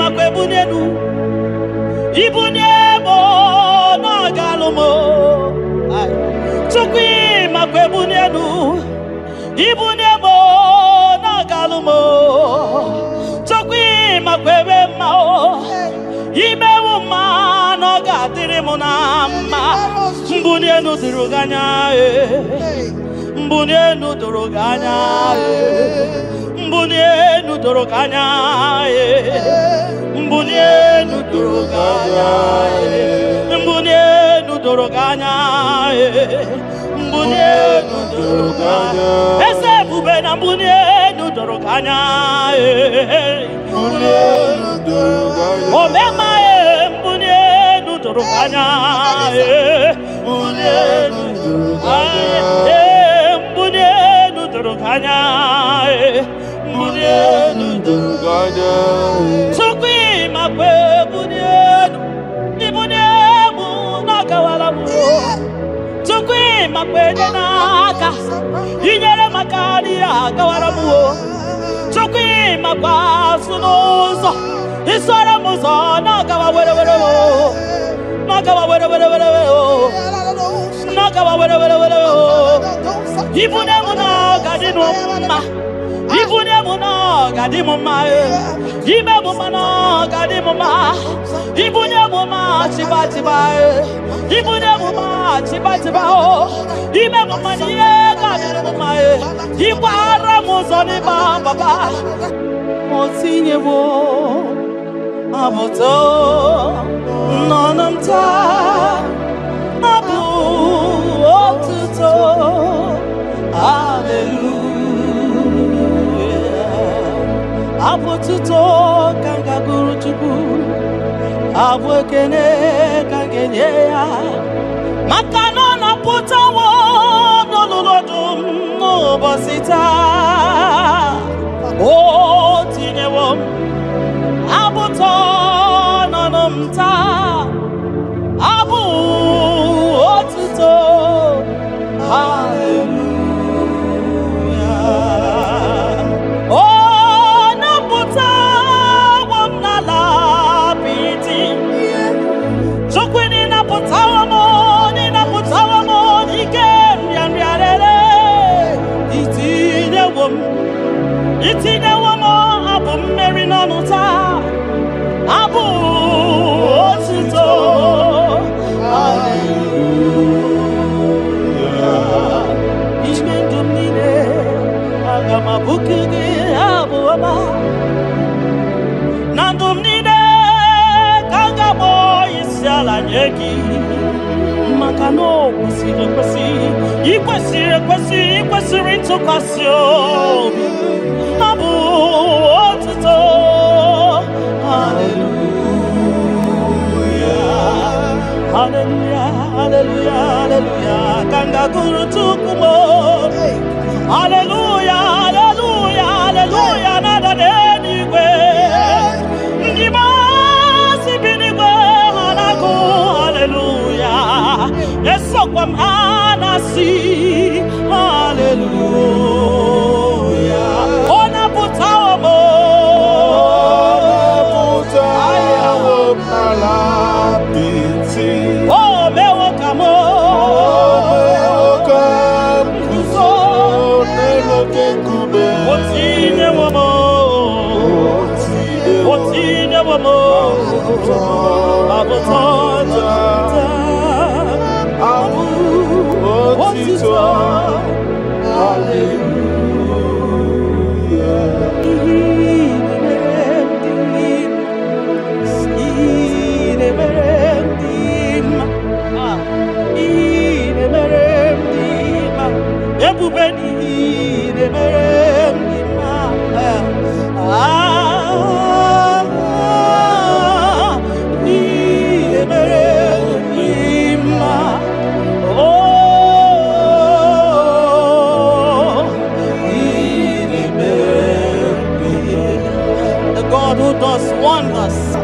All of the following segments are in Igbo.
makwebunenu ibunebo na galumo chukwi makwebunenu ibunebo na galumo chukwi makwebe mao imewu ma no gatiri munama mbunenu duruganya mbunenu duruganya mbunenu duruganya mbunenu duruganya mbunenu duruganya mbunenu duruganya ese bube na mbunenu duruganya mbunenu duruganya omema mbunenu duruganya mbunenu duruganya mbunenu duruganya mbunenu duruganya sukwi makwe bunenu ibunemu nakawalamu sukwi makwe naka inyere makani akawalamu sukwi makwa sunuzo isora muzo nakawa were ibunemu na gadinu ma ibunemu na gadimu ma ibemu na gadimu ma ibunemu ma chiba ibunemu ma chiba ibemu ma niye gadimu ma ibara muzoni baba motinyewo abuto nonamta abu otuto hallelujah abututo kanga guru chuku abwekene kangenye ya makano na putawo nololodum no bosita o tinyewo abuto nonamta abu otuto hallelujah oh naputa wamnala piti chokwini naputa wamo ikem yanriarere itinye wamo abu mmeri nonuta abu otuto hallelujah ishmendumine agama bukugi abu ama nandumnine kangabo isiala nyeki makano ikwesiri ntụkwasị abu otuto hallelujah hallelujah hallelujah hallelujah kanga guru tukumo hallelujah hallelujah hallelujah nada denigwe ngima sibinigwe hanaku hallelujah esokwa mhanasi hallelujah ona putawo mo ayawo malapiti oh mewo kamo kuzo neloke kube otine womo abotota abu otito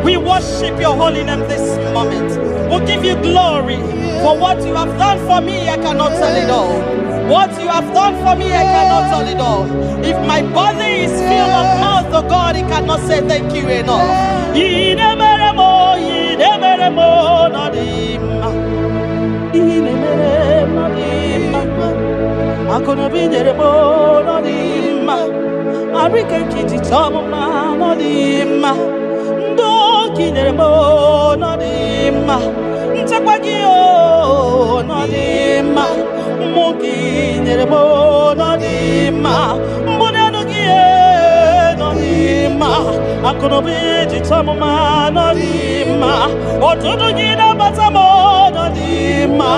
We worship your holy name this moment. We'll give you glory for what you have done for me. I cannot tell it all. What you have done for me, I cannot tell it all. If my body is filled of mouth to God, He cannot say thank you enough. I'm gonna be there more no dimma. I reckon kitty tom no dimma. Do kinere mo no dimma. Ntakwagio no dimma. Monkey nere mo no dimma. Mbonano gie no dimma. I'm gonna be the tom no dimma. Otodo gina batamo no dimma.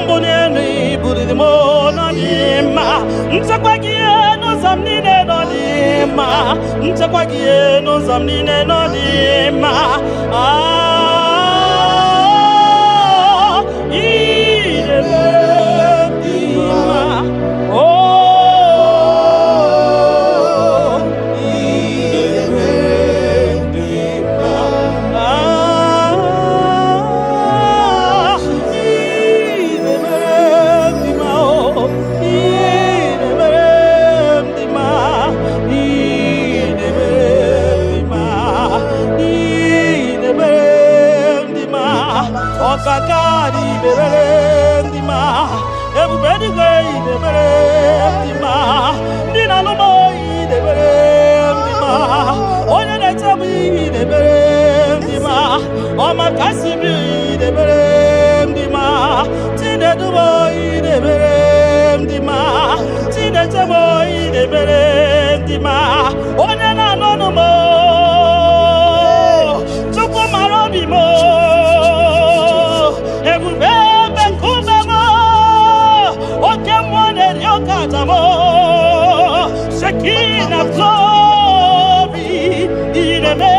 Mbonani budi mo no dimma. Ntakwagie no zamnine no dimma. Ntakwagie no zamnine no dimma. Kakari berendima, everybody gay de berendima, Nina no boy de berendima, Oya de tabi de berendima, Oma Kasibi de berendima, Tine du boy de berendima, Tine te boy de berendima, Oya na no mo, Chupo marobi mo. Shekina glory, ideme,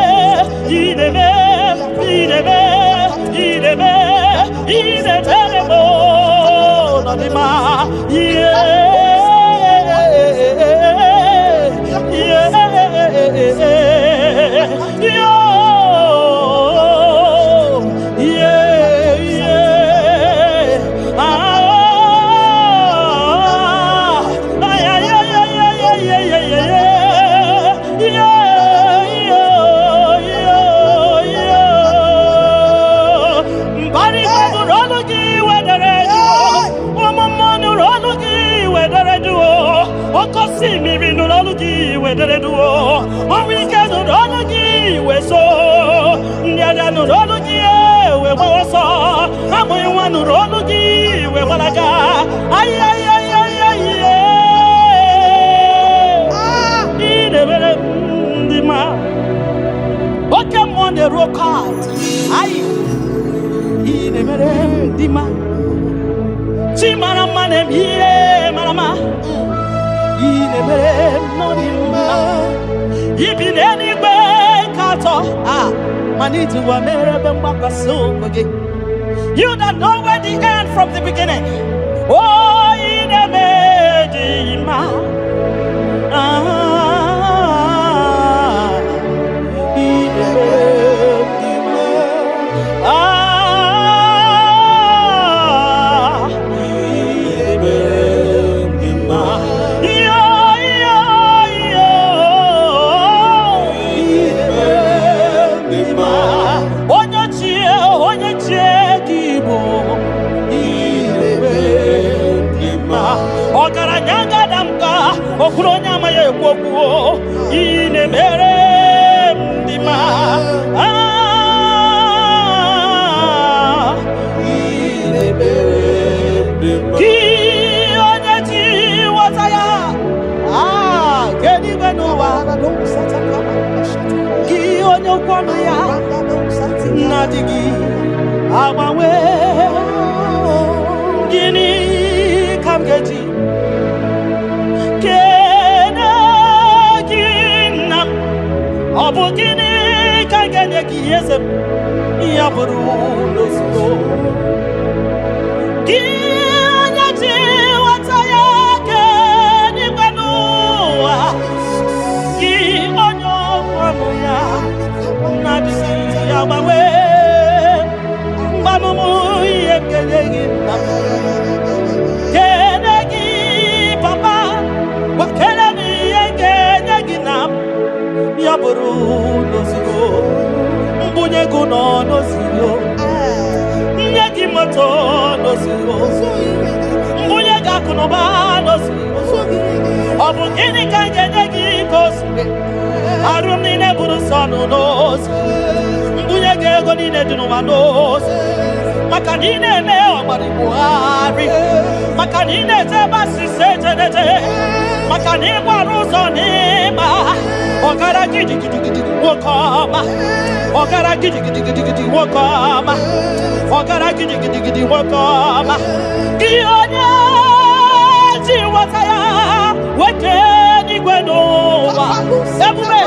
nadima, You don't know where the end from the beginning. Oh, in a medima. Okuronya maye kwokuo ine mere ndima ine mere ndima ki onye ji wataya kedi beno wa na do sataka ki onye kwonu ya na digi abawe gini kamgeji Obugini kaganye kiyese yaburu nosko Kianya ji wataya ke ni banua Ki onyo kwamuya Nabisi yabawe Mbamumu yekenye gina Kenegi buru n'ozugbo mbunye gị nọ n'ozugbo nye gị moto n'ozugbo mbunye gị akụ na ụba n'ozugbo ọ bụ gịnị ka m ga-enye gị ka o siri arụ m niile buru sọ n'ozi mbunye gị ego niile dị n'ụwa n'ozi maka na ị na-eme ọgbara Buhari maka na ị na-eje ebe asịsị ejedede maka na ịgbara ụzọ n'ịma ọgara gidigidigidi nwoke ọma ọgara gidigidigidi nwoke ọma ọgara gidigidigidi nwoke ọma gị onye ji nwata ya nwoke n'igwe n'ụwa ebube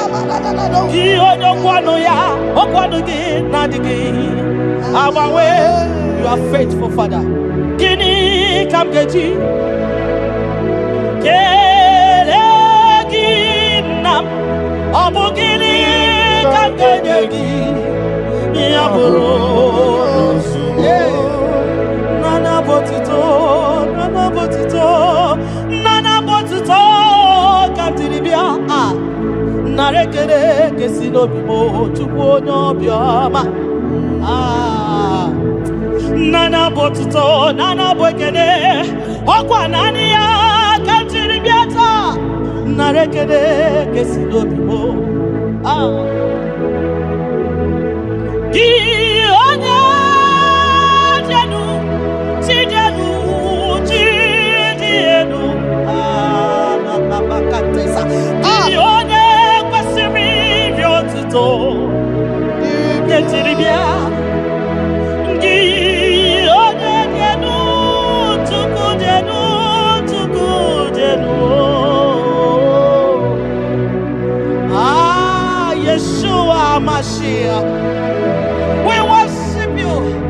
gị onye okwu ọnụ ya okwu ọnụ gị na-adịghị agbanwe. You are faithful, Father. Gịnị ka m ga-eji kele gị nna m ọ bụ gịnị ka m ga-enye gị ya bụrụ nana botito ka m tiri bịa nara ekele ga-esi n'obi m Chukwu onye obiọma nana botito nana bụ ekele ọkwa naanị ya ka m jiri bịa taa nara ekele ga-esi n'obi m gị onye jenu chi dị elu gị onye kwesịrị iri otuto ka jiri bịa Yeshua Mashiach, we worship you.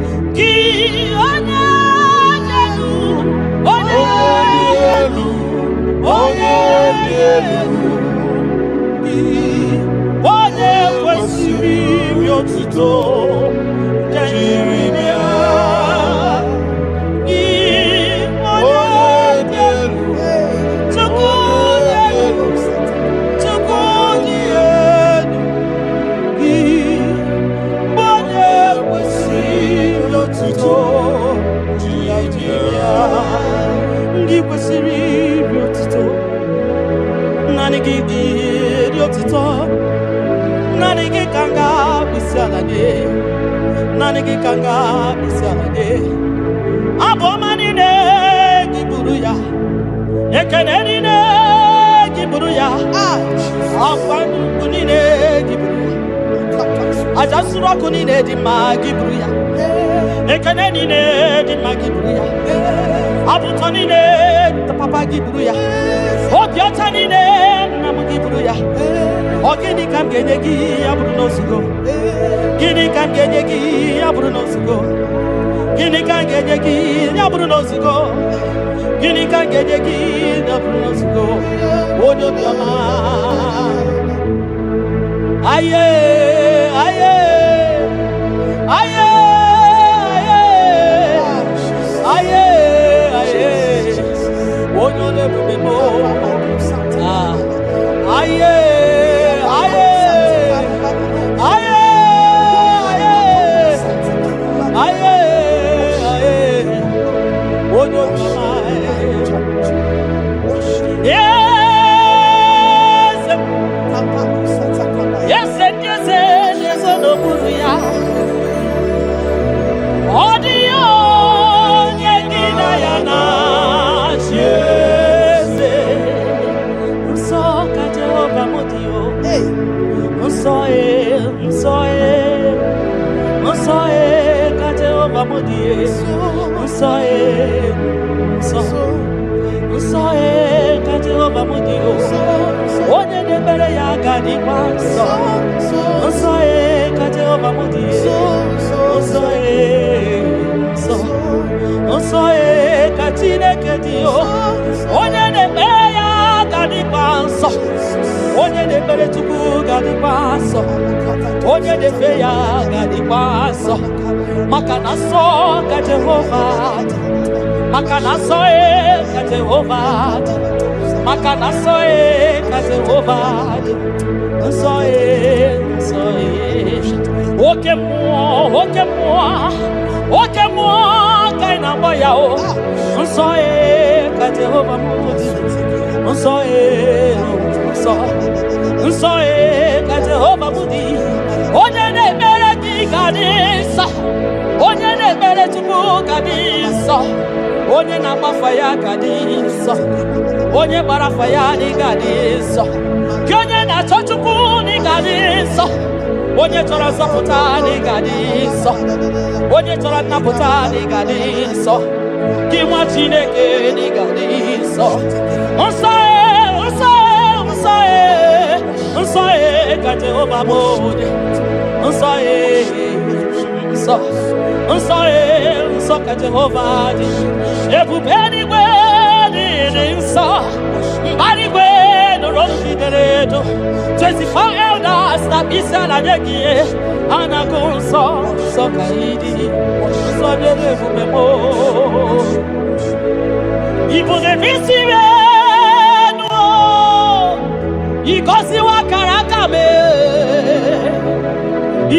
maka na nsọ ka Jehova dị. Nsọ nsọ oke mmụọ ka ị na-akpọ ya o. Nsọ ka Jehova m dị. Nsọ nsọ ka Jehova m dị. Onye na-ekpere gị ga dị nsọ. Onye na-ekpere Chukwu ga dị nsọ. Onye na-agbafa ya ga dị nsọ. Onye gbara afa ya ga dị nsọ. Gị onye na-achọ Chukwu ga dị nsọ. Onye chọrọ nzọpụta ga dị nsọ. Onye chọrọ nnapụta ga dị nsọ. Gị nwa Chineke ga dị nsọ. Nsọ nsọ ka Jehova bụ dị. Nsọ nsọ ka Jehova dị. Ebube eluigwe dị nsọ. Mbara igwe nụrụ jidere edo. 24 elders na isi ala nye gị ha na-agụ nsọ nsọ ka ị dị. Nsọ dịrị ebube m. Ibu na-ebisi enu igosiwa akara aka m.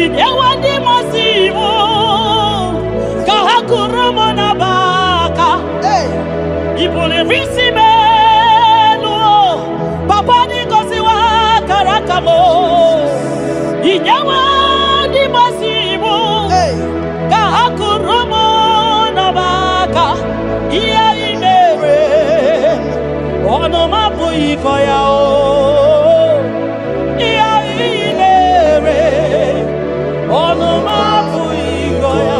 Inyewa ndị mmasị iwu ka ha kụrụ m n'abaka. Ibu na-ebisi enu papa ndị gosiwa akara aka m. Inyewa ndị mmasị iwu ka ha kụrụ m n'abaka. Ihe ị mere ọnụ m apụghị ịkọ ya o. Ihe ị mere ọnụ m apụghị ịkọ ya.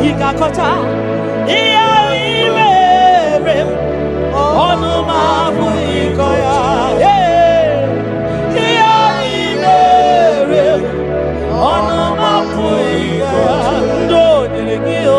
Ị ga-akọcha ihe ị mere ọnụ m apụghị ịkọ ya. Ihe ị mere ọnụ m apụghị ịkọ ya. Ndị o nyere gị o.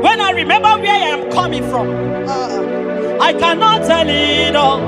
When I remember where I am coming from, I cannot tell it all.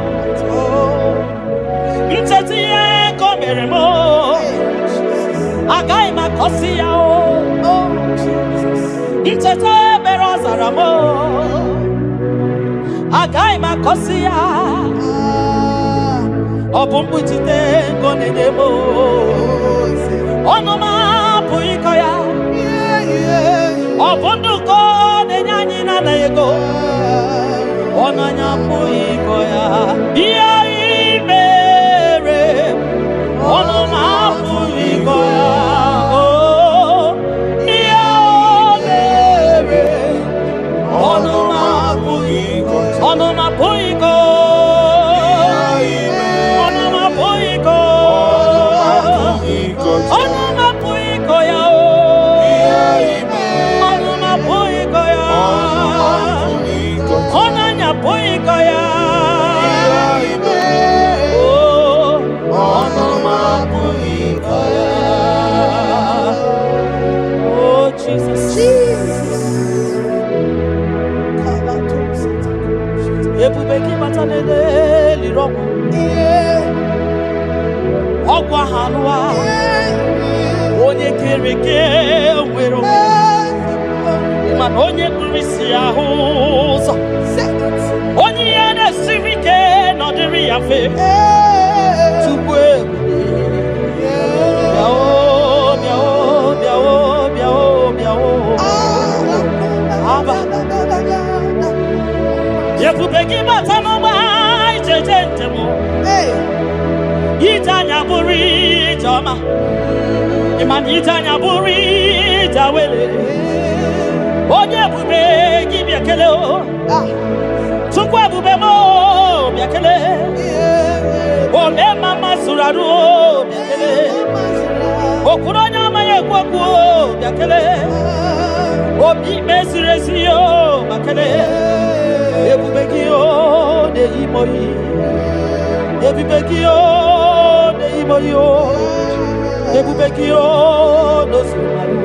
ebubegi batanoma ijejentemo itanya buri jama imani itanya buri jawele onye ebubegi biakele o Chukwu ebube mo biakele o me mama suraru o biakele okuro nyama ye kwaku o biakele obi mesiresi o bakele ebubegi o de imoyi ebubegi o de imoyi o ebubegi o no sumaru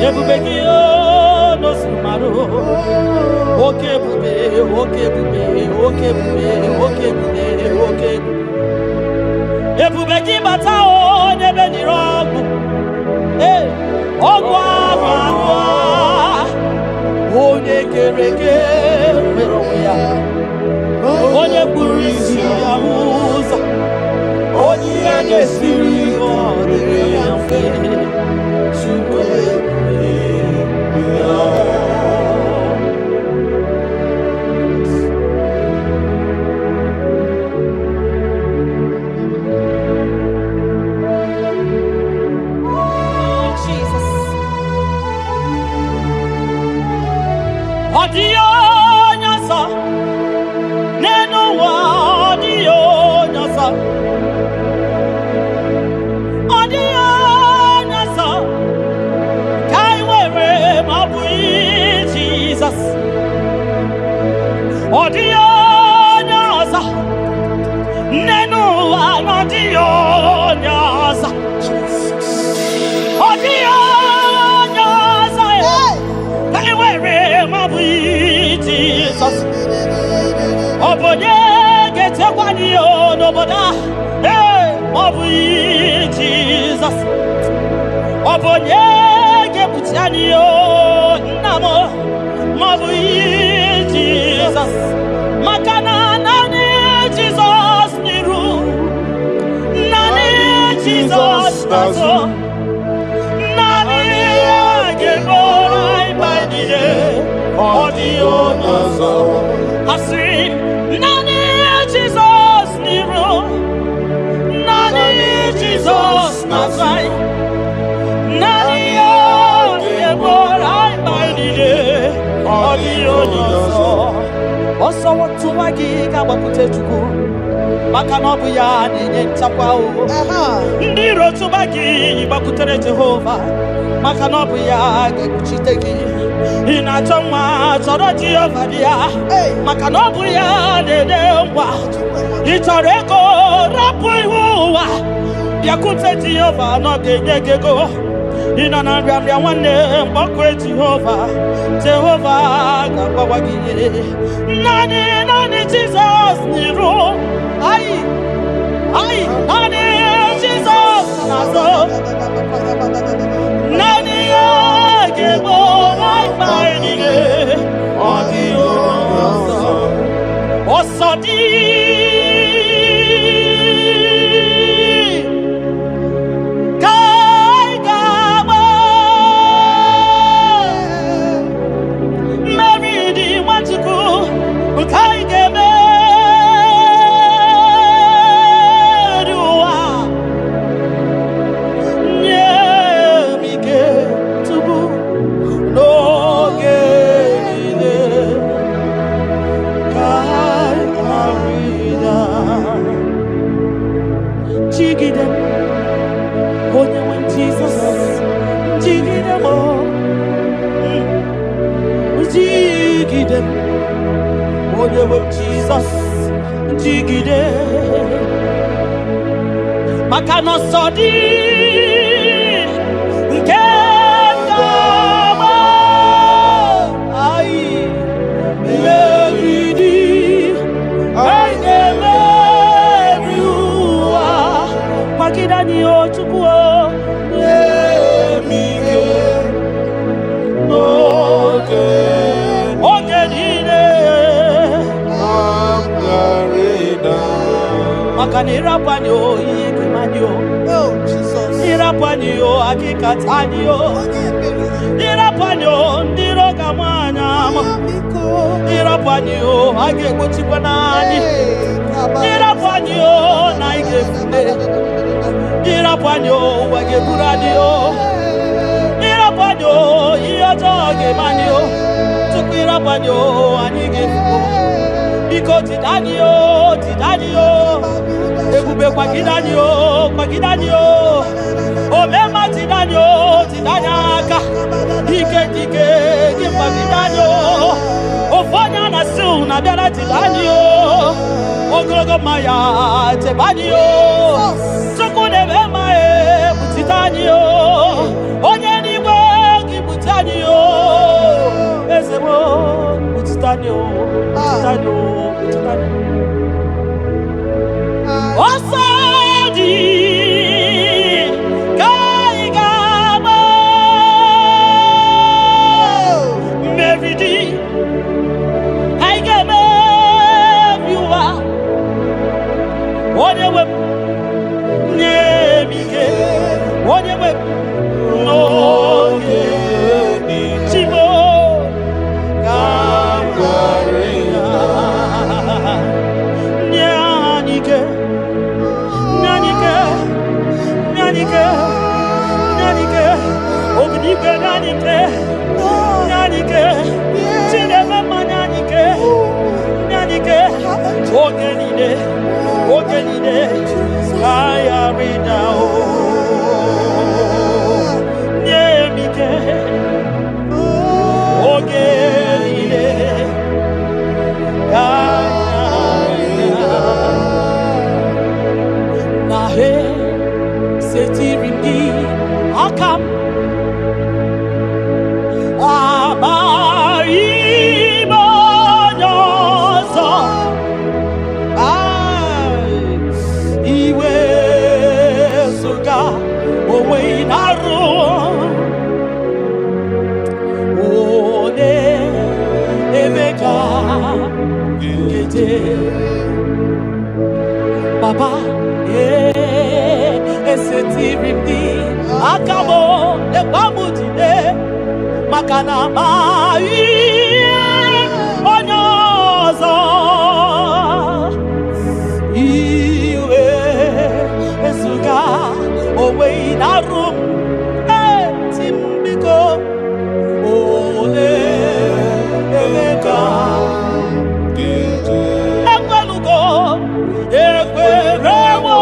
ebubegi o no sumaru oke bube ebubegi bata o nebe ni rogu ogwa banwa onye kereke mero ya onye kpuru isi ya ụzọ onye ya na-esiri ọ dịrị ya mfe Chukwu Odio nyasa neno wa odio nyasa kai wewe mabui Jesus odio nyasa neno wa odio nyasa odio nyasa kai wewe mabui Jesus obonye getekwani onoboda mabui Jesus obonye gebutiani o namo mabui Jesus makana nani Jesus niru nani Jesus nazo nani ageborai baidije odio nazo asi nani Jesus niru nani Jesus nazai nani ageborai baidije odio nazo oso watu wagi kabakute chukwu maka na ọbụ ya na-enye nchekwa o ndị iro tụba gị gbakwutere Jehova maka na ọbụ ya ga-ekpuchite gị ị na-achọ nwa chọrọ Jehova bịa maka na ọbụ ya na-ede ngwa ị chọrọ ego rapụ ihu ụwa bịakwute Jehova na ọ ga-enye gị ego ị nọ na nrịanrịa nwanne mgbakwe Jehova ga-agbawa gị naanị Jizọs n'iru naanị Jizọs n'azụ naanị ya ga-egbo mkpa niile ọ dị ọsọ dị ka anyị ga-agba mmeri dị Nwachukwu nke anyị ga-eme Jesus jigide maka na ọsọ dị nke ga-agba anyị megide anyị ga-emeri ụwa magide anyị o Chukwu emike n'oge niile maka na ịrapụanye o ihe kemanye o Jesus ịrapụanye o akịkata anyị o Dirapanyo, Diroga Manyama, Dirapanyo, I get what you banani, Dirapanyo, Nike, Dirapanyo, I get Buradio, Dirapanyo, Yotoge Manio, Tukirapanyo, and you give because Tidanio, Ekube Kwagidanio, Omema Tidanyaka, Dike, Kwagidanio, Ofanya Nasu, Nadara Tidanio, Ogrogo Maya, Tebanio, Sokunevema, Tidanio, Onyaniwe, Kibutanio, Ezemo, Tidanio, Tidanio. Osadi Kaigama Meridi Kaigama Viwa Onyewe Nemike Onyewe Noge Chimo Kamgarina Nyanike Nanike, Ognike, Nanike, Cinema Nanike, Ogenide, Kaya Ridao, Nemike, Ogenide, Kaya Nahe. Setiringi akam Abaimonoso Iwe suga Owe inaru One Emeka Gete Baba Esetirindi akabo ebamutide makana mai onyozo iwe esuga owe inarum timbiko ole emeka ekwelugo ekwerewo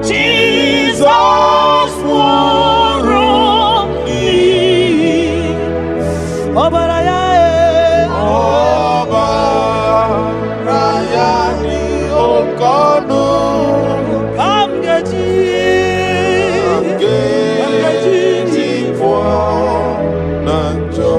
Jesus for me. Obarayani Okonu. Come get it for Nanjo.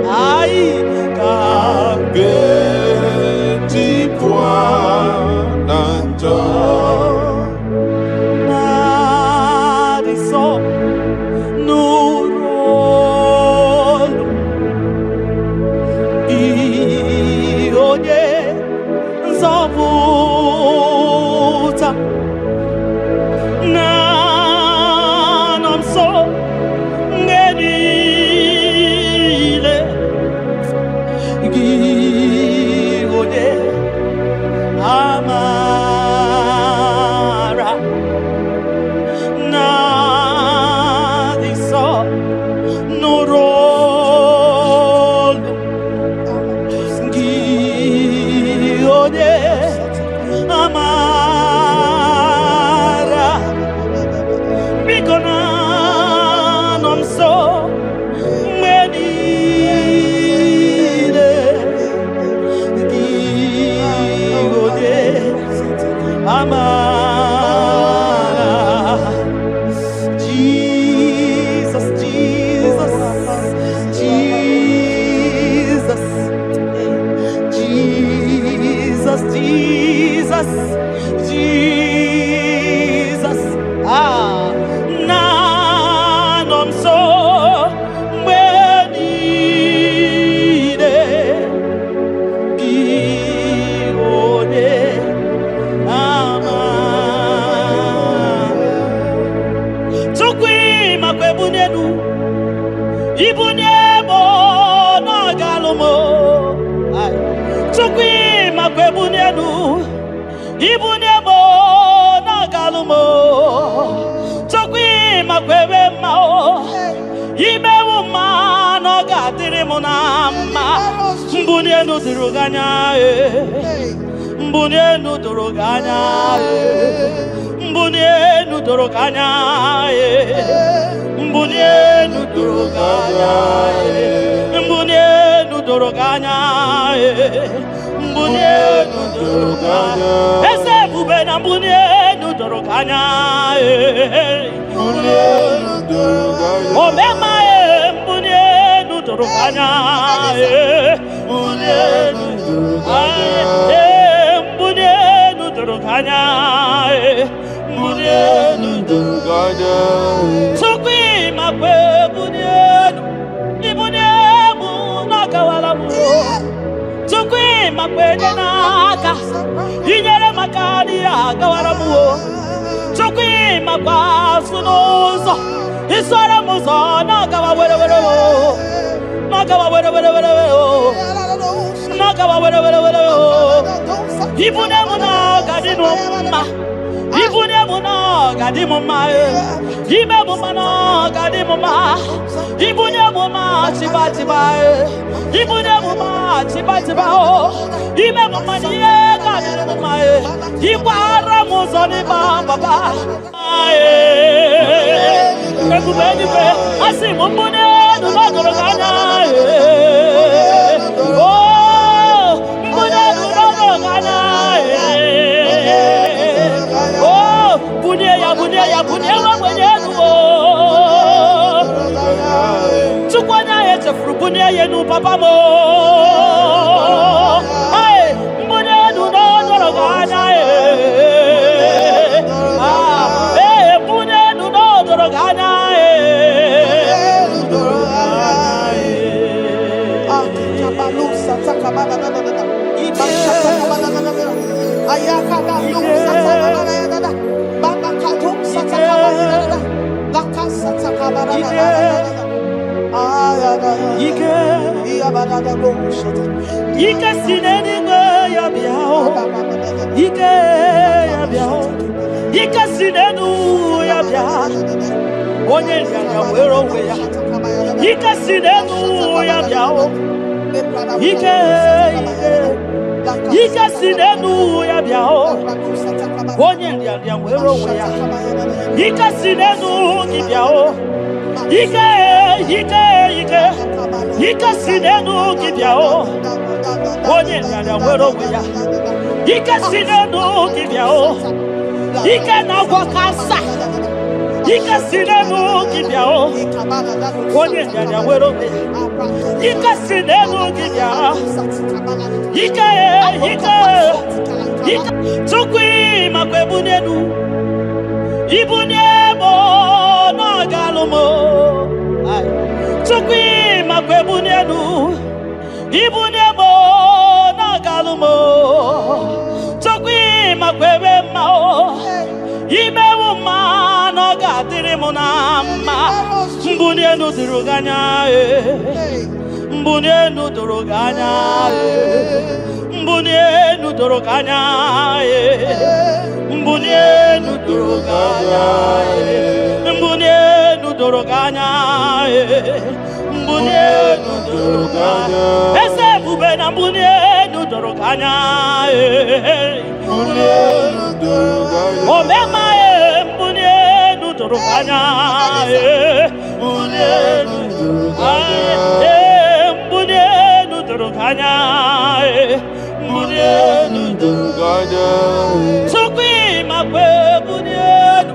Ai, come get it for Jesus, Jesus. Ah, nanom so many Ibunebo na galumo, Tukwi makwebunenu. Ibunebo na galumo, Tukwi makwebe mao. Ibewu ma na gatiri munama. Mbunenu duruganya, Mbunenu duruganya, Mbunenu duruganya. Mbunenu duruganya, Mbunenu duruganya, Mbunenu duruganya. Ese bubena mbunenu duruganya, Mbunenu duruganya. Omema mbunenu duruganya, Mbunenu duruganya. Mbunenu duruganya, Mbunenu duruganya. Ibunemu nakawalamu, Tukwi makwenaka, Inyere makani akawalamu, Tukwi makwasunuzo, Iswara muzo nakawa were, nakawa were, nakawa were. Ibunemu nakadinuma. Ibunemu no gadimuma, Ibunemu no gadimuma, Ibunemu ma chiba, Ibunemu ma chiba, Ibunemu ma niye gadimuma, Ibara muzoni baba, Ebubeni be, asimu mbune no dorogana, oh, mbune no dorogana. Bunia mwenyewe Tukwanya yete frubunia yenu papa mo. Hey, bunia du no dorogana hey, bunia du no dorogana Akabalusa takamana ibashaka ayaka balusa takamana baba katum satakabana lakasa takamana ayada yabada boshata yikasineni ya biao yikasinenu ya biao onye nganya wero weya yikasinenu ya biao yikasinenu ya biao onye nganya wero weya yikasinenu kibiao yikasinenu kibiao onye nganya wero weya yikasinenu kibiao na wakasa yikasinenu kibiao onye nganya wero weya yikasinenu kibiao Tukwi makwebunenu Ibunebo na galumo Tukwi makwebunenu Ibunebo na galumo Tukwi makwebe mao Imewu ma no gatiri munama Mbunenu duruganya Mbunenu duruganya Mbunenu duruganya Mbunenu duruganya Mbunenu duruganya Mbunenu duruganya Ese bubena mbunenu duruganya Mbunenu duruganya Omema mbunenu duruganya Mbunenu duruganya Mbunenu duruganya Mbunenu duruganya Tukwi makwebunenu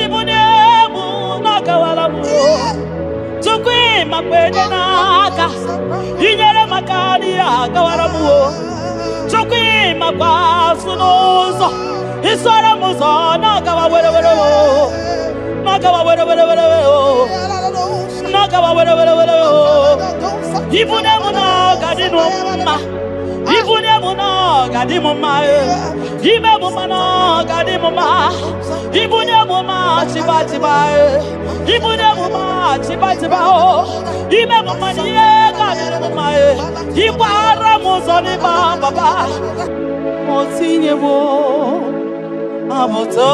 Ibunemu nakawalamu Tukwi makwenaka Inyere makani akawalamu Tukwi makwasunuzo Isora muzo nagawa were were o. Nagawa were were were o. Nagawa were were were o. Ibune muno gadinu ma. Ibune muno gadimu ma. Ibe mumano gadimu ma. Ibune muma chiba chiba. Ibune muma chiba chiba o. Ibe mumani gadimu ma. Ibara muzo ni baba. Motinye wo aboto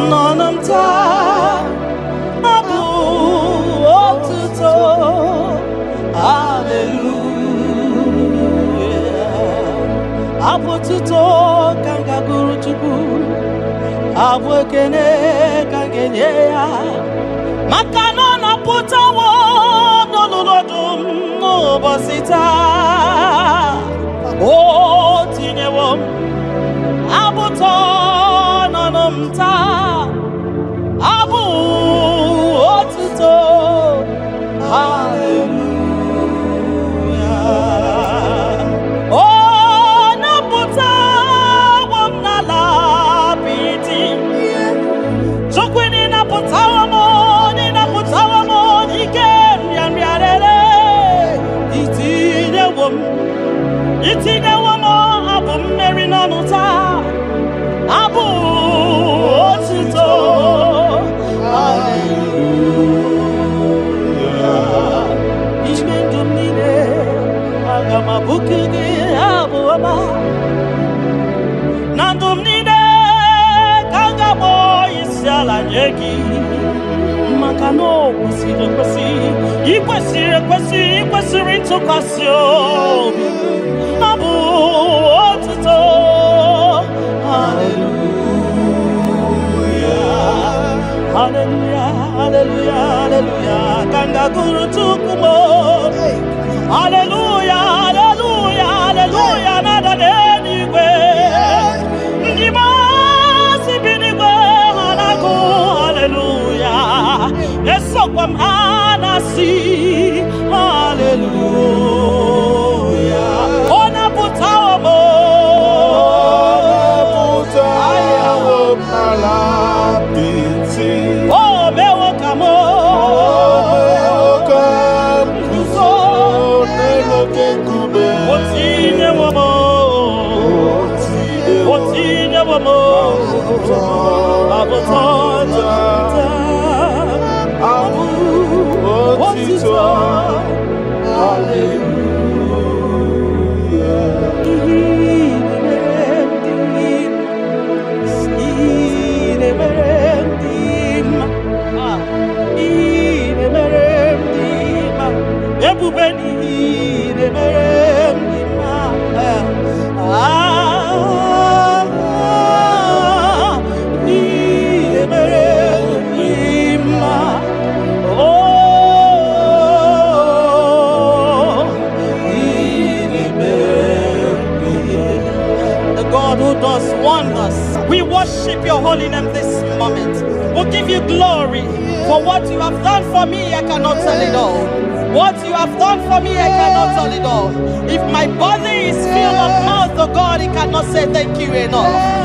nonamta abu otuto hallelujah abotuto kanga guru chuku abwekene kangenye ya makano na putawo nololodum no bosita oh tinyewo abuto nonumta abu otuto hallelujah oh nabuta wamnala piti chokwini nabuta wamo ni nabuta wamo ikem yamyarele itinyewo Itinye wamo abu mmeri n'ọnụta abu otito hallelujah ime ndụ m niile aga m abụku gị abụ ọma na ndụ m niile ka m ga-akpọ isi ala nye gị maka na o kwesịrị ekwesị ikwesịrị ekwesị ikwesịrị ntụkwasị obi abu otuto hallelujah hallelujah hallelujah hallelujah kanga guru tukumo hallelujah hallelujah hallelujah nada denigwe ndima sibinigwe hanaku hallelujah esokwam anasi hallelujah We worship your holy name this moment. We give you glory for what you have done for me. I cannot tell it all. What you have done for me, I cannot tell it all. If my body is filled of mouth, oh God, it cannot say thank you enough.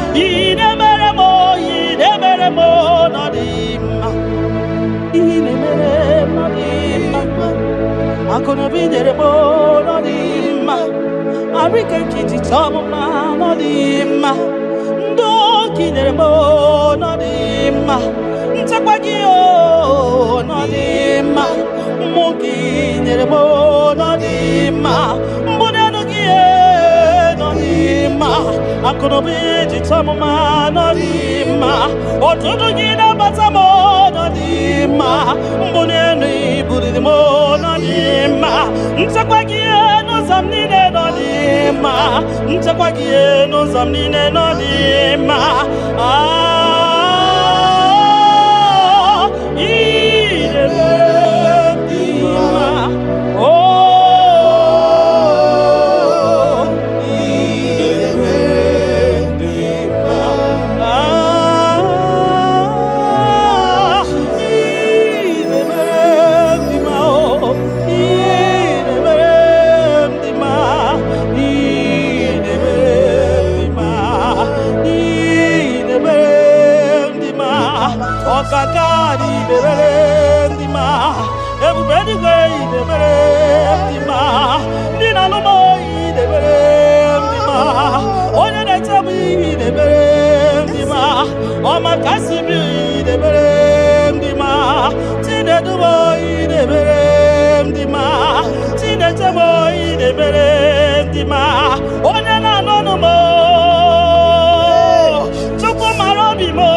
Makari debere ndima ebube digwe debere ndima ndina lumo debere ndima onye na-etabu debere ndima omakasibi debere ndima tinedumo debere ndima tinetemo debere ndima onye na-anọnumo chukwu mara obi mo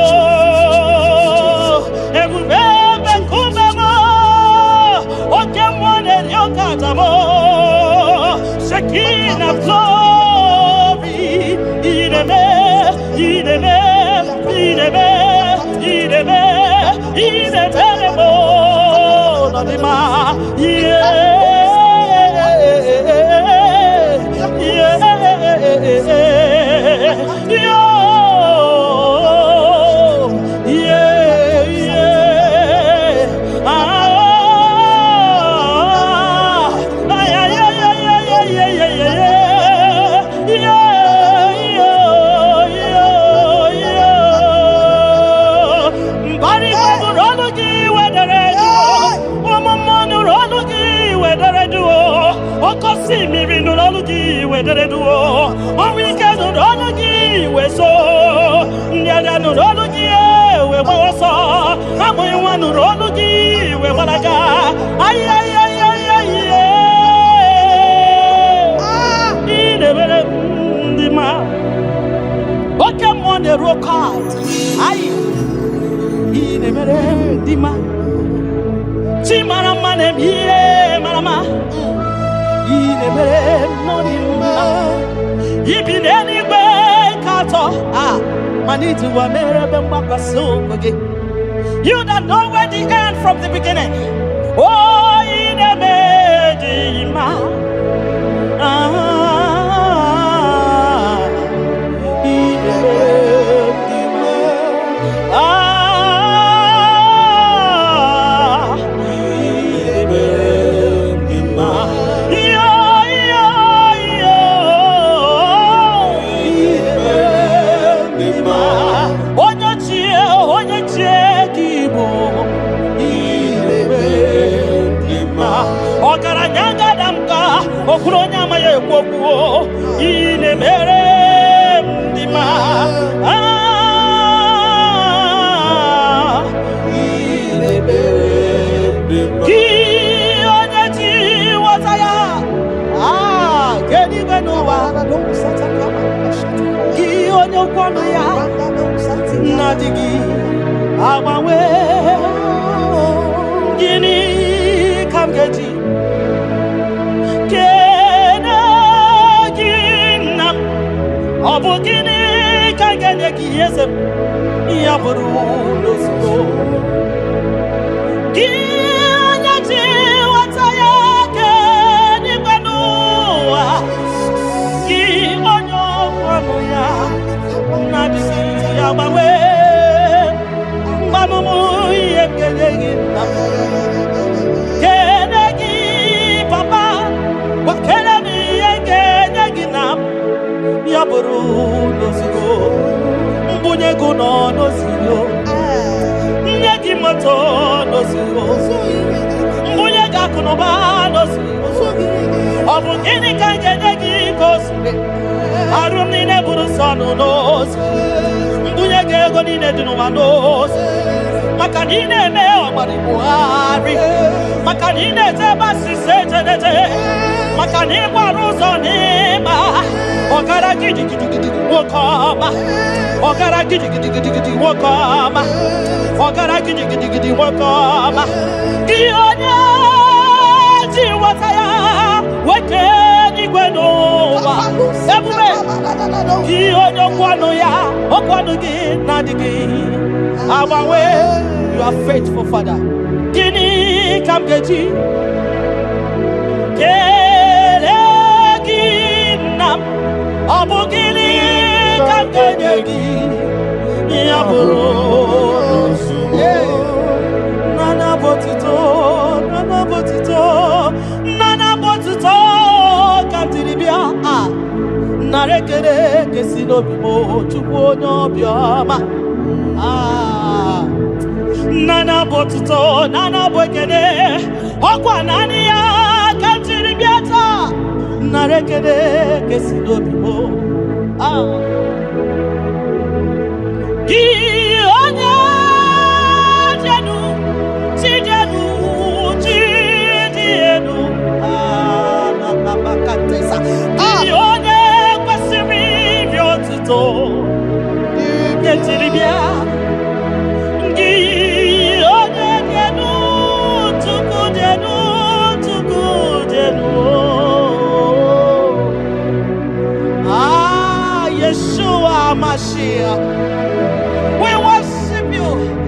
Shekinah glory, ideme, nadima, you that know where the end from the beginning. Oh, you are faithful, Father. Gini kamgeji, keleginam, abugini kamgeji, yaburo, nana botito, kantiribia, narekere kesino bimo, chukwo nyobioma. nana botuto nana bwekene okwa nani ya kantiri biata narekene kesido bibo Ionya jenu tijenu tidienu na bakatesa Ionya kwasimi biotuto kentiri bia Yeshua Mashiach, we worship you.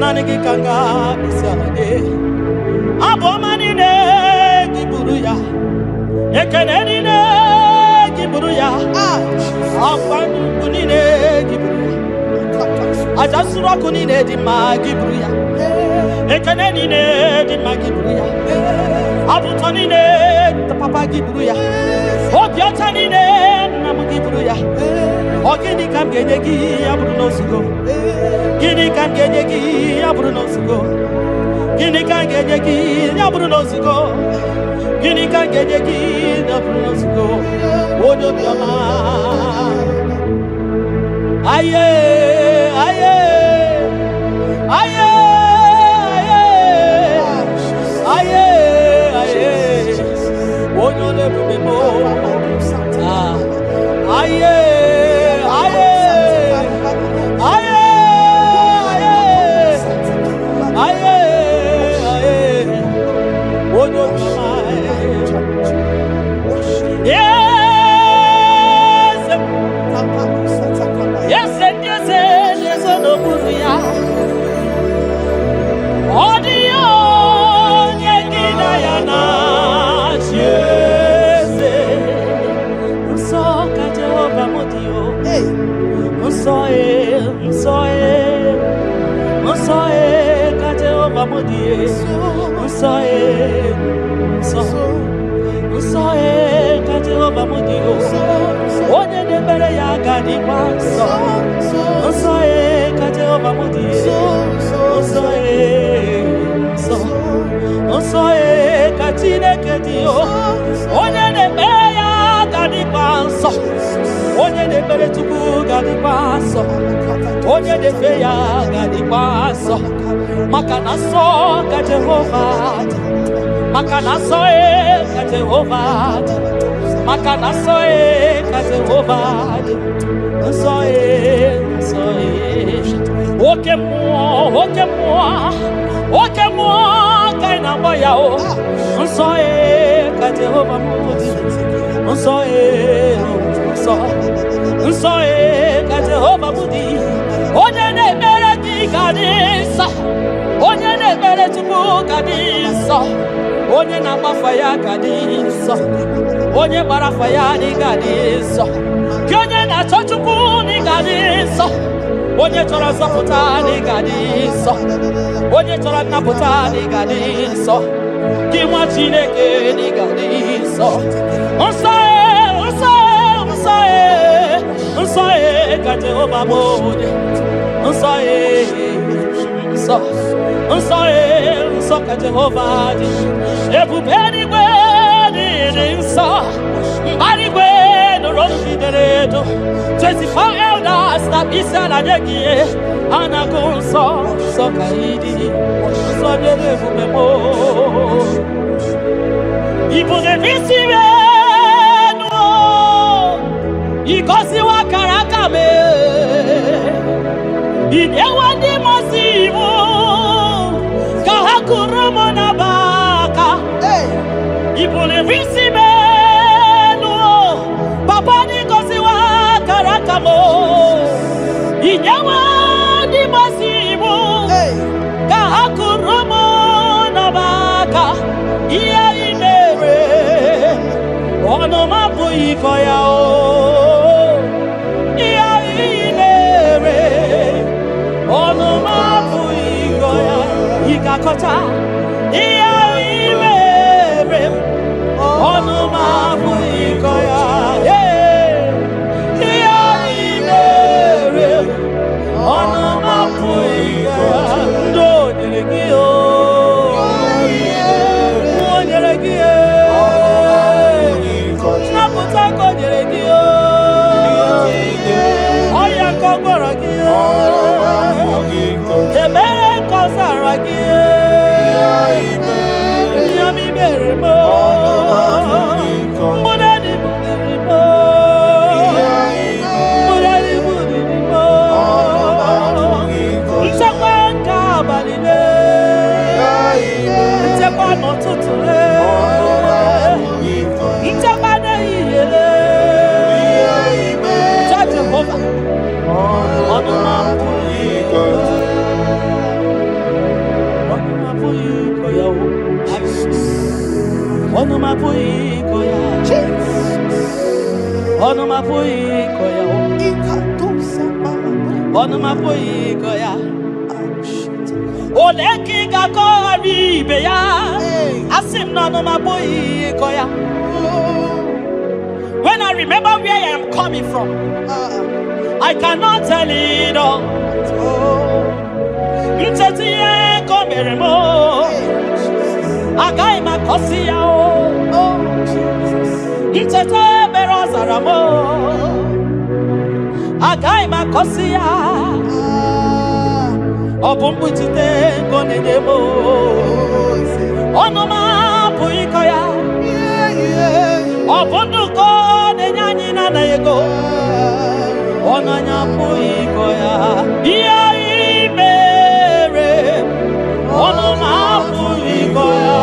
Nanigi kanga bisalade abomani ne giburuya ekeneni ne giburuya afanu kunine giburuya ajasura kunine di magiburuya ekeneni ne di magiburuya abutoni ne papa giburuya obiotani ne namugiburuya ogini kam genyegi aburu no sugo Gini kan genyegi aburu no sugo Gini kan genyegi aburu no sugo Gini kan genyegi aburu no sugo Wodo bioma Aye aye aye aye aye Wodo le bubemo Aye Onye de feya gadi paso makanaso ka Jehovah makanaso ka Jehovah makanaso ka Jehovah so oke mo kaina moya o so ka Jehovah so ka Jehovah mudi onye na-emere gị gadị nsọ onye na-emere Chukwu gadị nsọ onye na-agbafa ya gadị nsọ onye gbara afa ya dị gadị nsọ gị onye na-achọ Chukwu dị gadị nsọ onye chọrọ nzọpụta dị gadị nsọ onye chọrọ nnapụta dị gadị nsọ gị nwa Chineke dị gadị nsọ nsọ ka Jehovah mode nsọ ka Jehovah dị ebube eluigwe dị nsọ mbara igwe nụrụ jidere edo 24 elders na isi ala nye gị ha na-agụ nsọ ka ịdị nsọ dị ebube mo ibu na-esi Ikosiwa karaka me Idewa di masimu Kaha akuromona baka ibule visimelo papa ni kosiwa karakamo inyawa di masibu ka akuromona baka iya imere ono mapu ikoya o iya imere ono mapu ikoya ikakota iya imere ono mapu ikoya iya imere ono mapu ikoya ndo nyelegio Ono mapuikoya, ono mapuikoya, ono mapuikoya. Oleki gako aribeya, asim no ono mapuikoya. When I remember where I am coming from, I cannot tell it all. Mtetiye komeremo. Agai makosia o, itete berazaramo. Agai makosia, obumbu tite konenemo. Onoma puikoya, obundu konenyanyi na naego. Onanya puikoya, iya imere. Onoma puikoya.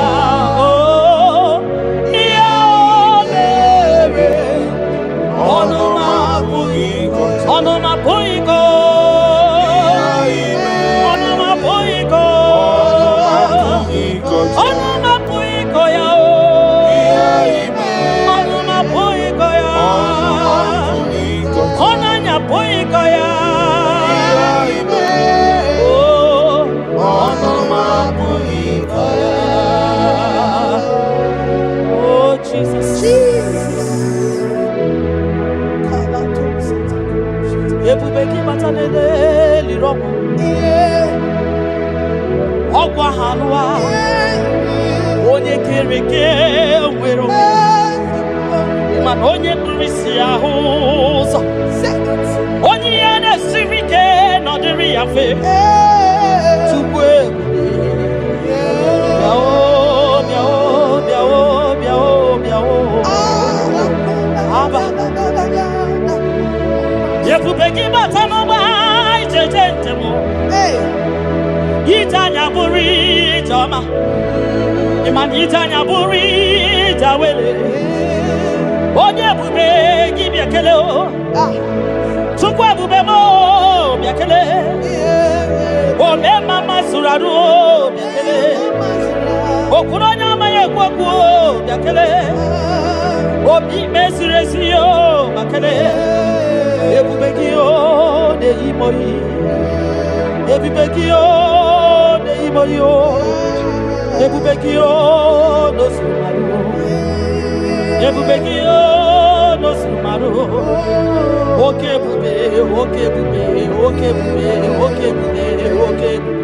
Ogwa hanwa onye kereke nwere man onye durisi ahụzọ onye ya na-esiri ike n'ọdịrị ya fe tupu ebube gị bata n'ọgba ijeje njem Itanya buri jama, iman itanya buri jawele. Oye bube gibi akele o, chukwe bube mo biakele. Ome mama suradu o biakele. Okuronya maye kwaku o biakele. Obi mesiresi o bakele. Ebube gi o de imoyi. Ebube gi o. Iboyo, ebubekio no sumaru, ebubekio no sumaru. Oke bube, oke bube, oke bube, oke bube, oke bube.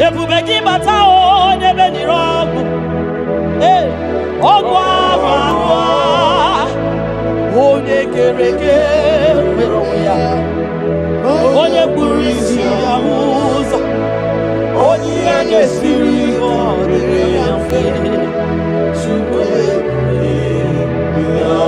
Ebubeki bata o nebe ni rogu, ogwa wa, onye kereke meroya, onye kurisi ya uza. Onye na-esiri ọdịrị ya mfe Chukwu ya.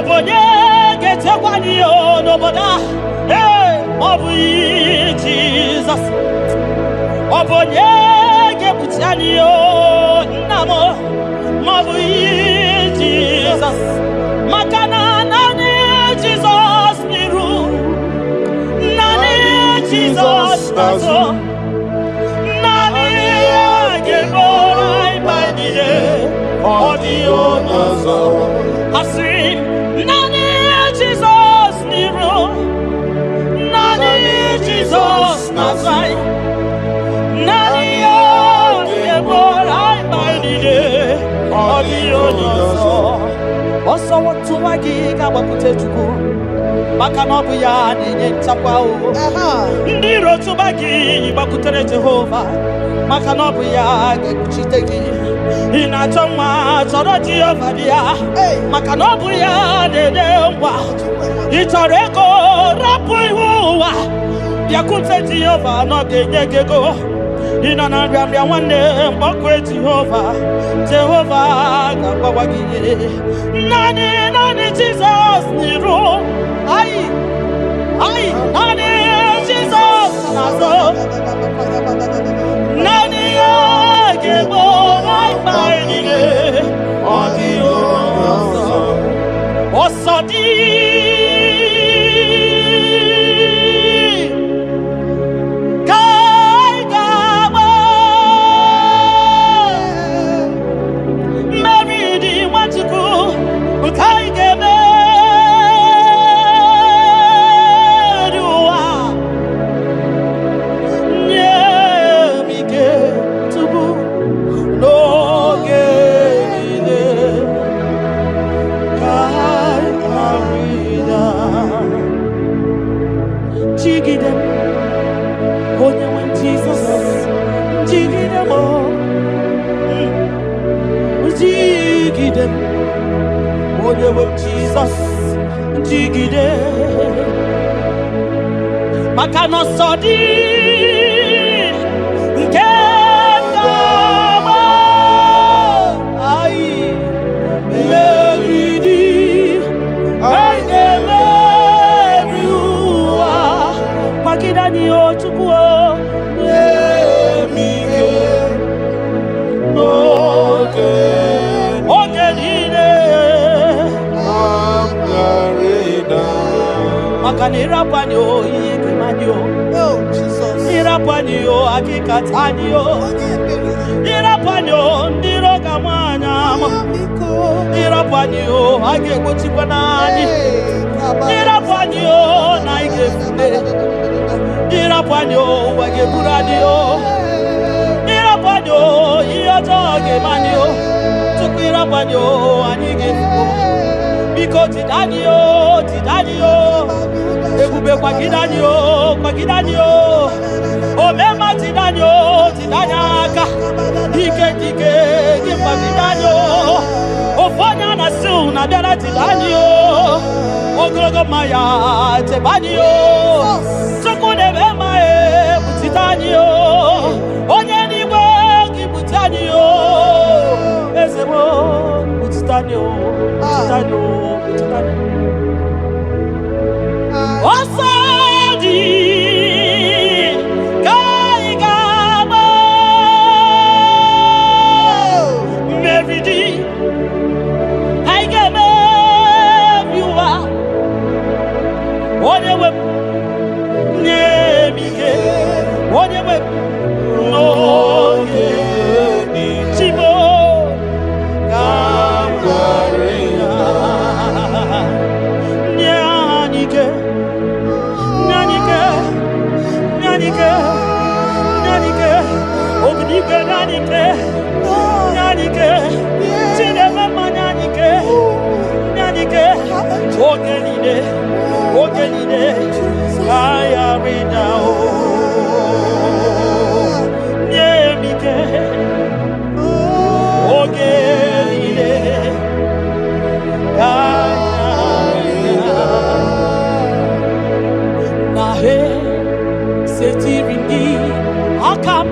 Obonye getekwani yo noboda. Obuyi Jesus. Obonye gebutiani yo namo. Obuyi Jesus. Makana nani Jesus niru. Nani Jesus nazo. Nani agebora ibaidije. Audio nazo. Asim nani Jesus niru. Nani Jesus nazai. Nani agebora ibaidije. Audio nazo. Oso watu wagiga wakute chuku. Maka nobu ya nenye nchakwa o. Ndiro tubagi bakutere Jehova. Maka nobu ya gekuchitegi. Inachoma choro Jehova dia. Maka nobu ya nene mwa. Itareko rapu ihuwa. Yakute Jehova no genyegego. Inanambia wane mbokwe Jehova. Jehova gabawagi. Nani Jesus niru. Ai, nani Jesus nazo. Nani agebo aibainige. Audio nazo. Osodi. Kai gabo. Meridi watuku. Kai gebe. Jesus, jigide, makano sodi, nkengama, ai, meridi, aigemeriwa, makidani ochukuo, yemike, oge. Makanira panyo yekemanyo. Oh Jesus. Ira panyo akikatanyo. Ira panyo ndiro kamanya. Ira panyo agekuchipanani. Ira panyo naigefune. Ira panyo wageburaniyo. Ira panyo iyotoge manyo. Tukira panyo anigefu. Biko tidanyo. Ebube kwa gidanyo. Omema tidanyo, tidanyaka. Dike, gimba tidanyo. Ofonya na su na dara tidanyo. Oglogo maya tebanyo. Sokune bema butidanyo. Onye niwe gibutanyo. Ezebo butidanyo. Osadi Kaigaba Meridi Aigame Viwa Onewe Nemike Onewe Noge Chimo Kamgarina Nyanike Nyanike, Chinema Nyanike, Ogenide, Kaya Ridao, Nyemike, Ogenide, Kaya Ridao, Nahe, Setirindi, Akam.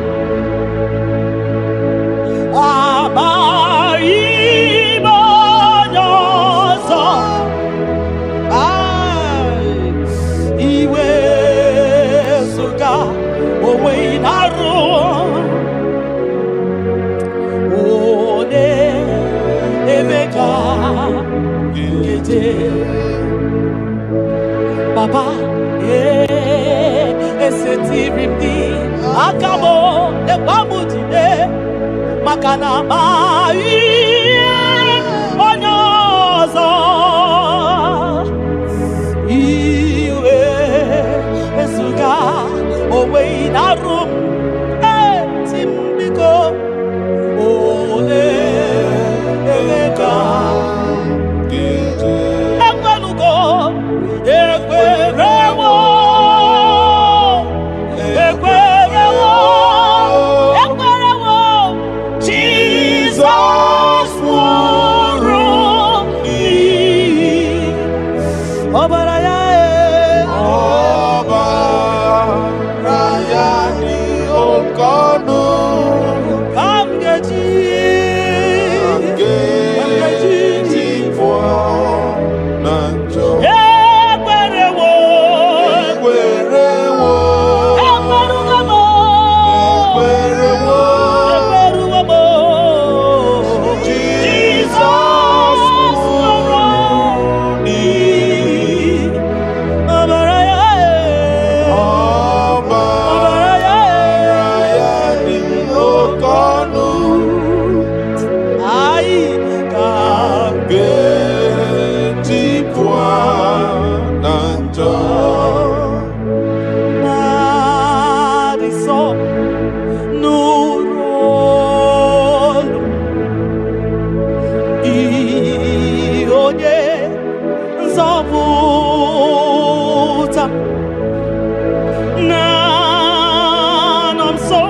papa esetiri mdi akabo ekwamutide makana mai onye ọzọ iwe ezuga onwe na-arụ timbiko ole ka ekwelugo ekwerewo Jesus nwụrụ n'ihi ọbara ya dị oke ọnụ ka m ga-eji pụọ na njọ. Ekwerewo Jesus nwụrụ n'ihi ọbara ya dị oke ọnụ anyị ka ga-eji pụọ na njọ. Mmadụ sọ nụrụ olu onye nzọpụta na-anọ nso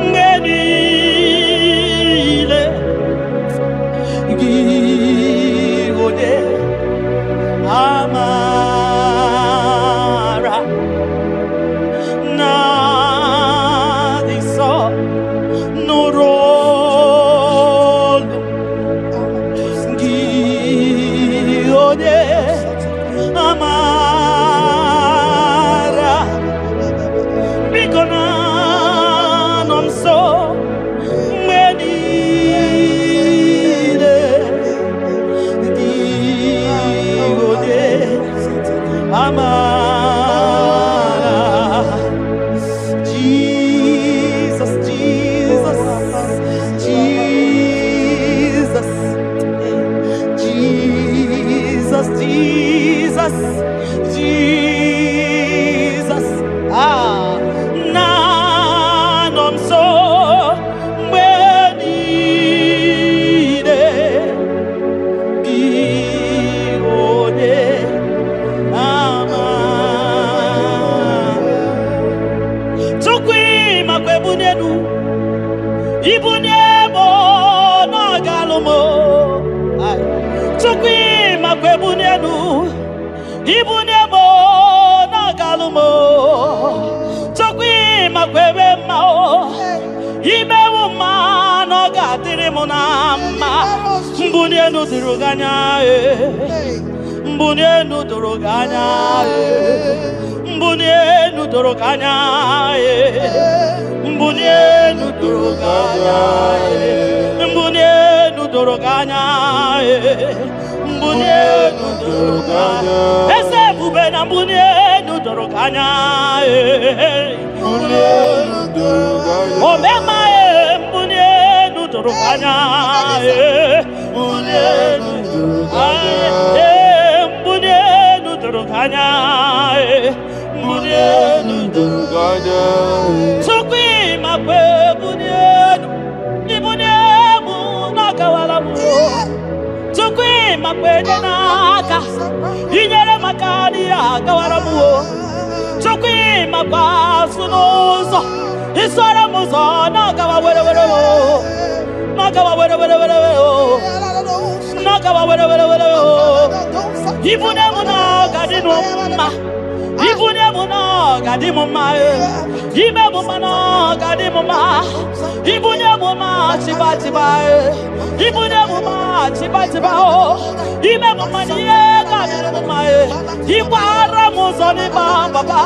mgbe niile, gị onye amara na-adị nsọ nụrụ olu gị onye amara, biko na-anọ nso mgbe niile, gị onye amara. Jesus, Jesus, Jesus, Jesus, Jesus, Jesus. Na-anọ nso mgbe niile, gị onye Chukwu makwa ebunenu ibunebo n'ọgalụmo. Chukwu makwa ebunenu ibunebo n'ọgalụmo. Chukwu makwa ebe mma imewu mma n'oge adịrị m na mma. Mbunenu duru gị anya mbunenu duru gị anya mbunenu duru gị anya mbunenu duru gị anya mbunenu duru gị anya mbunenu duru gị anya eze ebube na mbunenu duru gị anya mbunenu duru gị anya omema mbunenu duru gị anya mbunenu duru gị anya mbunenu duru gị anya mbunenu duru gị anya. Chukwu makwa ebunenu ibunemu n'ọkawara m. Chukwu makwa enye n'aka inyere maka adịghị agawara m. Chukwu makwa asụ n'ụzọ isoro m ụzọ n'ọgawa were were n'ọgawa were were were n'ọgawa were were were ibunemu n'ọgadị mma ibunemu n'ọgadị mma imemu mma n'ọgadị mma ibunemu mma chiba chiba ibunemu mma chiba chiba imemu mma n'ihe gadịrị mma ịkwara m ụzọ n'ịgba papa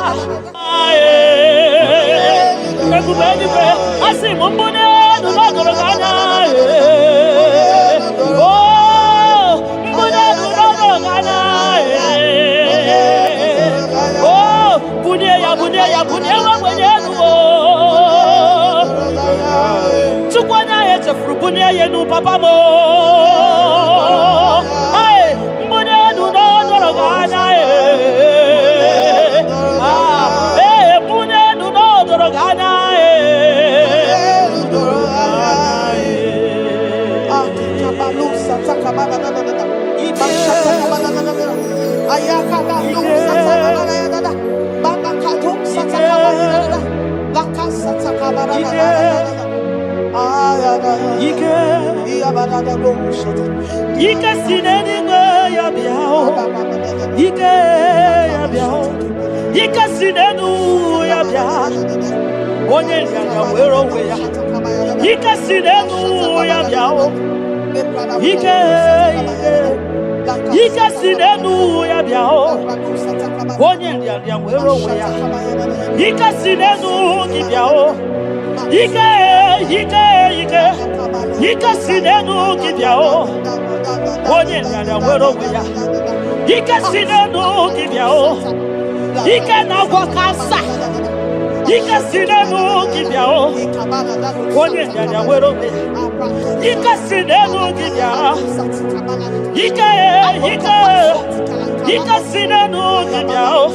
ebube eluigwe asị m mbunenu n'ọdụrụ gị anya mbunenu n'ọdụrụ gị anya mbune yenu papa mo ay mbune nu no dorogana mbune nu no dorogana Ike sineni ya biao, ike ya biao, ike sinenu ya biao. Onye ya wero we ya, ike sinenu ya biao, ike sinenu ya biao. Onye ya wero we ya, ike sinenu ki biao, ike sinenu ki biao. Onye ya wero we ya, ike sinenu ki biao, ike na kwa kasa. Ike sinenu ki biao. Onye ya wero we ya, ike sinenu ki biao. Ike sinenu ki biao.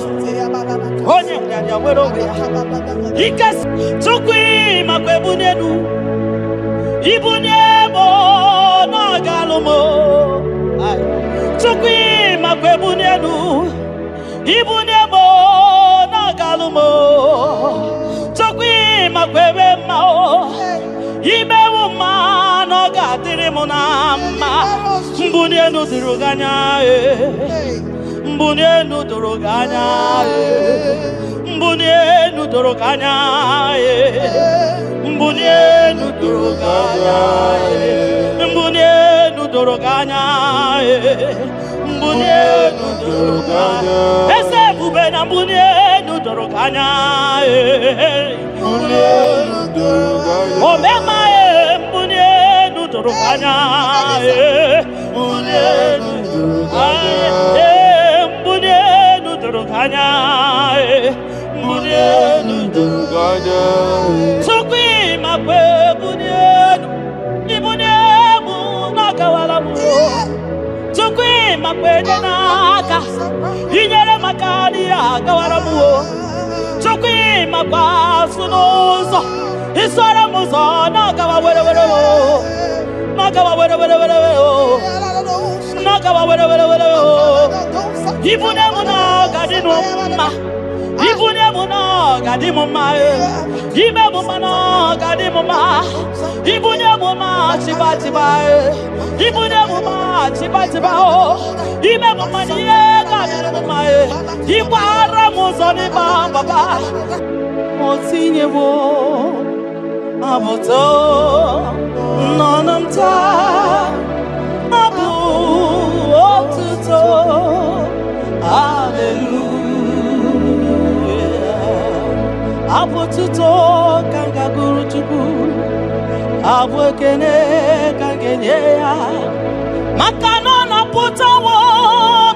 Onye ya wero we ya, ike tukwi makwebunenu. Ibunemo na galumo. Tukwi makwebunenu. Ibunemo na galumo. Tukwi makwebe mao. Imewu ma no gatiri munama. Mbunenu duruganya mbunenu duruganya mbunenu duruganya mbunenu duruganya mbunenu duruganya mbunenu duruganya ese bube na mbunenu duruganya mbunenu duruganya omema mbunenu duruganya mbunenu duruganya mbunenu duruganya mbunenu duruganya sokwi makwe bunenu ibunemu nakawala mu sokwi makwe naka inyere makani akawala mu sokwi makwa sunuzo isara muzo nakawa were nakawa were nakawa were ibunemu nakadinu ma ibunemu nakadimu ma ibemu mana kadimu ma ibunemu ma tiba ibunemu ma tiba ibemu ma niye kadimu ma ibara muzoni baba motinyewo abuto nonamta abu otuto hallelujah abututo kanga guru chuku abwekene kangenye ya makano na putawo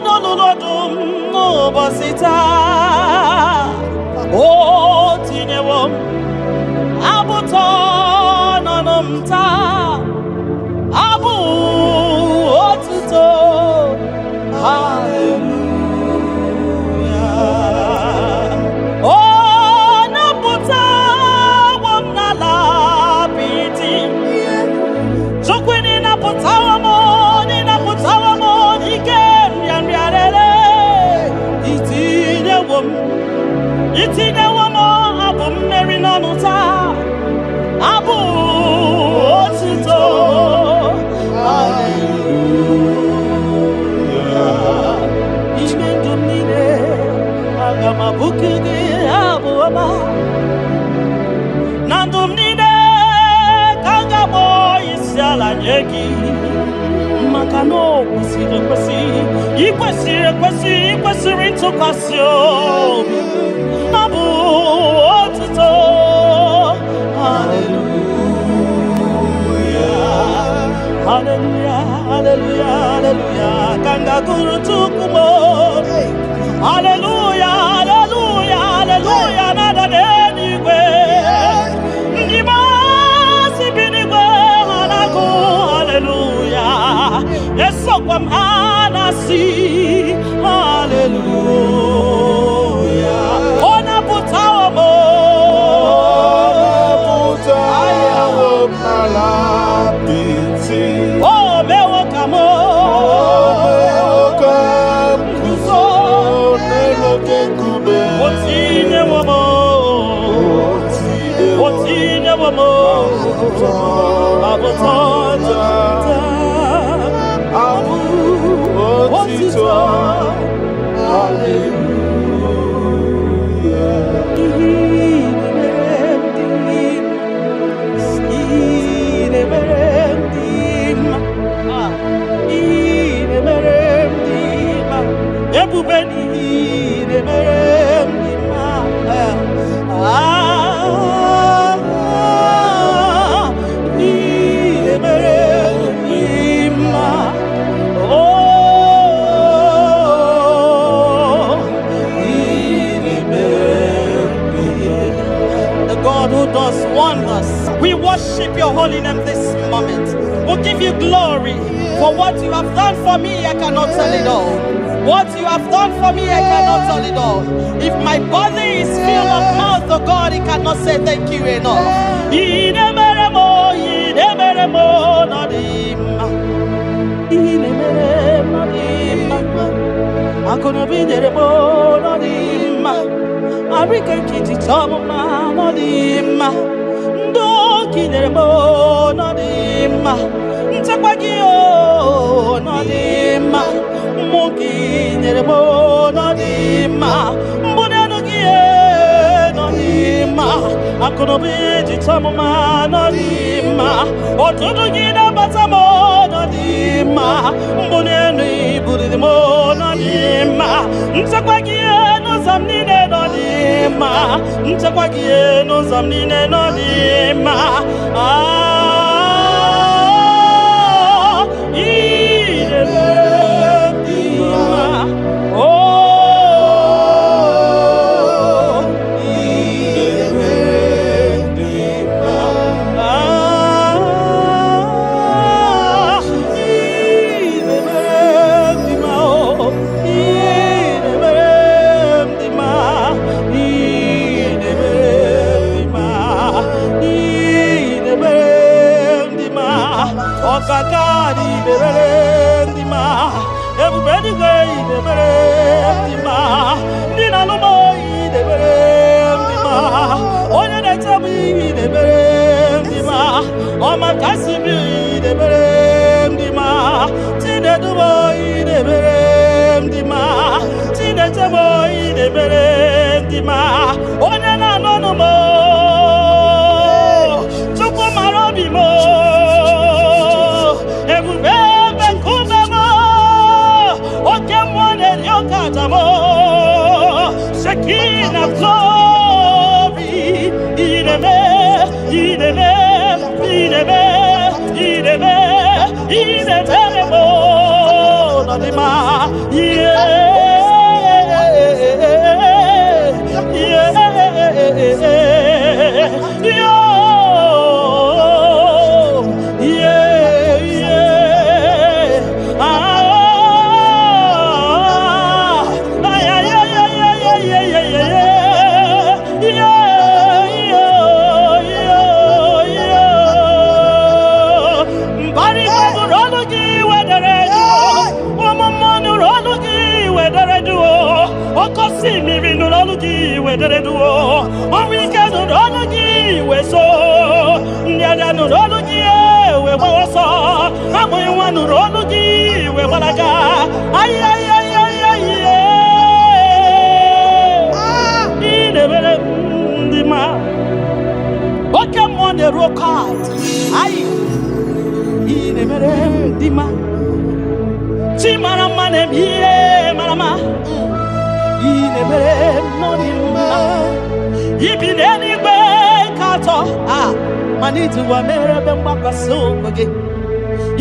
nolulodum no bosita o tinyewo abuto nonomta abu otuto hallelujah oh naputa wamnala piti chokwini naputa wamo ikem yambiarele itinye wamo abu mmeri nonuta abu otuto hallelujah imendumine agamabukugi abu ama nandumine kangabo isiala nyeki makano ikwesiri ntụkwasị obi abu otuto hallelujah hallelujah hallelujah hallelujah kanga guru tukumo hallelujah hallelujah hallelujah nada denigwe ndima sibinigwe hanaku We worship your holy name this moment. We give you glory for what you have done for me. I cannot tell it all. What you have done for me, I cannot tell it all. If my body is filled of mouth, oh God, it cannot say thank you enough.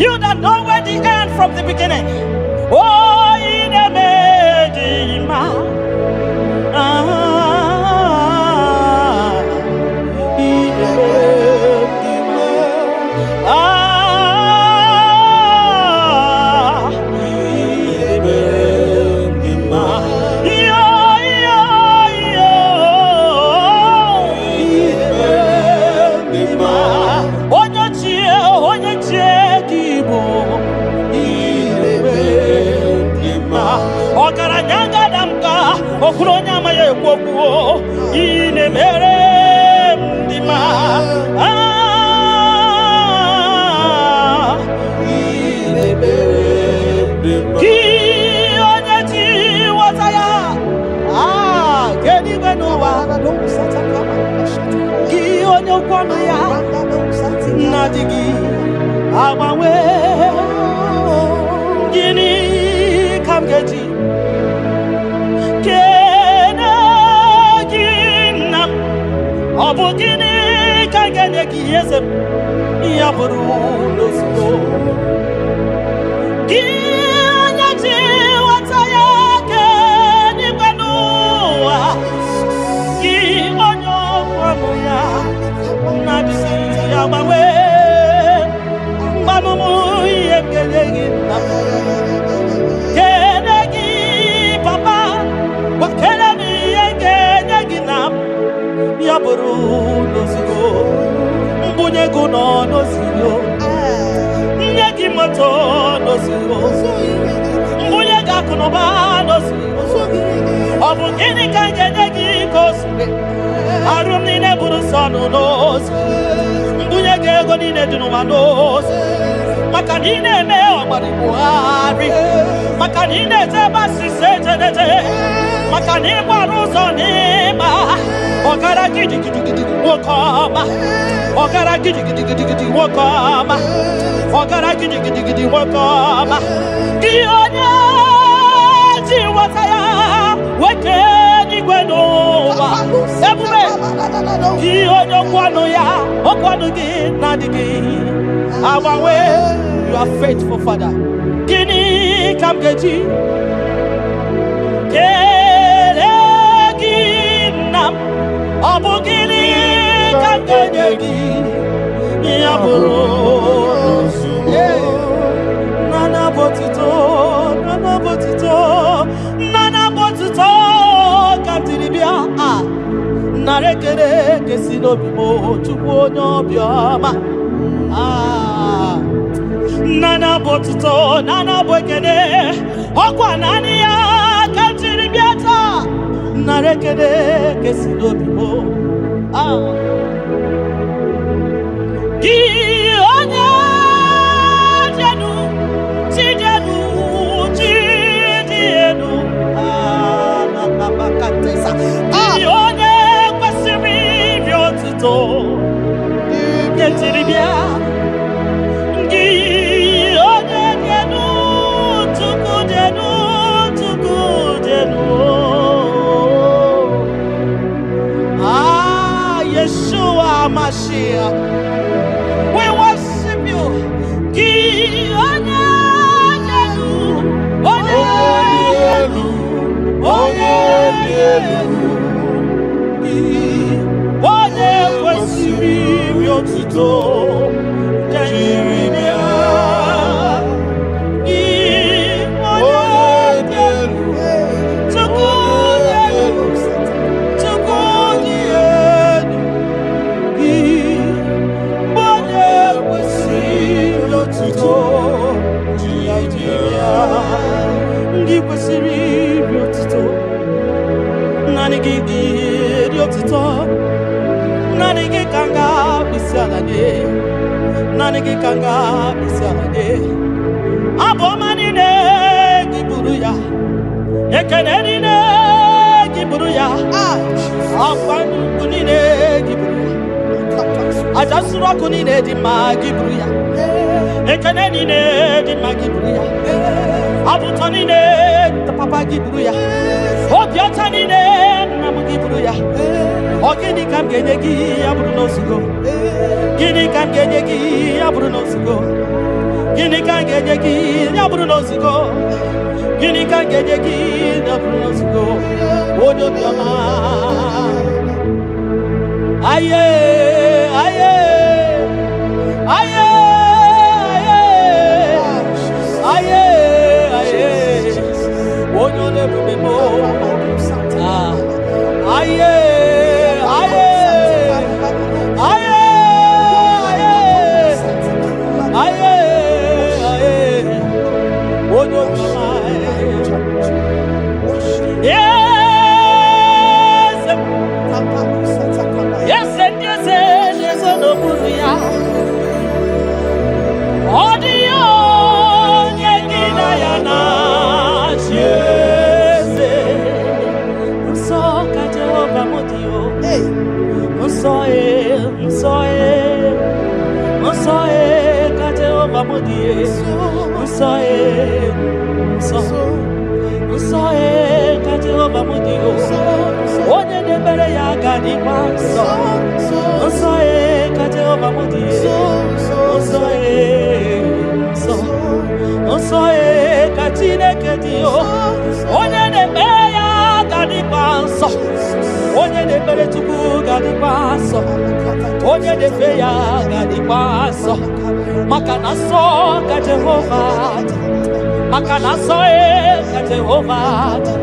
You that know where the end from the beginning. Oh, in a Okuronya maye kwokuo ine mere ndima You are faithful, Father. Gini kam geji, nam, abu gini kam geji, yaburo, nana botito, kam tiribia, narekere kesino bimo, chupo nyobiama. Nana botito, nana boekene, okwa nani ya kantiri biata, narekene kesido bimo. Di onya jenu, na bakatesa. Di onya kwasiri biotito, kantiri biata. Yeshua Mashiach, we worship you. Kanga bisalade abomani ne giburuya ekeneni ne giburuya afanu kunine giburuya ajasura kunine di magiburuya ekeneni ne di magiburuya abutani ne papa giburuya obiotani ne namugiburuya ogini kam genegi aburuno sugo Gini kan genyegi ya Bruno Sigo. Gini kan genyegi ya Bruno Sigo. Gini kan genyegi ya Bruno Sigo. Odo biama. Aye, aye, aye, aye, aye, aye. Odo le bubemo. Aye. Audio, mudie nso ka Jehova mudio onye na-ebere ya ga-adịkwa nsọ ka Jehova mudie nsọ ka Chineke dị onye na-ekpere ya ga-adịkwa nsọ onye na-ekpere Chukwu ga-adịkwa nsọ onye na-efe ya ga-adịkwa nsọ maka na nsọ ka Jehova dị maka na nsọ ka Jehova dị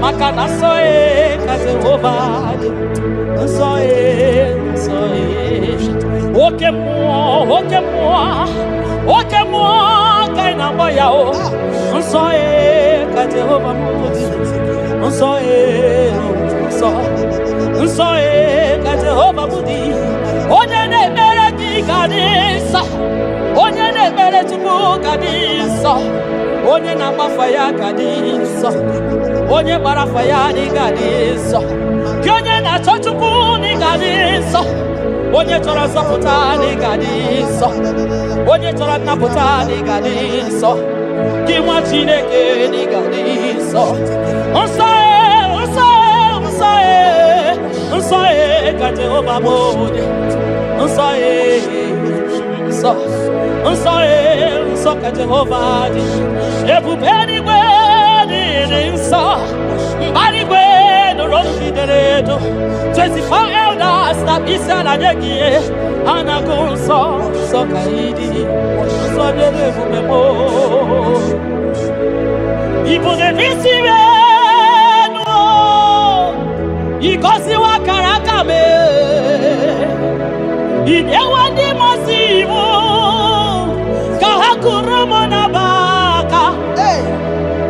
maka na nsọ ka Jehova dị nsọ oke mmụọ ka ị na-agba ya o nsọ ka Jehova dị nsọ ka Jehova dị onye na-ekpere gị ga-adị nsọ onye na-ekpere Chukwu ga-adị nsọ onye na-agbafa ya ga-adị nsọ onye gbara afa ya ga-adị nsọ gị onye na-achọ Chukwu ga-adị nsọ onye chọrọ nzọpụta ga-adị nsọ onye chọrọ nnapụta ga-adị nsọ gị nwa Chineke ga-adị nsọ nsọ ka Jehova bụ nsọ ka Jehova dị ebube eluigwe dị nsọ mbara igwe nụrụ jidere edo 24 elders na isi ala nye gị ha na-agụ nsọ ka ị dị nsọ dịrị ebube m ibu na-esi enu ịgọziwa akara aka m inyewe ndị masị iwu ka ha kụrụ m n'abaka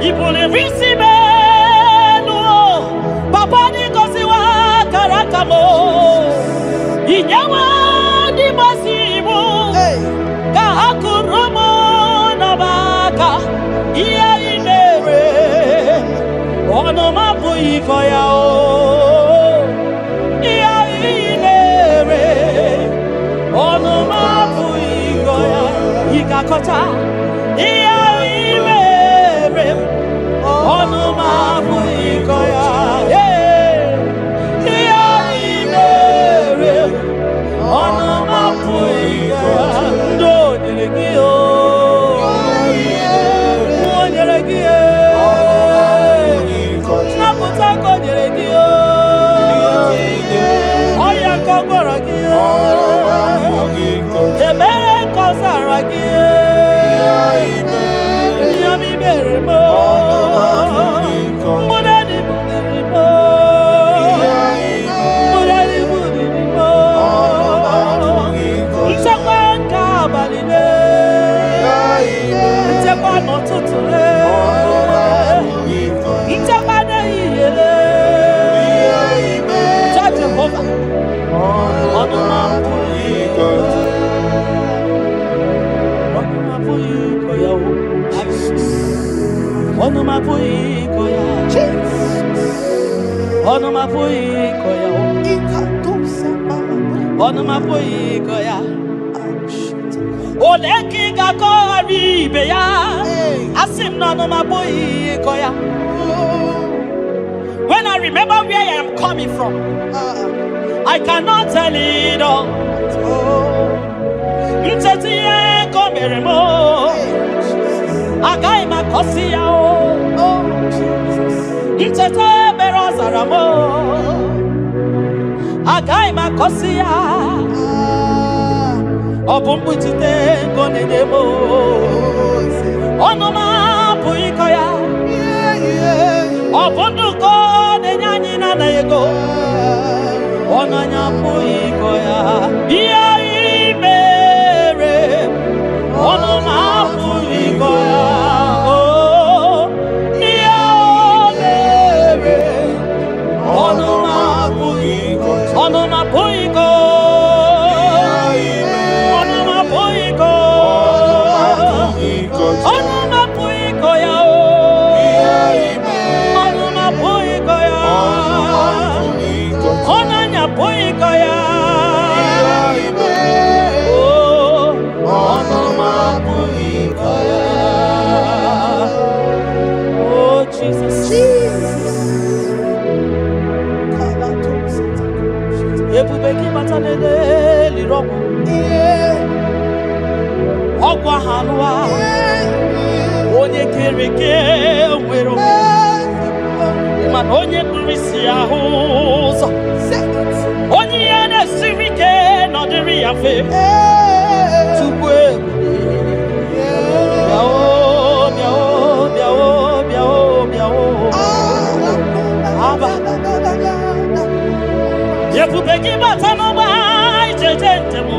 ibu na-esi enu papa n'ịgọziwa akara aka m inyewe ndị masị iwu ka ha kụrụ m n'abaka ihe ị mere ọnụ m abụghị ịkọ ya ihe ị mere ọnụ m abụghị ịkọ ya ị ga-akọcha ihe ị mere ọnụ m abụghị ịkọ ya ihe ị mere ọnụ m abụghị ịkọ ya ndị o nyere gị nyere gị nnapụta ka o nyere gị ọya ka ọ gwara gị ebere ka ọ zara gị ihe m mere m mụdadị budiri m nchekwa nke abalị nchekwa n'ụtụtụ nchekwa n'ehihie Jehova ọnụ m abụghị ịkọ ya ọnụ m abụghị ịkọ ya ọnụ m abụghị ịkọ ya ọnụ m abụghị ịkọ ya ole ka ị ga-akọghara ibe ya asị m na ọnụ m abụghị ịkọ ya. When I remember where I am coming from, I cannot tell it all. Ncheti ihe ka o mere m agaghị m akọsi ya ncheta ebere ọ zara m agaghị m akọsi ya ọ bụ mkpuchite nke ọ na-enye m ọnụ m apụghị ịkọ ya ọ bụ ndụ ka ọ na-enye anyị na-anaghị ego ọnụ anyị apụghị ịkọ ya ihe anyị mere ọnụ m apụghị ịkọ ya ihe o mere ọnụ m apụghị ịkọ ọnụ m apụghị ịkọ ọnụ m apụghị ịkọ ọnụ m apụghị ịkọ ya ọnụ m apụghị ịkọ ya ọnụ anyị apụghị ịkọ ya Ebubeki batanele lirogo. Ogwa hanwa. Onye kereke wero. Man onye kurisi ahuzo. Onye yana sirike no diri afe. Tukwe. Biao biao biao biao biao. Aba. Ebubeki batano ba ijejentemo.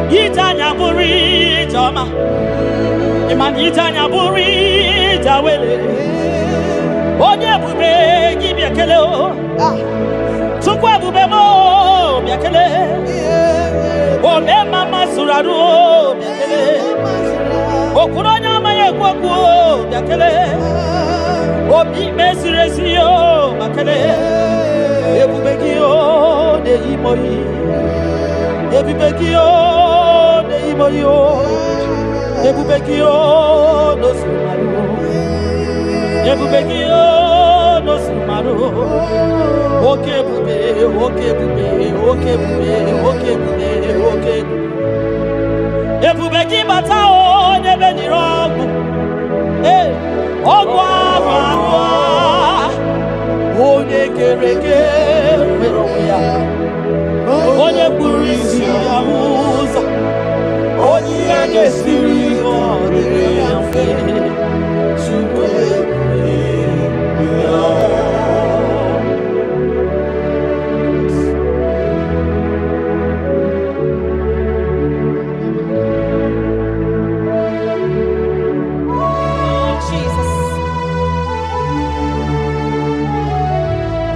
Itanya buri jama. Iman itanya buri jawele. Onye Ebubeki biakele o. Tukwa Ebube mo biakele. Ome mama suradu o biakele. Okuronya maye kwaku biakele. Obi mesiresi o bakele. Ebubeki o de imoyi. Ebubeki o de imoyi o. Ebubeki o no sumaru. Ebubeki o no sumaru. Oke Ebube, oke Ebube, oke Ebube, oke Ebube, oke Ebube. Ebubeki bata o nebe ni rogu. Ogwa agwa. Onye kereke wero ya. Onye kpuru isi ya ụzọ. Onye ya ga-esiri ọ dịrị ya mfe. Chukwu ya.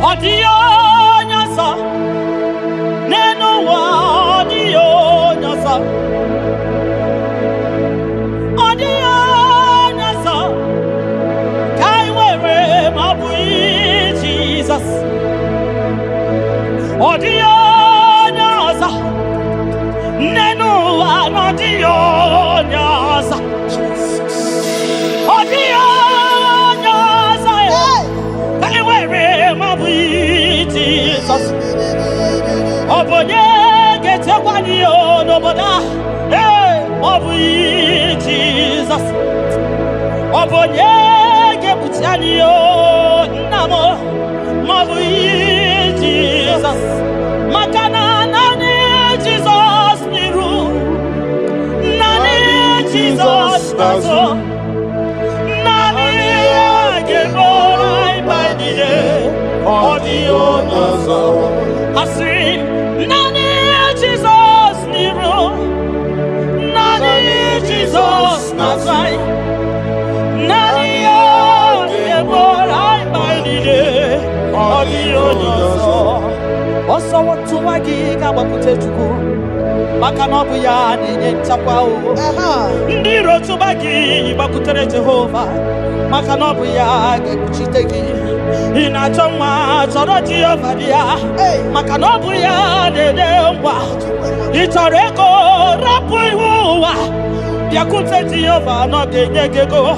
Odio nyasa neno wa odio nyasa kai wewe mabui Jesus odio nyasa neno wa odio nyasa odio Jesus. Obonye gete kwani yo no boda. Obu Jesus. Obonye ge butiani yo namo. Mabu Jesus. Makana nani Jesus niru. Nani Jesus nazo. Nani ge borai by the Audio nazo Hasim Nani Jesus niru Nani Jesus nazai Nani Yeborai bainide Audio nazo Oso watu wagiga wakute chuku Maka nobu ya ninye nchakwa o Ndiro tubagi wakutere Jehova Maka nobu ya gekuchitegi Inachoma choro Jehova dia Maka nobu ya dede mwa Itoreko rapu ihuwa Yakute Jehova no genyegego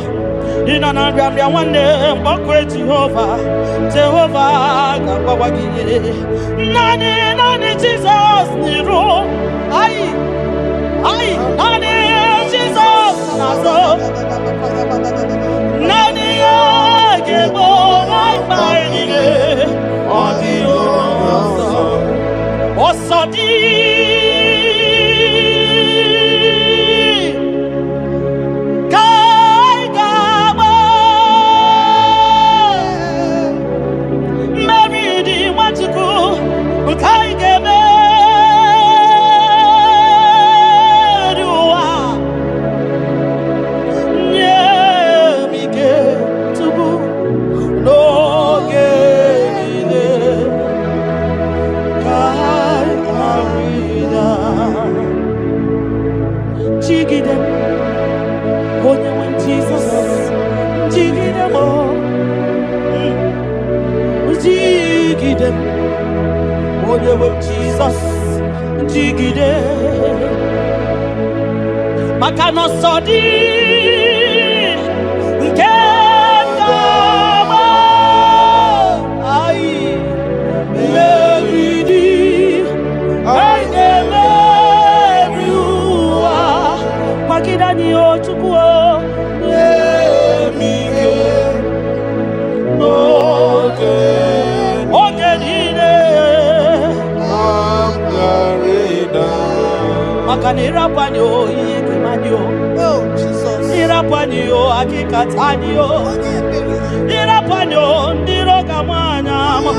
Inanambia wande mbokwe Jehova Jehova gaba wagiye Nani Jesus niru Ai Nani Jesus nazo Nani agebo bainide Audio nazo Osodi Jesus, jigide, makano sodi, kekama, ai, meridi. maka na ịrapanye ihe kemanye Oh, Jesus. ịrapanye akịkatanye ịrapanye ndị iro ga-amanya ama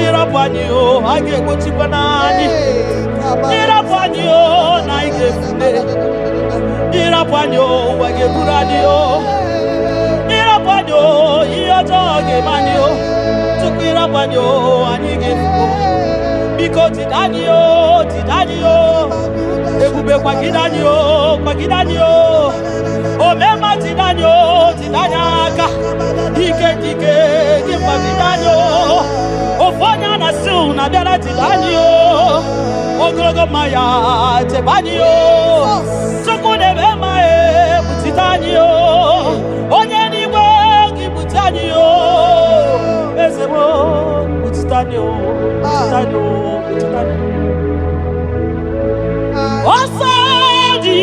ịrapanye a ga-egbochikwa n'anyị ịrapanye na ị ga-efule ịrapanye ụwa ga-eburu anyị ịrapanye ihe ọjọọ ga-emanye tupu ịrapanye anyị ga-efu biko tidanye ebube kwagide anyị omema tidanye aka dike gị kwagide anyị ofu onye a na-asị na bịara tidanye ogologo mma ya chebe anyị chukwu na-eme mma butite anyị onye n'igwe gị bute anyị eze m butite anyị ọsọ dị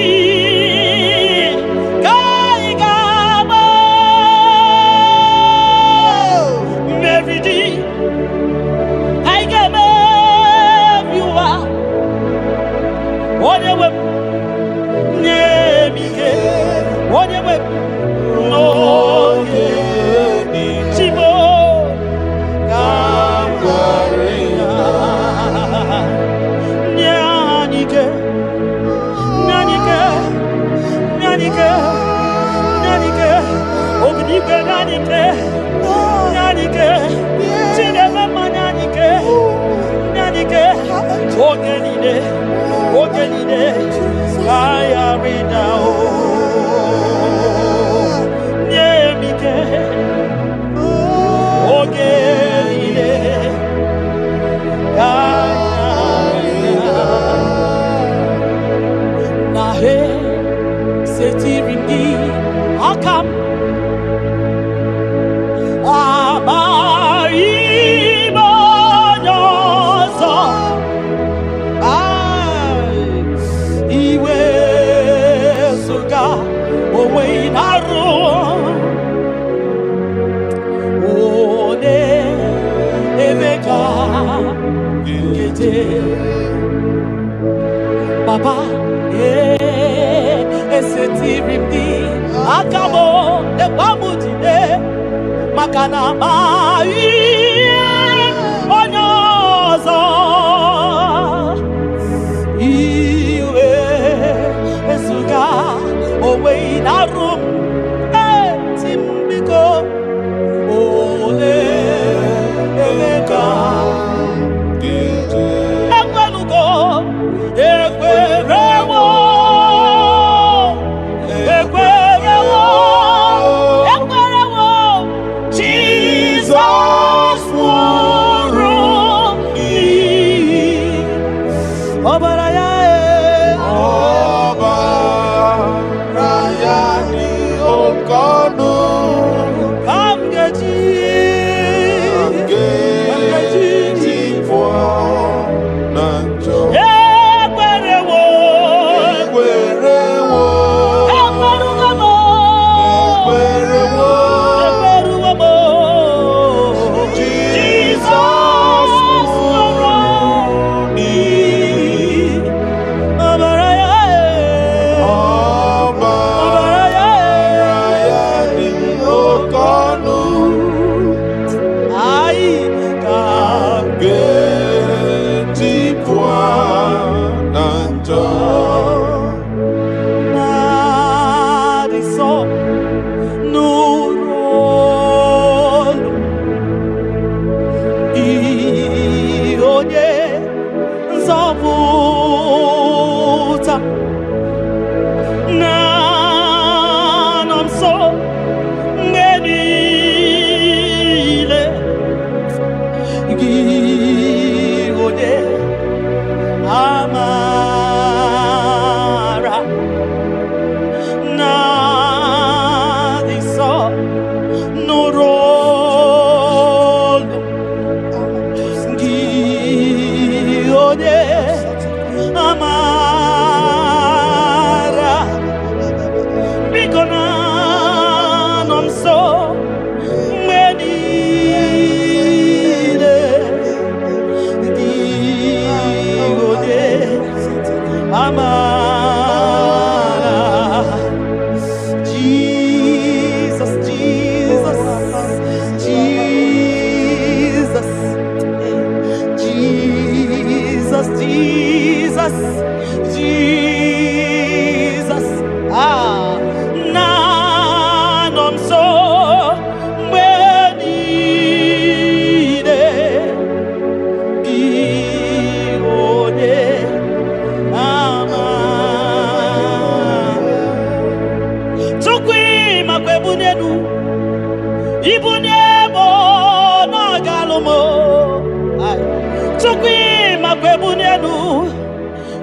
ka anyị ga-agba mmeri dị anyị ga-emebi ụwa onye nwe m nye m ike onye nwe m n'oge chimo ka m gwara ya nye anyị ike obidigwe nyanike chineme mma nyanike oge niile ka ya rịda nye m ike oge niile ka ya na he setiri gị aka m amaghị m onye ọzọ iwe zụga onwe na-arụ onye ebe ka nkete papa esetiri m gị aka m ekwa m jide maka na amaghị onye ọzọ iwe ezuga onwe na-arụ m eti m biko ole ebe ka ekwelugo ekwerewo Jesus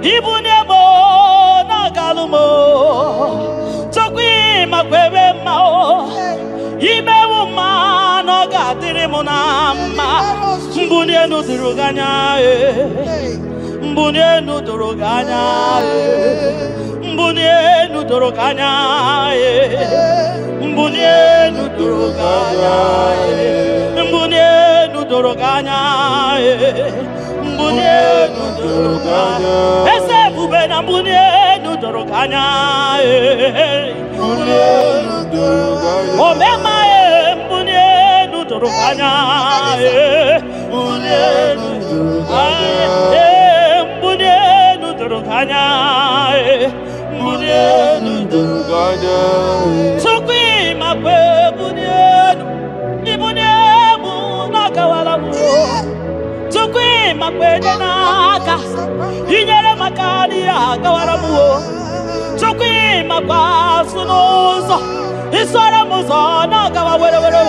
ibunemo nagalumo chokwi makwebe mao imewu ma no gadiri munama mbunienu duruganya mbunienu duruganya mbunienu duruganya mbunienu duruganya mbunienu duruganya mbunienu duruganya ese bube na mbunienu duruganya mbunienu duruganya omema mbunienu duruganya mbunienu duruganya mbunienu duruganya mbunienu duruganya sukwi makwe mbunienu ibuniemu nakawala mu sukwi makwe naka inyere makani akawala mu sukwi makwa sunuzo isara muzo nakawa were were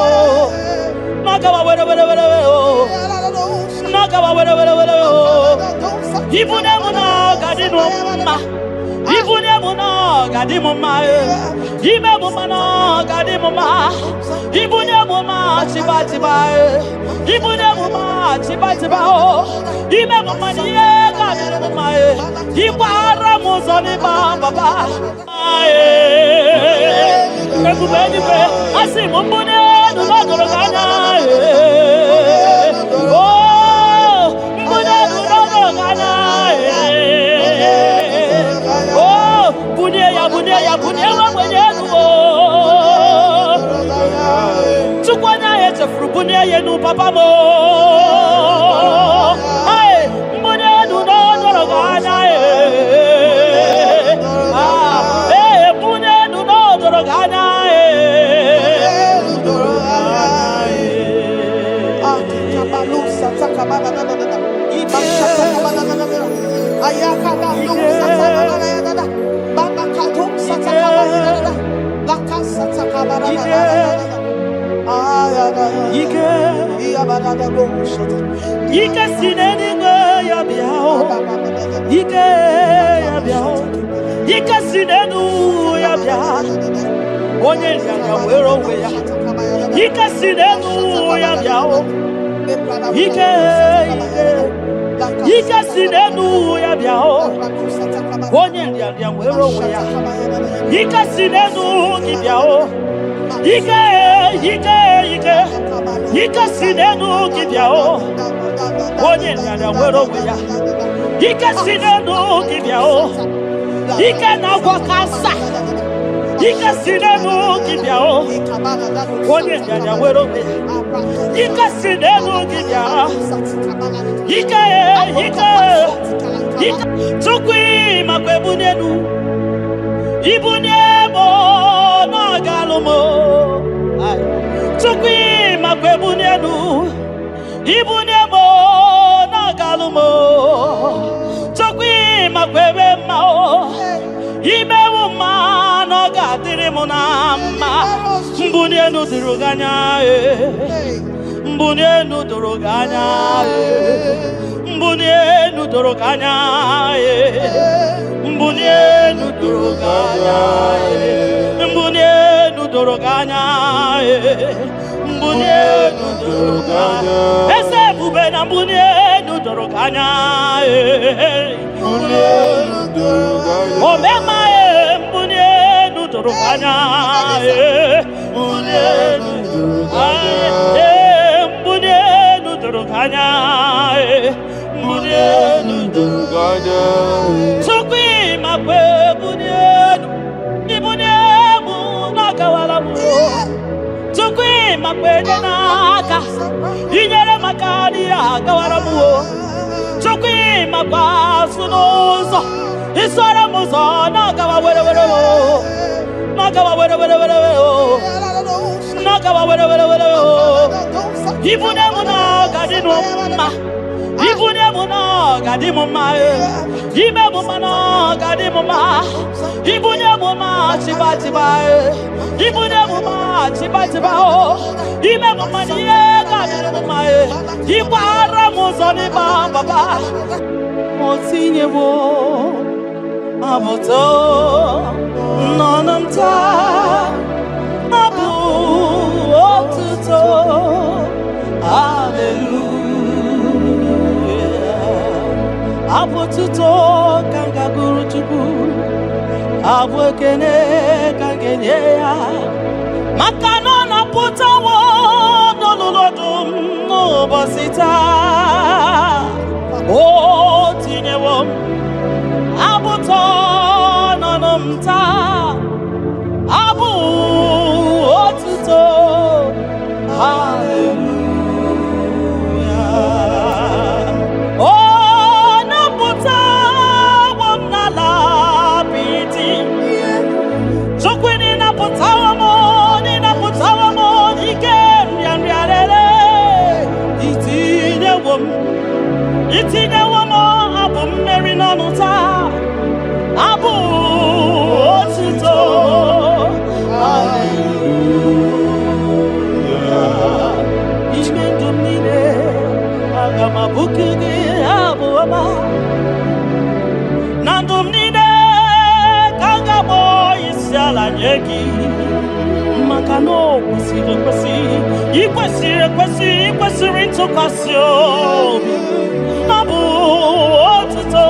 nakawa were were were nakawa were were were ibuniemu nakadinu ma ibuniemu nakadimu ma ibuniemu nakadimu ma ibuniemu ma chibatiba ibuniemu ma chibatiba ibuniemu ma nakadimu ma ibara muzoni baba ebubeni be asimu mbunienu nakadoganya mbunienu nakadoganya bunia wanyenu tukwanya yete frubunia yenu papa mo ai bunia du no doroganya bunia du no doroganya kabalusa takabana ayaka balusa takabana Ike sineni ya biao Ike ya biao Ike sinenu ya biao Onye ya wero we ya Ike sinenu ya biao Ike sinenu ya biao Onye ya wero we ya Ike sinenu ki biao Ike sinenu ki biao Onye ya wero we ya Ike sinenu ki biao Ike na wakasa Ike sinenu ki biao Onye ya wero we ya Ike sinenu ki biao Ike Tukwi makwebunenu Ibuniemo nagalumo Tukwi makwebunenu Ibuniemo nagalumo Tukwi makwebemao Imewu ma nagadiri munama Mbunienu duruganya Mbunienu duruganya Mbunienu duruganya Mbunienu duruganya Mbunienu duruganya Mbunienu duruganya ese bube na mbunienu duruganya Mbunienu duruganya omema mbunienu duruganya Mbunienu duruganya Mbunienu duruganya Mbunienu duruganya sukwi makwe mbunienu ibuniemu nakawala mu sukwi makwe naka inyere makani akawala mu sukwi makwa sunuzo isara muzo nakawa were were nakawa were were nakawa were were ibuniemu nakadinu ma ibuniemu nakadimu ma ibuniemu nakadimu ma ibuniemu ma chibatiba ibuniemu ma chibatiba ibuniemu ma nakadimu ma ibara muzoni baba motinyewo Abuto nonamta abu otuto hallelujah abututo kanga guru chukwu abu ekene kangenye ya maka no na putawo n'olulodum n'ụbọchị taa o tinyewo abuto nonamta abu otuto hallelujah oh naputa wonala biti sokwini naputa mo ni naputa mo ike nriarere itinyewo mo abu mmeri n'ọnụta abu otuto hallelujah ishmendum nile agama bukugi abu ama nandum nile kangabo isiala nyegi maka no kwesịrị ntụkwasị obi abu otuto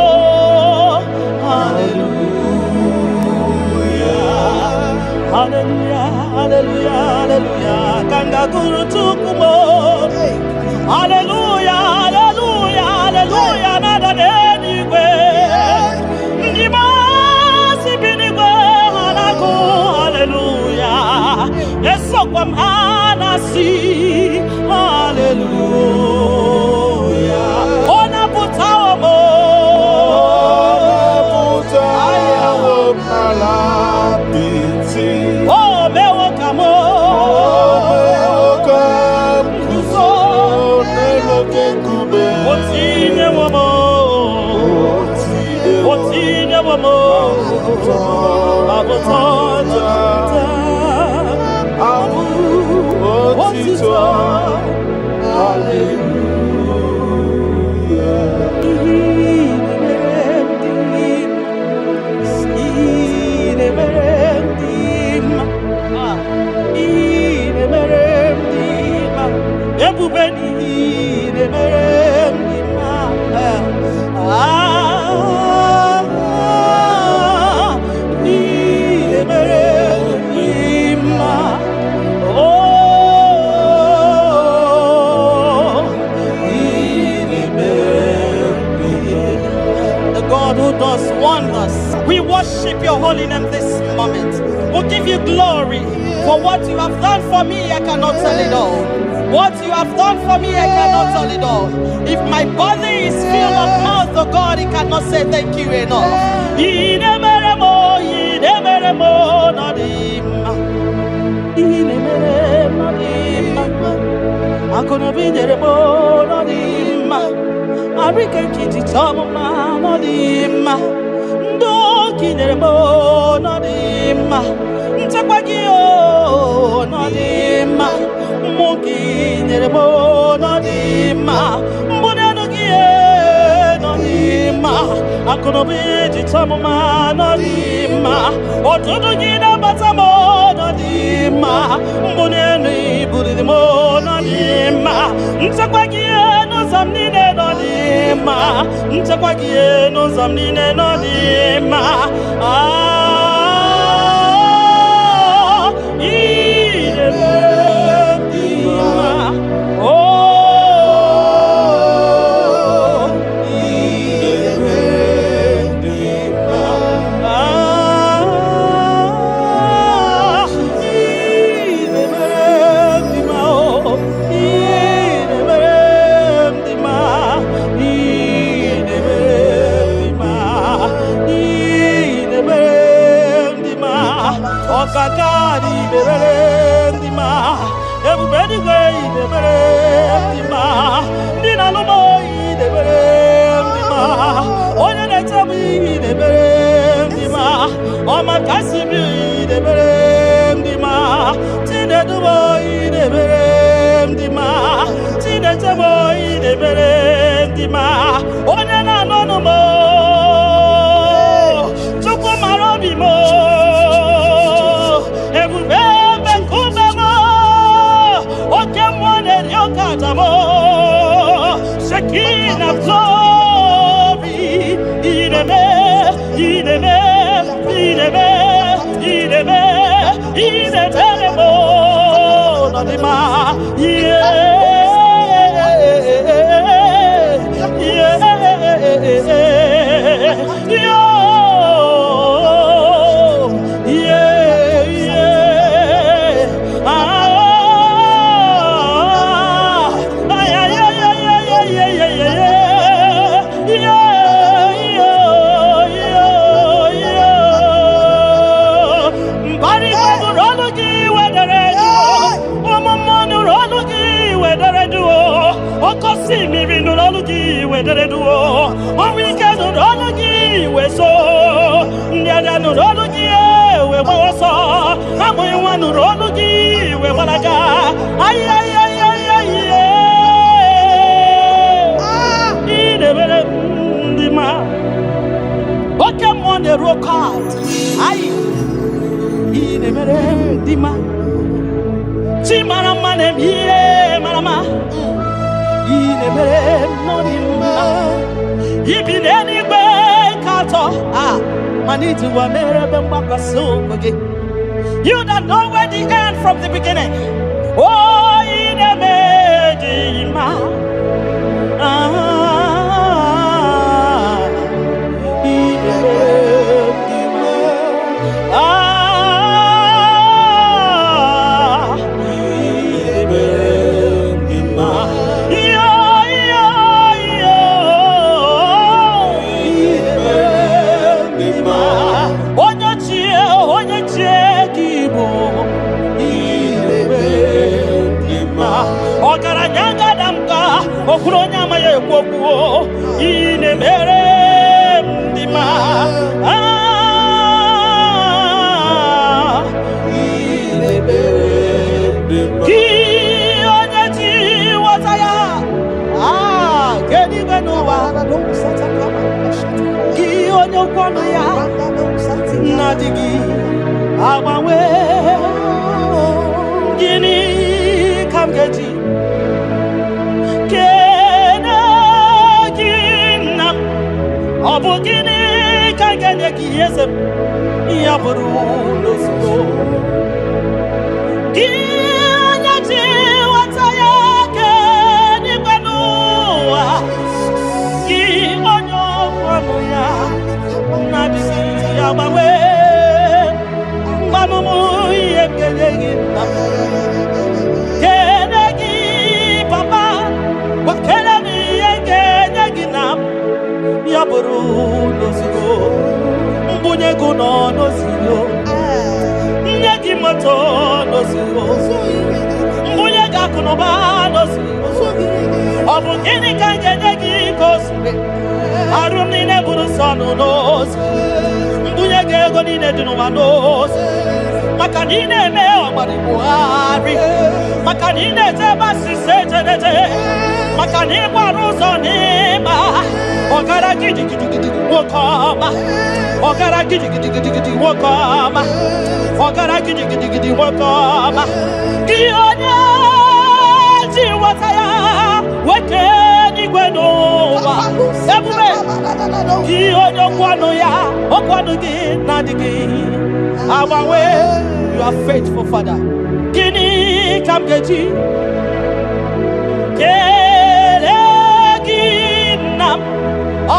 hallelujah hallelujah hallelujah hallelujah kanga guru tukumo hallelujah hallelujah hallelujah nada denigwe ndima sibinigwe hanaku hallelujah esokwam hanasi hallelujah ona putawo mo oh mewo kamo kuzo neloke kube otine womo abotota abu otito we worship your holy name this moment. We'll give you glory for what you have done for me. I cannot tell it all. What you have done for me, I cannot tell it all. If my body is filled of mouth, oh God, it cannot say thank you enough. Kineremo nodima ntakwagio nodima mugi neremo nodima mbunenugie nodima akonobi jitamuma nodima otudugina batamo nodima mbunenu iburidimo nodima ntakwagio nozamnine nodima ntakwagio nozamnine nodima Kakari berendima, everybody gay berendima, Nina no boy berendima, Oya netabi berendima, Oma kasibi berendima, Tine du boy berendima, Tine te boy berendima, Oya na no mo. Adamo, Shekinah glory, Ineme, Ineme, Ineme, Ineme, Ineme, Nadima, yeah, you that know where the end from the beginning. Oh, Inema, Okuronya ye kwokuo inemere ndima inemere ndima ki onyeji wataya kedi beno wa do sataka ki onyokwano ya nadigi abawe gini kamgeji Obugini kaganye kiyese yaburu losko Kianya ji wataya ke ni banua Ki onyo kwanu ya Nabisi yabawe Mbamumu yekenye na Kenegi papa Wakena mi yekenye na Yaburu nozio, mbunye guno nozio, nyegi moto nozio, mbunye gakunoba nozio, obugini kange nyegi kosme, arumi ne buru sonu nozio, mbunye gego nine dunuma nozio, makanine me omari buhari, makanine tebasi sejenete, makanine waruzo nima, Ogara gidi gidi gidi wokama, ogara gidi gidi gidi gidi wokama, ogara gidi gidi gidi wokama. Kionya jiwataya wekeni gwenowa. Ebume kionya kwano ya okwano gi nadigi. Awawe, you are faithful, Father. Kini kamgeji.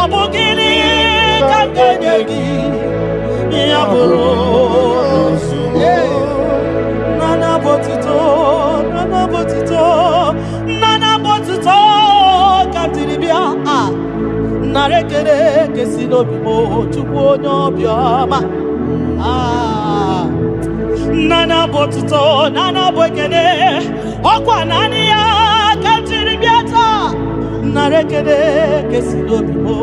Obugini kaganyegi yaburu nana botito katiribia narekere kesinobimo chukwu onye obioma nana botikene okwa nani ya katiribia ta narekere kesinobimo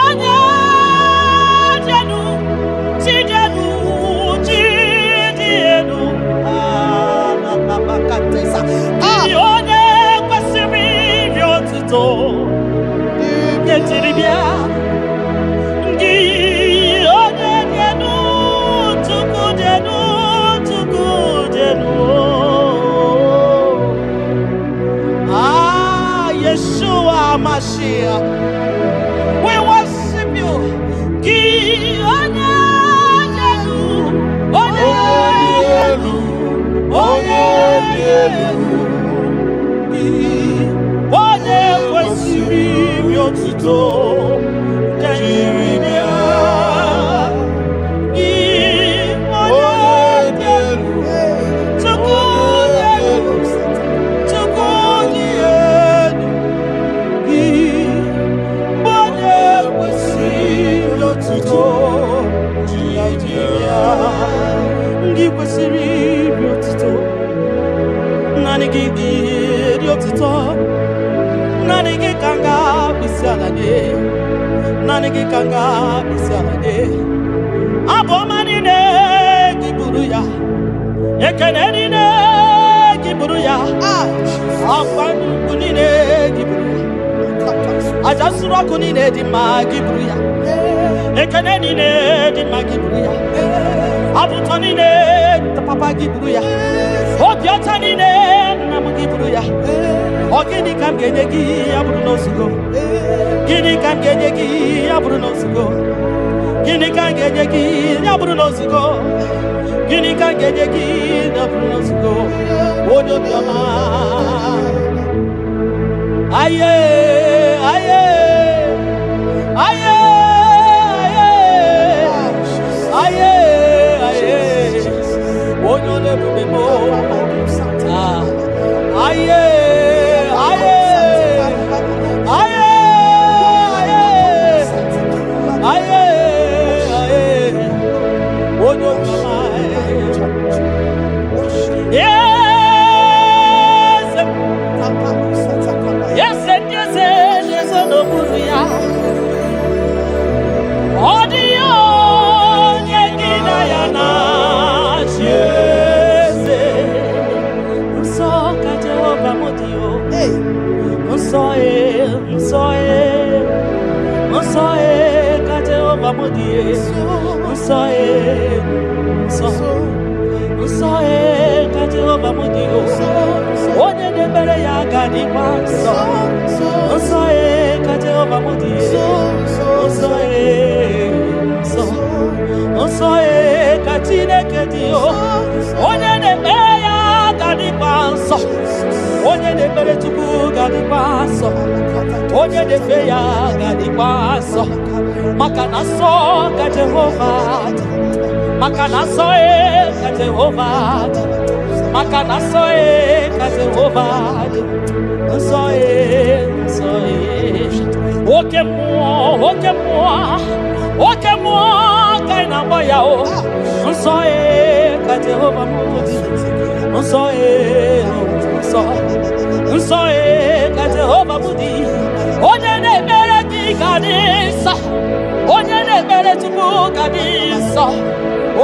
Onye jenu onye kwesịrị iri otuto nyetiri bịa gị onye jenu tuku jenu We worship you. Nanigi kanga bisalade abomani ne giburuya ekeneni ne giburuya afanu kunine giburuya ajasura kunine di magiburuya ekeneni ne di magiburuya abutoni ne papa giburuya obiotani ne namugiburuya ogini kam genyegi abruno sugo gini kam genyegi abruno sugo gini kam genyegi abruno sugo gini kam genyegi abruno sugo wodo biama aye aye aye aye aye wodo le bubemo aye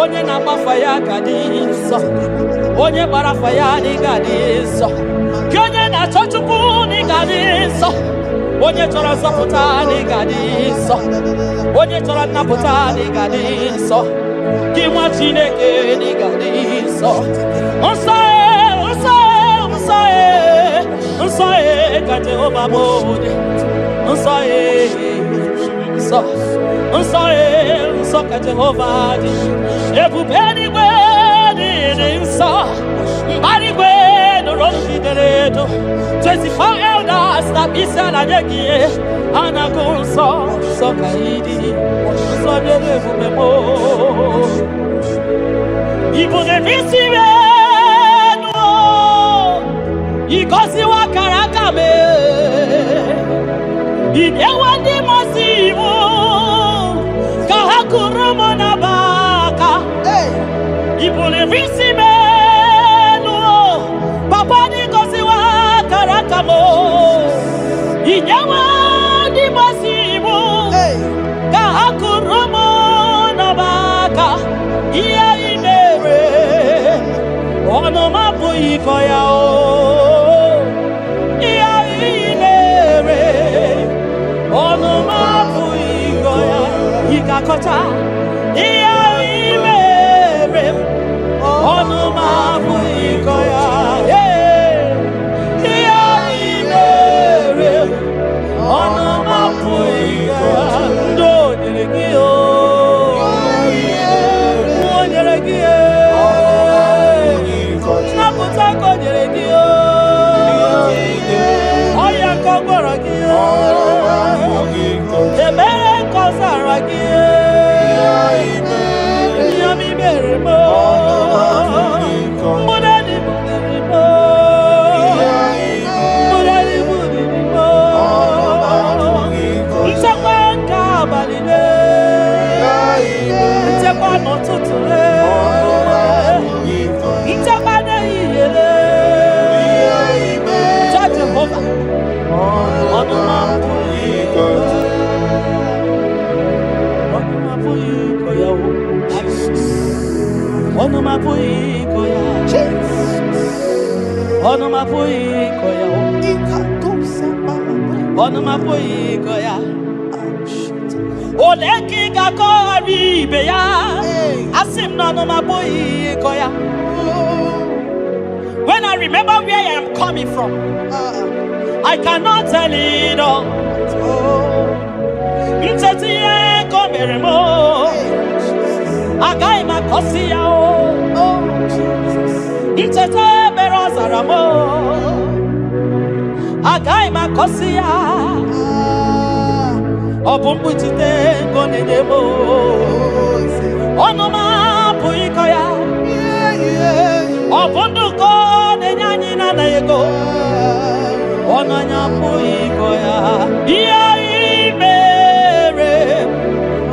Onye na mafaya gadisa, onye barafaya ni gadisa, onye na chochuku ni gadisa, onye chora zaputa ni gadisa, onye chora naputa ni gadisa, kimwa chineke ni gadisa. Unsae kate oba bode, unsae kate oba di. Everybody wedding so, body wedding roshi deredo. 24 elders that be salade, anagon so kaidi, so de bubemo. Ibo de visibe no, ikosi wa karakame. Idewa di masivo, kahakuromo na baka. Ibo de visibe no, papa di kosi wa karakamo. Idewa di masivo, kahakuromo na baka. Iya inere, ono mapu ikoya o. Iya inere, ono mapu ikoya ikakota. Iya inere, ono mapu ikoya. Iya inere, ono Onuma puiko ya. Onuma puiko ya. Oleki gakori be ya. Asim no onuma puiko ya. When I remember where I am coming from, I cannot tell it all. Mtetiye komeremo. Agai makosia o. Mtete berazaramo. Agai makosia. Obumbutite konedemo. Onoma puikoya. Obunduko nenyanyi na ego. Onanya puikoya. Iya imere.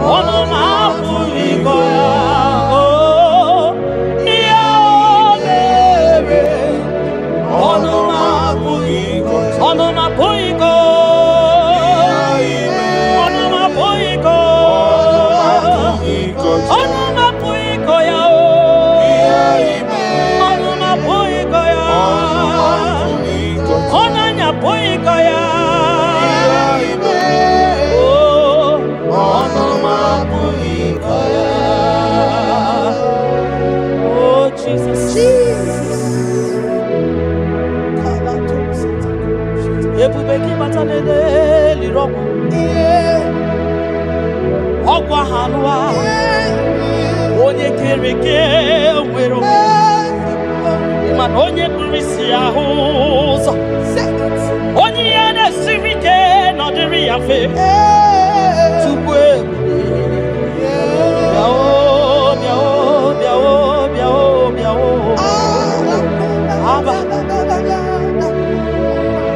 Onoma puikoya. Oh, iya imere. Onoma puiko. Onoma puiko. Onoma puiko. Onoma puiko ya. Onoma puiko ya. Onanya puiko ya. Oh, onoma puiko ya. Oh, Jesus. Ebubeki matanede lirogo. Ogwa hanwa. Onye kereke wero. Man onye kurisi ahuzo. Onye ene sirike no diri afe. Tukwe. Biao, biao, biao, biao, biao. Aba.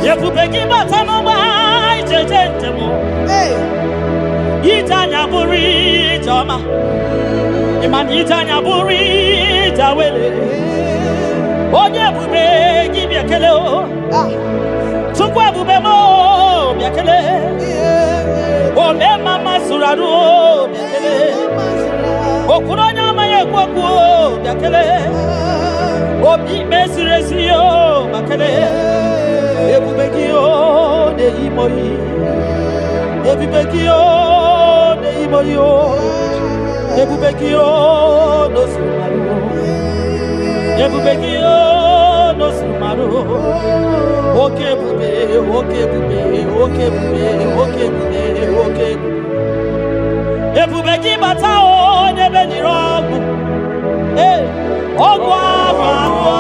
Yebubeki matano ba ijejentemo. Itanya buri jama. Iman itanya buri jawele. Onye bube gibi ekele o. Tukwa bube mo biakele. Ome mama suradu o biakele. Okuno nyama ye kwaku o biakele. Obi mesiresi o bakele. Ebubeki o de imoyi. Ebubeki o de imoyi o. Ebubeki o no sumaru. Ebubeki o no sumaru. Oke bube, oke bube, oke bube, oke bube, oke bube. Ebubeki bata o nebe ni rogu. Ogwa banwa.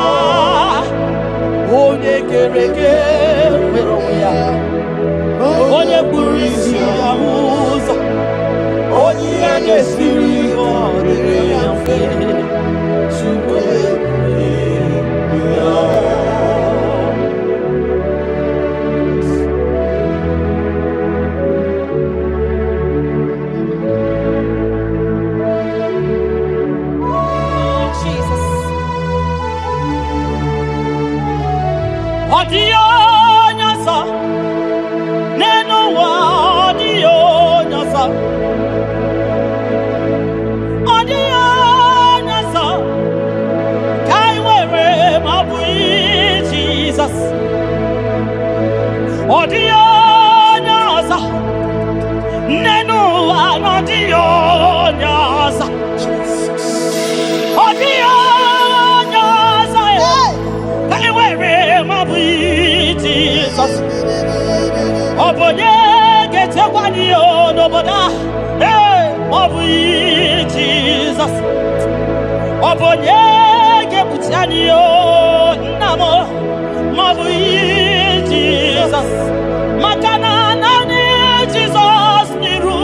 Onye kereke wero ya. Onye kurisi amuza. Onye ane siri o dere afe. Chukwe Odio nyasa, neno wa odio nyasa, odio nyasa, kai wewe mabui Jesus, odio nyasa, neno wa odio nyasa, odio nyasa, kai wewe mabui Jesus. Obonye gete kwani ono boda. Mabui Jesus. Obonye gebutiani o namo. Mabui Jesus. Makana nani Jesus niru.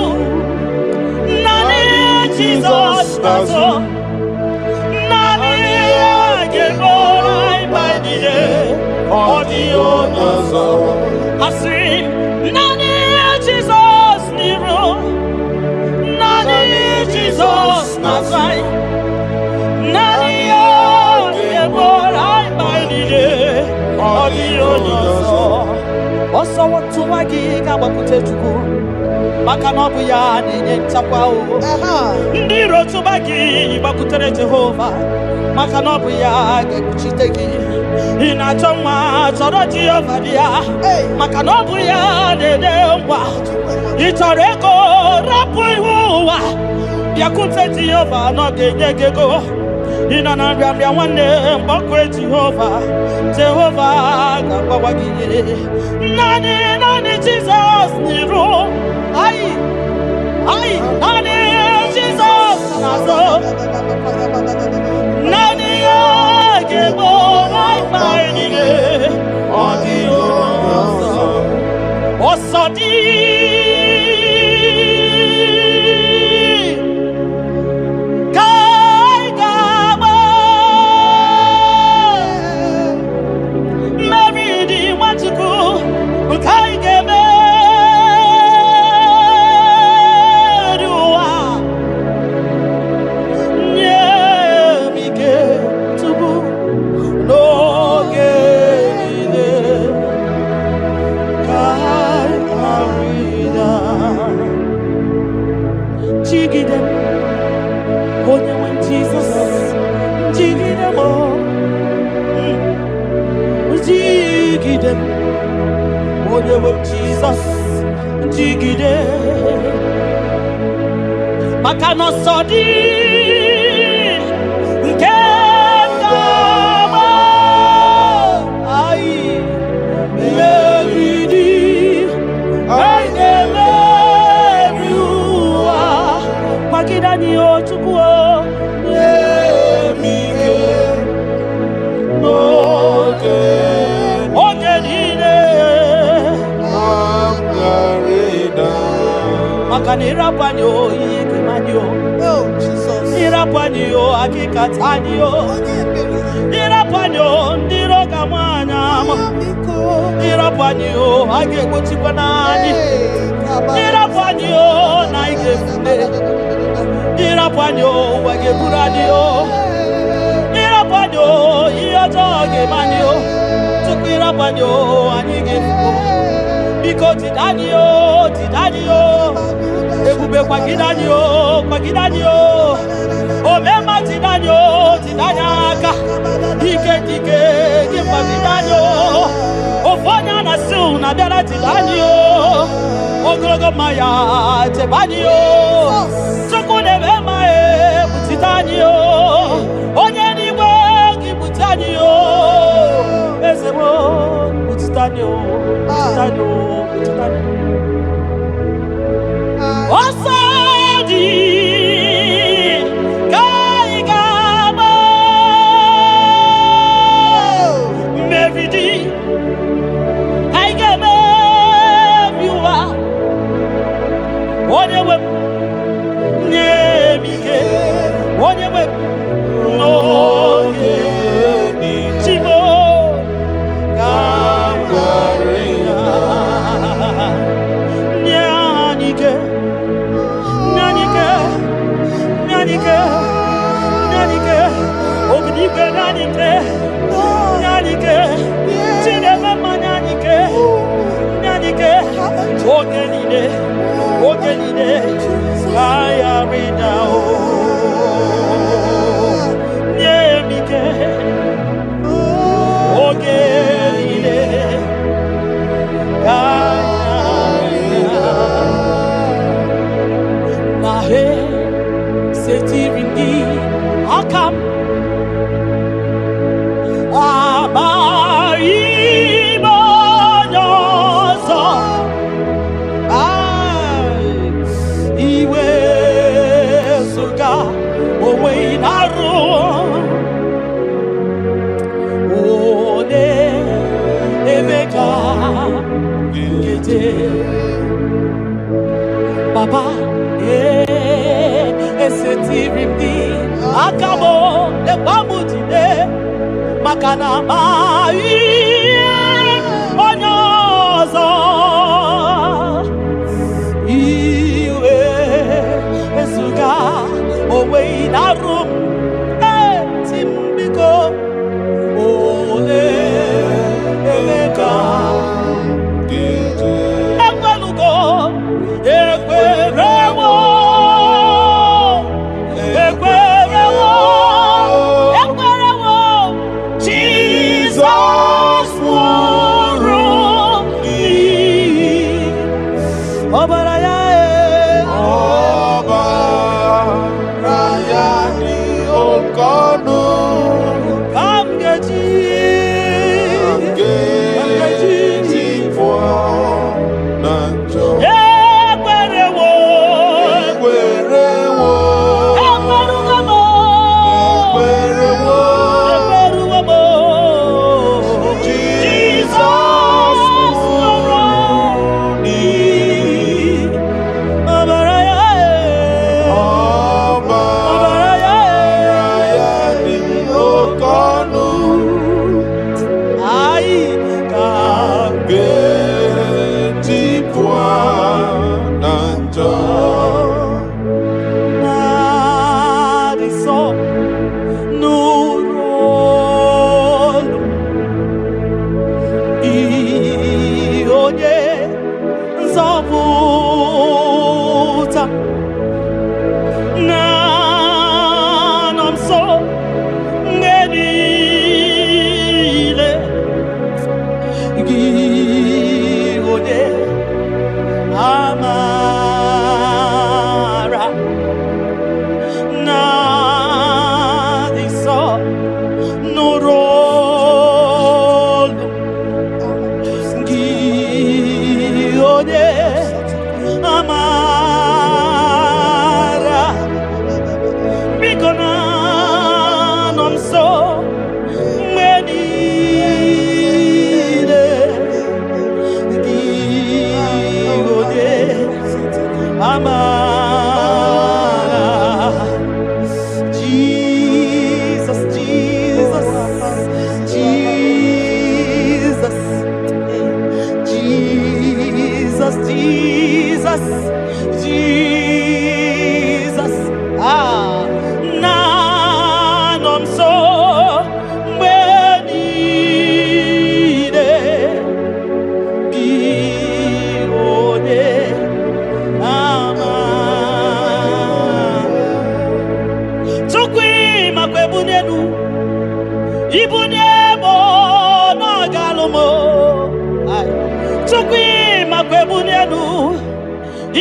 Nani Jesus nazo. Nani agebora ibadije. Odio nazo. Asi nani Jesus niru. Nani Jesus nazai. Nani agebora ibadije. Odio nazo. Oso watu wagiga wakute chuku. Makanobu ya ninye chakwa o. Ndiro tubagi bakutere Jehova. Makanobu ya gekuchitegi. na-achọ nwa chọrọ Jehova dị ya maka na ọ bụ ya na-ede ngwa ị chọrọ ego rapụ ihu ụwa bịakwute Jehova na ọ ga-enye gị ego ị nọ na nrịanrịa nwanne mgbakwe Jehova ga-agbawa gị naanị Jizọs n'iru naanị Jizọs n'azụ naanị ya ga-egbo mkpa niile ọ dị ọsọ dị ka anyị ga-agba mmeri dị Nwachukwu nke anyị ga-eme Jesus, jigide maka na ọsọ dị nke ga-agba anyị meriri anyị ga-emeri ụwa kwagide anyị Chukwu emike n'oge niile maka na ịrapụ anyị ihe kemanyị ịrapụ anyị akịkata anyị ịrapụ anyị ndị iro ga-amụ anyị ama ịrapụ anyị a ga-egbochikwa n'anyị ịrapụ anyị na anyị ga-efule ịrapụ anyị ụwa ga-eburu anyị ịrapụ anyị ihe ọjọọ ga-eme anyị tupu ịrapụ anyị anyị ga-efu biko tidani ebube kwagide anyị omema tidani aka dike gị kwagide anyị ofu onye a na-asị na bịara tidani ogologo mma ya chebe anyị Chukwu na-eme mma butite anyị onye n'igwe gị bute anyị eze m butite anyị ọsọ dị ka anyị ga-agba mmeri dị anyị ga-emeri ụwa onye nwe m nye m ike onye nwe m n'oge Chimo oge niile ka ya rịda nye m ike oge niile ka ya rịda na he setiri ndị aka m Papa, esetiri m dị aka m ekpamutide maka na amaghị onye ọzọ iwe ezuga onwe na-arụ m eti m biko ole eme ka ekwerewo Jesus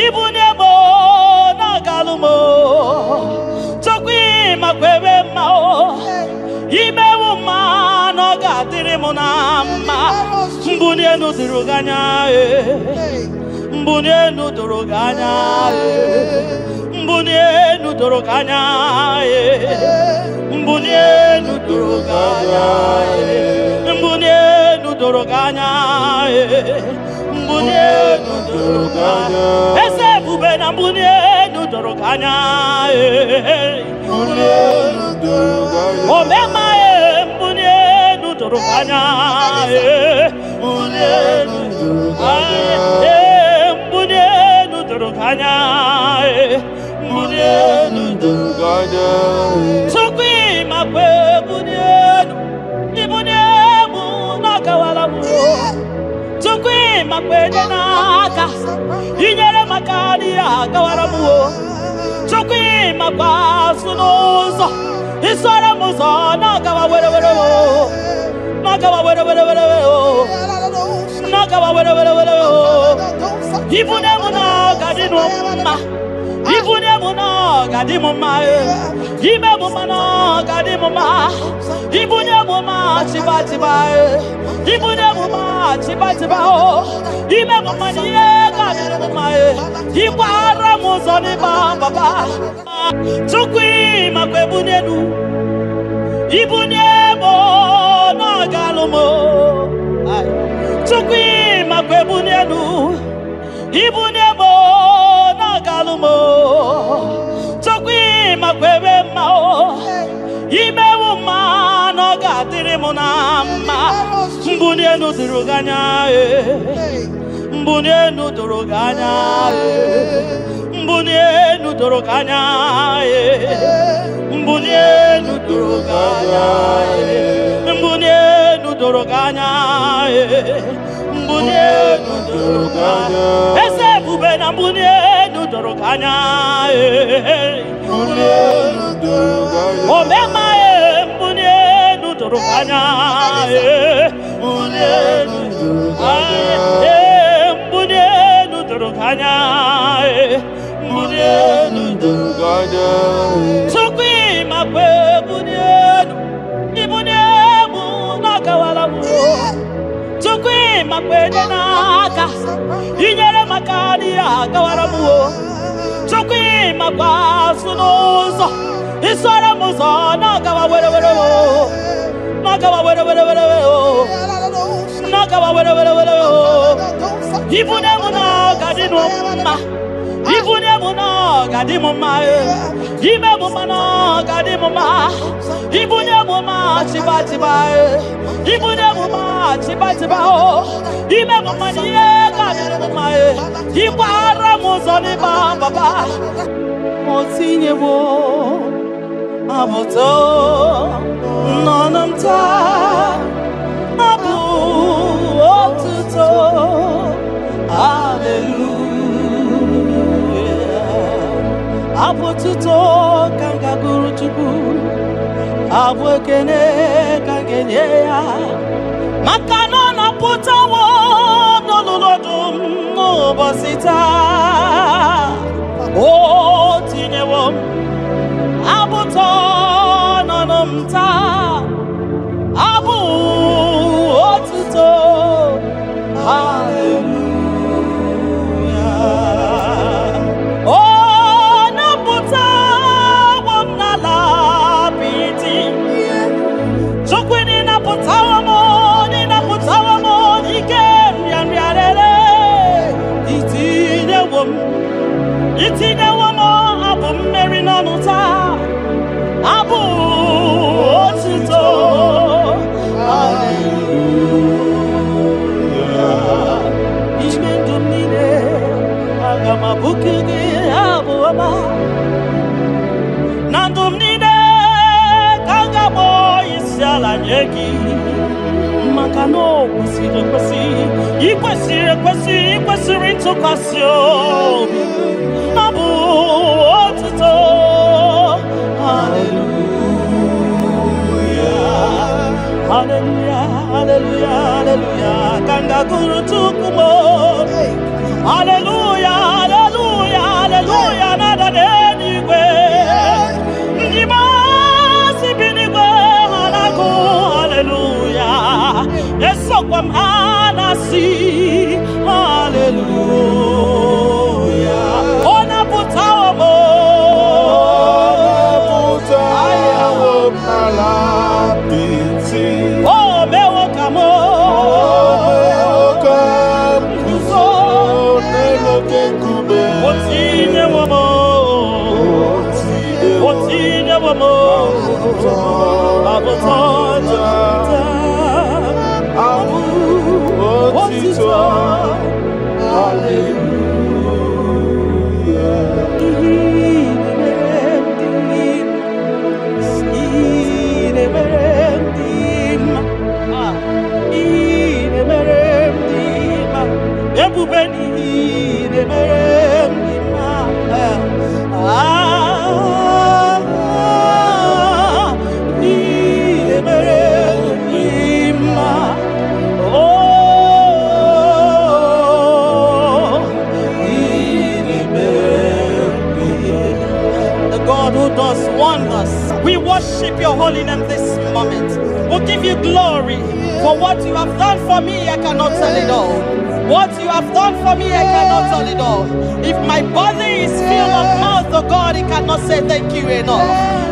ibunye mo na galumo chokwi makwebe mao ime uma na gadiri mo na ma mbunye no diruganya mbunye no diruganya mbunye no diruganya mbunye no diruganya mbunye no diruganya mbunye no diruganya ese bube na mbunye no diruganya mbunye no diruganya omema mbunye no diruganya mbunye no diruganya mbunye no diruganya mbunye no diruganya sokwi makwe mbunye ibunye mu nakawala mu sokwi makwe naka inyere makani akawala mu sokwi makwa sunozo isora muzo nakawa were were nakawa were were were nakawa were were were ibunye mu nakadino ma ibunye mu nakadimo ma ibe mu mana kadimo ma ibunye mu ma chiba ibunye mu ma chiba ibe mu maniye kadimo ma ikwara mu zoni baba tukwi makwe bunye du ibunye mo na galumo tukwi makwe bunye du ibunye mo na galumo tukwi makwe mao ime uma na gadiri mo na ma mbunye no diruganya mbunye no diruganya mbunye no diruganya mbunye no diruganya mbunye no diruganya mbunye no diruganya ese bube na mbunye no diruganya mbunye no diruganya omema mbunye no diruganya mbunye no diruganya mbunye no diruganya mbunye no diruganya sokwi makwe bunye ibunye mu nakawala mu sokwi makwe naka inyere makani akawala mu sokwi makwa sunozo isora muzo nakawa were were nakawa were were nakawa were were ibunye mu nakadino ma ibunye mu nakadimo ma ibe mu mana kadimo ma ibunye mu ma chiba ibunye mu ma chiba ibe mu maniye kadimo ma ikwara mu zoni baba motinye wo abuto nonamta abu otuto hallelujah abututo kanga guru chuku abwekene kangenye ya makano na putawo nololodum no bosita o tinyewo abuto nonomta abu otuto hallelujah oh naputa wamnala piti sokwini naputa wamo ni naputa wamo ikem yamyalele itinye wamo abu mmeri nonuta abu otuto hallelujah ishme dumine agama bukige abu ama nandumnine kangamo isiala nyeki makano ikwesiri ntụkwasị obi abu otuto hallelujah hallelujah hallelujah hallelujah kanga guru tukumo hallelujah hallelujah Anọkwa m ha na-asị haleluya. Ọ na-apụtawo m, o mewo ka m guzo, o tinyewo m, o tinyewo m abụta abụ otito. We worship your holy name this moment. We'll give you glory for what you have done for me. I cannot tell it all. What you have done for me, I cannot tell it all. If my body is filled of mouth, oh God, it cannot say thank you enough.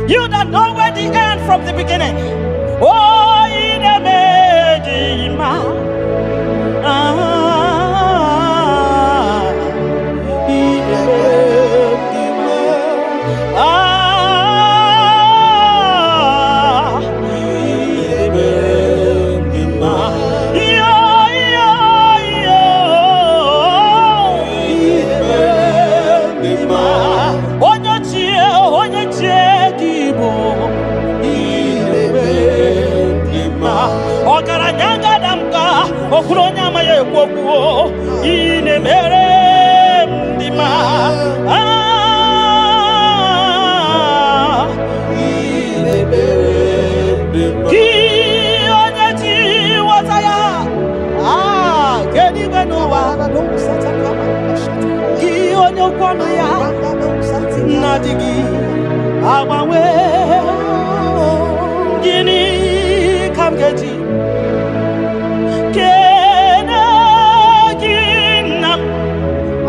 You that know where the end from the beginning. Oh, in a ine mere ndima ine mere ki onye ji wata ya kedi gano wa ki onye kwano ya na digi agbanwe gini kam geji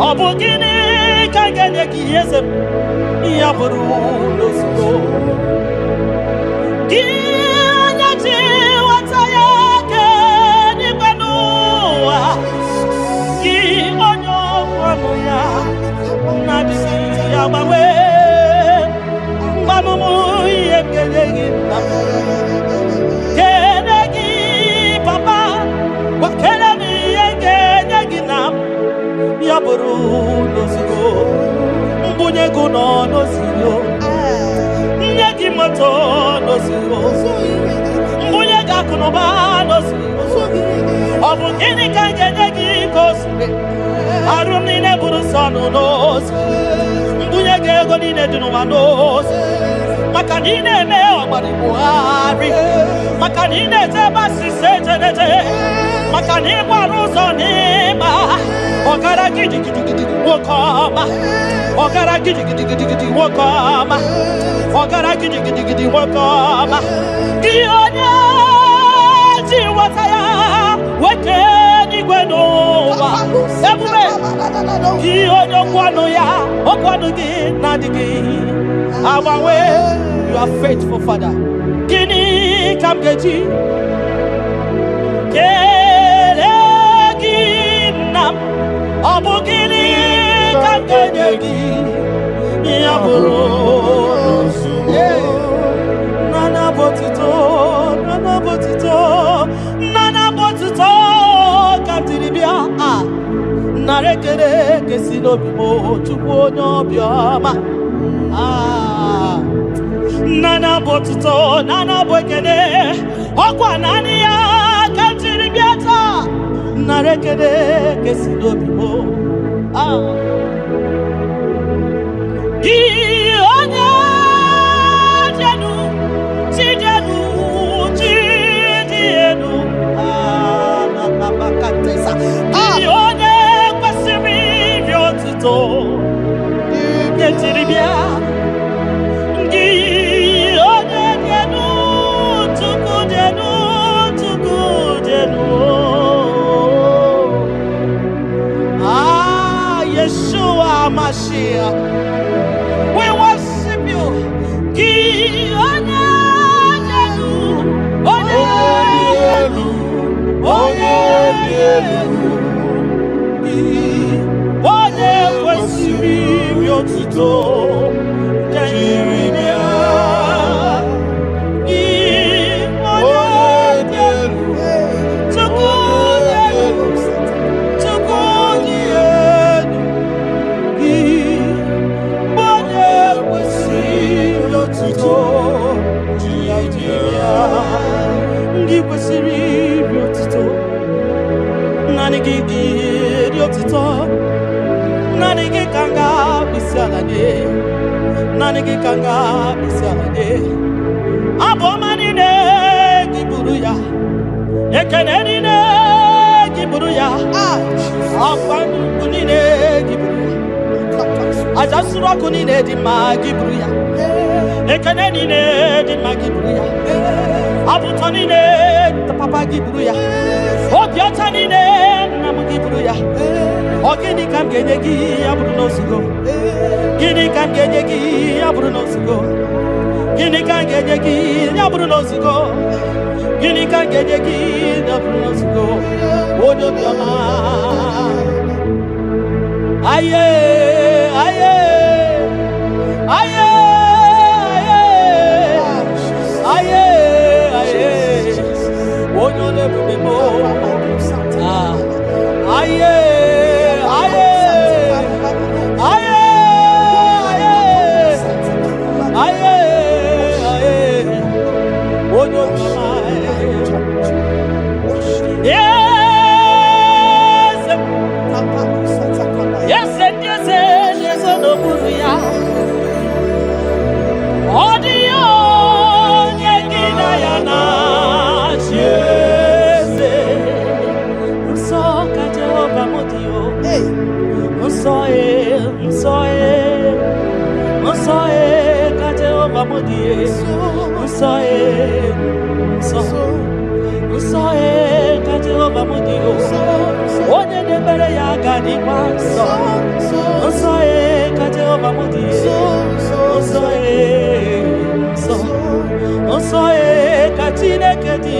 ọ bụ gịnị ka ga-enye gị eze ya bụrụ n'ozugbo gị onye ji nwata ya ke n'igwe n'ụwa gị onye ọkwanụ ya na-adịghị ya gbanwe mgbanụmụ ihe kene gị nna m kene gị papa kene m ihe ga-enye gị na m ya bụrụ n'ozugbo mbunye gị nọ n'ozugbo nye gị moto n'ozugbo mbunye gị akụnụba n'ozugbo ọ bụ gịnị ka m ga-enye gị ka o siri arụ m niile bụrụ sọ nụ n'ozi mbunye gị ego niile dị n'ụwa n'ozi maka na ị na-eme ọgbara Buhari maka na ị na-ete ebe asịsị ejenete maka na ịgbara ụzọ n'ịgba ọgara gidigidigidi nwoke ọma ọgara gidigidigidi nwoke ọma ọgara gidigidigidi nwoke ọma gị onye ji nwata ya wete n'igwe n'ụwa ebube gị onye okwanụ ya okwanụ gị na-adịghị agbanwe you are faithful Father gịnị ka m ga-eji ọ bụ gịnị ka m ga-enye gị ya bụrụ nana botito ka m tiri bịa nara ekele kesi n'obi m Chukwu onye obiọma nana botito nana bụ ekele ọkwa naanị ya ka m tiri bịa taa nara ekele kesi n'obi m gị onye jenu chi dị elu gị onye kwesịrị iri otuto ketiri bịa gị onye jenu Chukwu jenu Yeshua Mashiach, we worship you. Ki onye elu, onye elu, onye elu, onye kwesịrị iri otuto dịrị ya. Ki onye elu, Chukwu elu, Chukwu elu. Ndị kwesịrị iri otuto naanị gị iri otuto naanị gị ka m ga-akpịsị ala gị naanị gị ka m ga-akpịsị ala gị abụ ọma niile gị buru ya ekele niile gị buru ya akwa nnukwu niile gị buru ya aja nsure ọkụ niile dị mma gị buru ya ekele niile dị mma gị buru ya abụtọ niile papa gị buru ya obi ọcha niile nna m gị buru ya ọ gịnị ka m ga-enye gị ya bụrụ n'ozugbo gịnị ka m ga-enye gị ya bụrụ n'ozugbo gịnị ka m ga-enye gị ya bụrụ n'ozugbo gịnị ka m ga-enye gị ya bụrụ n'ozugbo onye obiọma aye aye aye aye aye onye ole-ebube m aye aye aye aye aye onye obiọma yes ka Jehovah modie, ka Jehovah modie, onye na-emere ya ga-adịkwa nsọ, ka Jehovah modie, ka Chineke dị,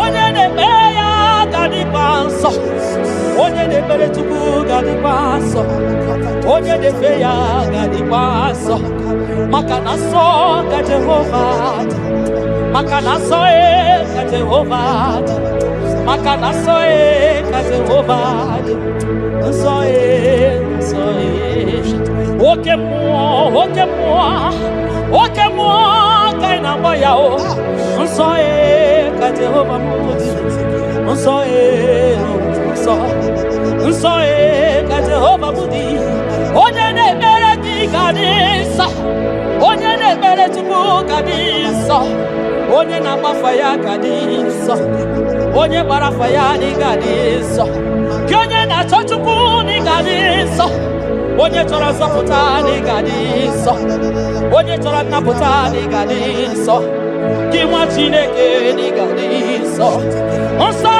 onye na-emere ya ga-adịkwa nsọ, onye na-ekpere Chukwu ga-adịkwa nsọ, onye na-efe ya ga-adịkwa nsọ, maka na nsọ ka Jehova dị, maka na nsọ ka Jehova dị, maka na nsọ ka Jehova dị, nsọ oke mmụọ ka ị na-agba ya o, nsọ ka Jehova dị, nsọ ka Jehova dị, onye na-ekpere gị ga-adị nsọ, onye na-ekpere Chukwu ga-adị nsọ, onye na-agbafa ya ga-adị nsọ, onye gbara afa ya ga-adị nsọ, gị onye na-achọ Chukwu ga-adị nsọ, onye chọrọ nzọpụta ga-adị nsọ, onye chọrọ nnapụta ga-adị nsọ, gị nwa Chineke ga-adị nsọ, nsọ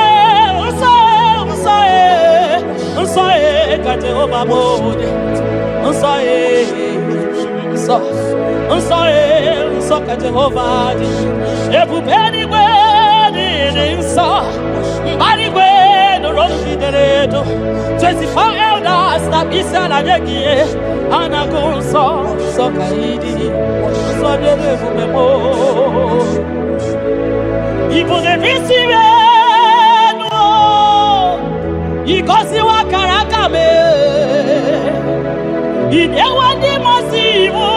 ka Jehova bụ nsọ ka Jehova dị, ebube eluigwe dị nsọ, mbara igwe nụrụ jidere edo, 24 elders na isi ala nye gị ha na-agụ nsọ ka ị dị, nsọ dịrị ebube m, ibu na-esi igosiwa kara aka m, inyewa ndị mmasị iwu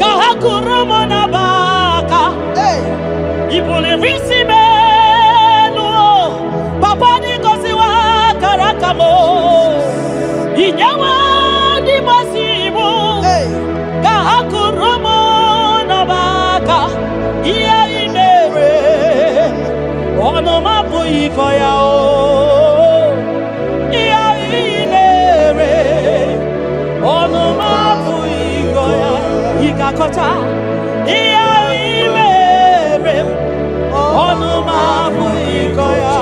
ka ha kụrụ m n'aba aka, ibuliri isi m elu, papa n'igosiwa kara aka m, inyewa ndị mmasị iwu ka ha kụrụ m n'aba aka, ihe ị mere ọnụ m abụghị ịkọ ya o, ịgakọta ihe ị mere ọnụ m abụghị ịkọ ya,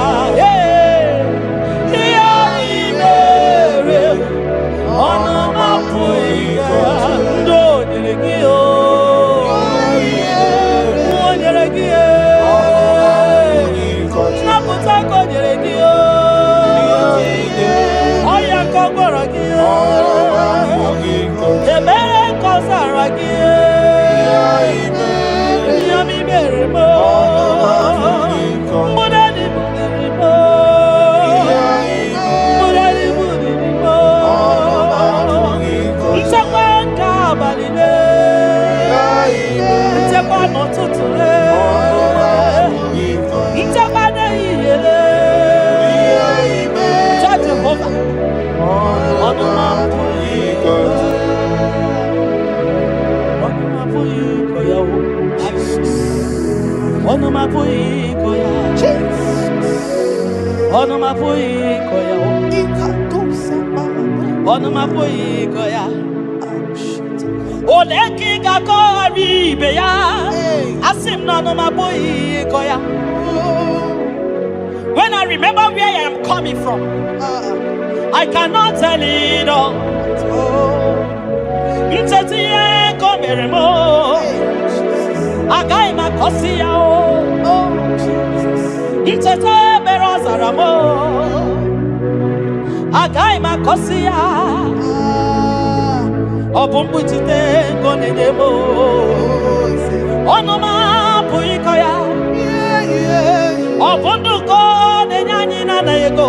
ihe ị mere ọnụ m abụghị ịkọ ya, ndị o nyere gị o nyere gị nnapụta ka o nyere gị ọya ka ọ gwara gị ebere ka ọ zara gị ihe m mere m nchekwa nke abalị nchekwa n'ụtụtụ nchekwa n'ehihie Jehova ọnụ m abụghị ịkọ ya, ọnụ m abụghị ịkọ ya, ọnụ m abụghị ịkọ ya, ọnụ m abụghị ịkọ ya, ole ka ị ga-akọgharị ibe ya, asị m na ọnụ m abụghị ịkọ ya. When I remember where I am coming from, I cannot tell it all. Ncheta ihe ka o mere m, agaghị m akọsi ya o, ncheta ebere ọ zara m, agaghị m akọsi ya, ọ bụ mkpuchite ka ọ na-enye m, ọnụ m apụghị ịkọ ya, ọ bụ ndụ ka ọ na-enye anyị na-anaghị ego,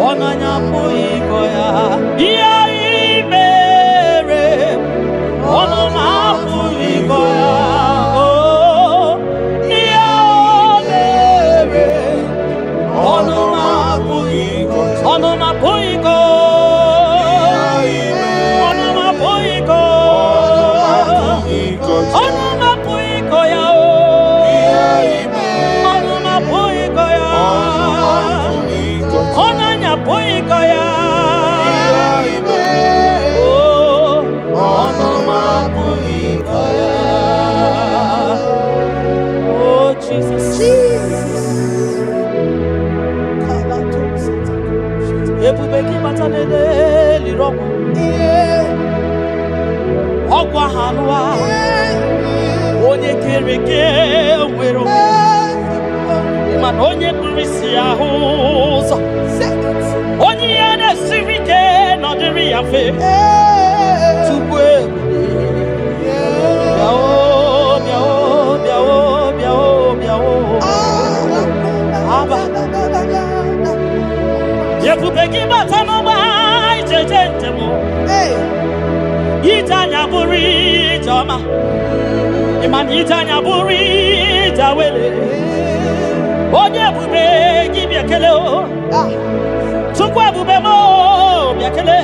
ọnụ anyị apụghị ịkọ ya, ihe ị mere ọnụ m apụghị ịkọ ya, ihe o mere ọnụ m apụghị ịkọ, ọnụ m apụghị ịkọ, ọnụ m apụghị ịkọ, ọnụ m apụghị ịkọ ya, ọnụ m apụghị ịkọ ya, ọnụ anyị apụghị ịkọ ya. anụwa onye kere eke nwere mana onye kpụrụ isi ahụ ụzọ onye ya na-esiri ike nọdịrị ya mfe tupu ebube gị bata n'ọgba ijeje njem ije anya bụrụ ije ọma ịmana ije anya bụrụ ije awele onye ebube gị bịa kele Chukwu ebube m bịa kele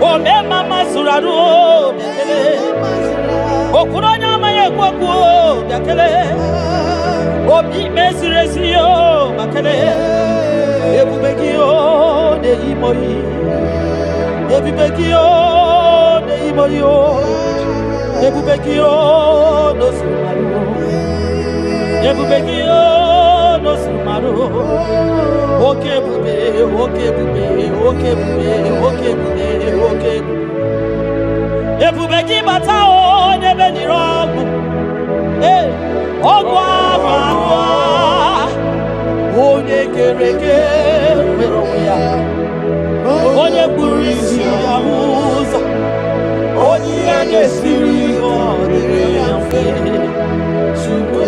ome mama zụrụ arụ bịa kele okwuru onye amaghị ekwu okwu bịa kele obi ikpe ziri ezi bịa kele ebube gị na-eyimo yi ebube gị na-eyimo yi ebube gị n'ozuru marụ ebube gị n'ozuru marụ oke ebube oke ebube oke ebube oke ebube oke ebube ebube gị bata n'ebe nyere ọgwụ ọgwụ ahụ ahụ onye kere eke nwere onwe ya onye kpụrụ isi ya ụzọ onye ihe na-esiri ọ dịrị ya mfe Chukwu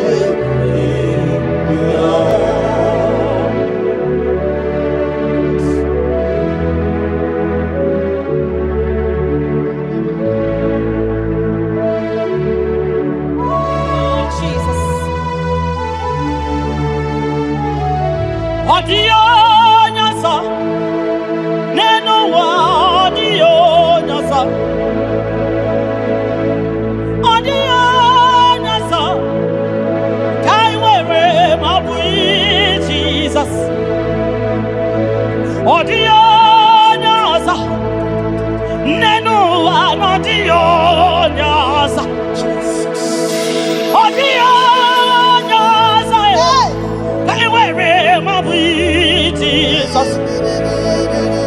Odiyonyasa, neno wa odiyonyasa, odiyonyasa, kaiwere mabui Jesus. Odiyonyasa, neno wa odiyonyasa, odiyonyasa, kaiwere Jesus.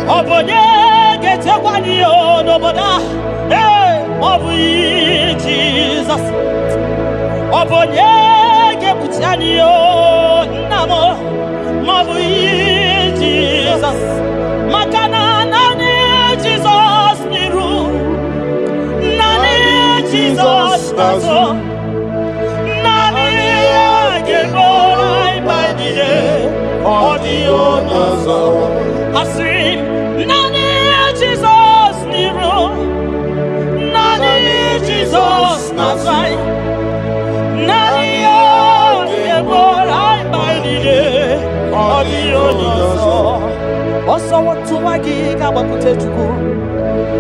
Obonye getekwani onoboda obu Jesus. Obonye gebutiani namo obu Jesus. Makana nani Jesus niru nani Jesus nazo nani ageborai baidije Odiyonyasa Asin Nani Jesus Niro Nani Jesus Nazai Nani Yeborai Baidide Odiyonyasa Oso watu wagi kabakute chuku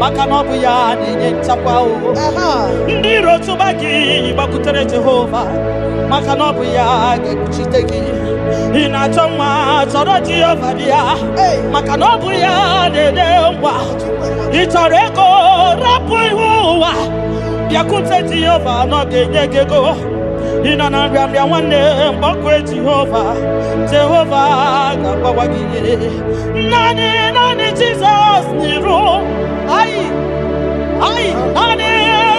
maka na ọ bụ ya na-enye nchekwa ndị iro tụba gị gbakwutere Jehova maka na ọ bụ ya ga-ekpuchite gị ị na-achọ nwa chọrọ Jehova bịa maka na ọ bụ ya na-enye ngwa ị chọrọ ego rapụ ihu ụwa bịakwute Jehova na ọ ga-enye gị ego ị nọ na nrịanrịa nwanne mgbakwe Jehova ga-agbawa gị naanị Jizọs n'iru naanị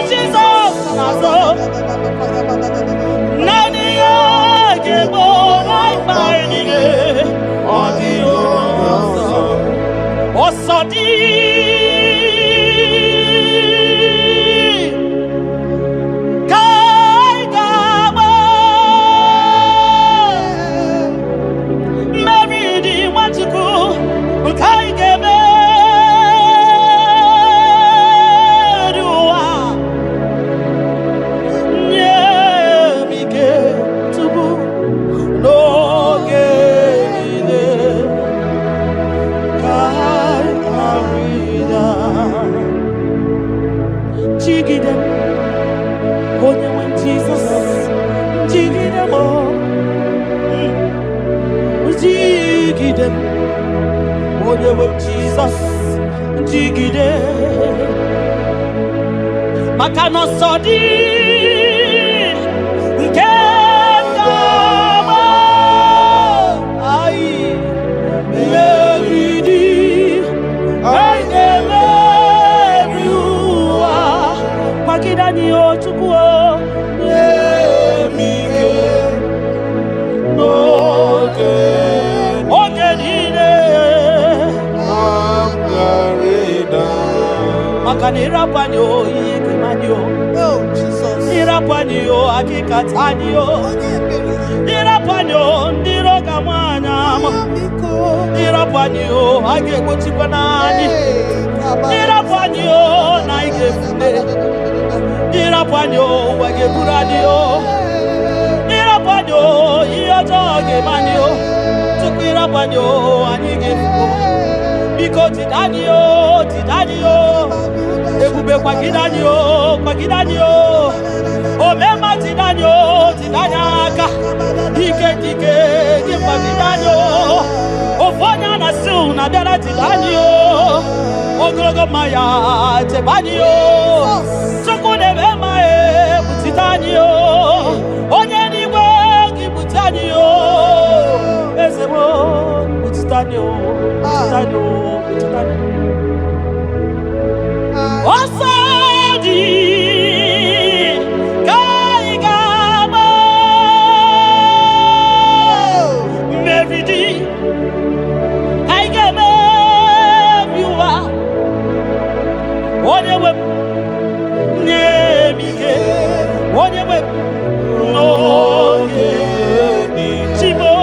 Jizọs n'azụ naanị ya ga-egbo mkpa niile ọ dịghị ọsọ dị Jesus, jigide maka na ọsọ dị nke ndama meridi anyị ga-emeri ụwa ma Makana irapanyo ikemanyo. Oh, Jesus. Irapanyo akikatanyo. Irapanyo ndirokamanyama. Irapanyo agekuchipanani. Irapanyo naigefune. Irapanyo wageburanyo. Irapanyo iyotogemanyo. Tukirapanyo anyigefuko. Biko tidanyo. Ebube kwa gidanyo. Omema tidanyaka. Dike gimba tidanyo. Ofonya na siu na dara tidanyo. Ogologo maya tebanyo. Sokune bema butidanyo. Onye niwe gibutanyo. Ezebo butidanyo. Osadi kaigama meridi kaigama biwa onewe nemige onewe noge chimo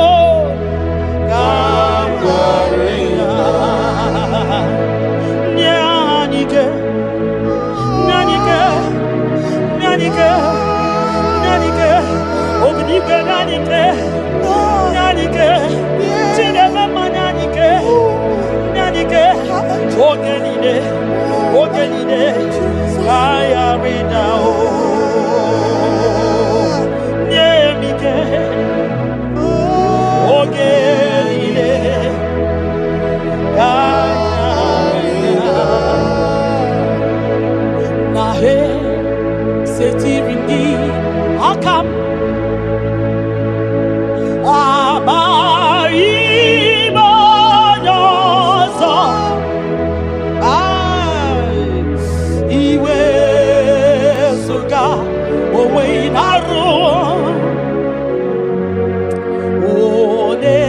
kamgareya nyanike Obinike nyanike Chinema nyanike Ogenine Kaya ridao Nyemike Ogenine Kaya Nahe Setiringi Akam Abaibanyoso Iwe suga Owe inaru Ode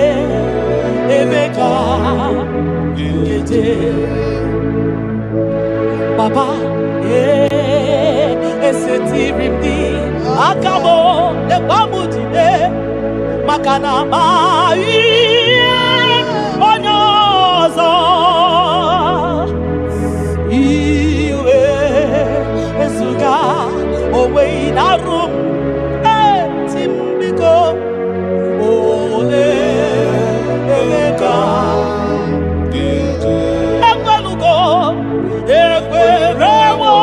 Emeka Gete Papa Esetirimdi Akabo Lebamutine Makana mai onyozo Iwe esuga owe inarum Timbiko ole emeka Ekwelugo ekwerewo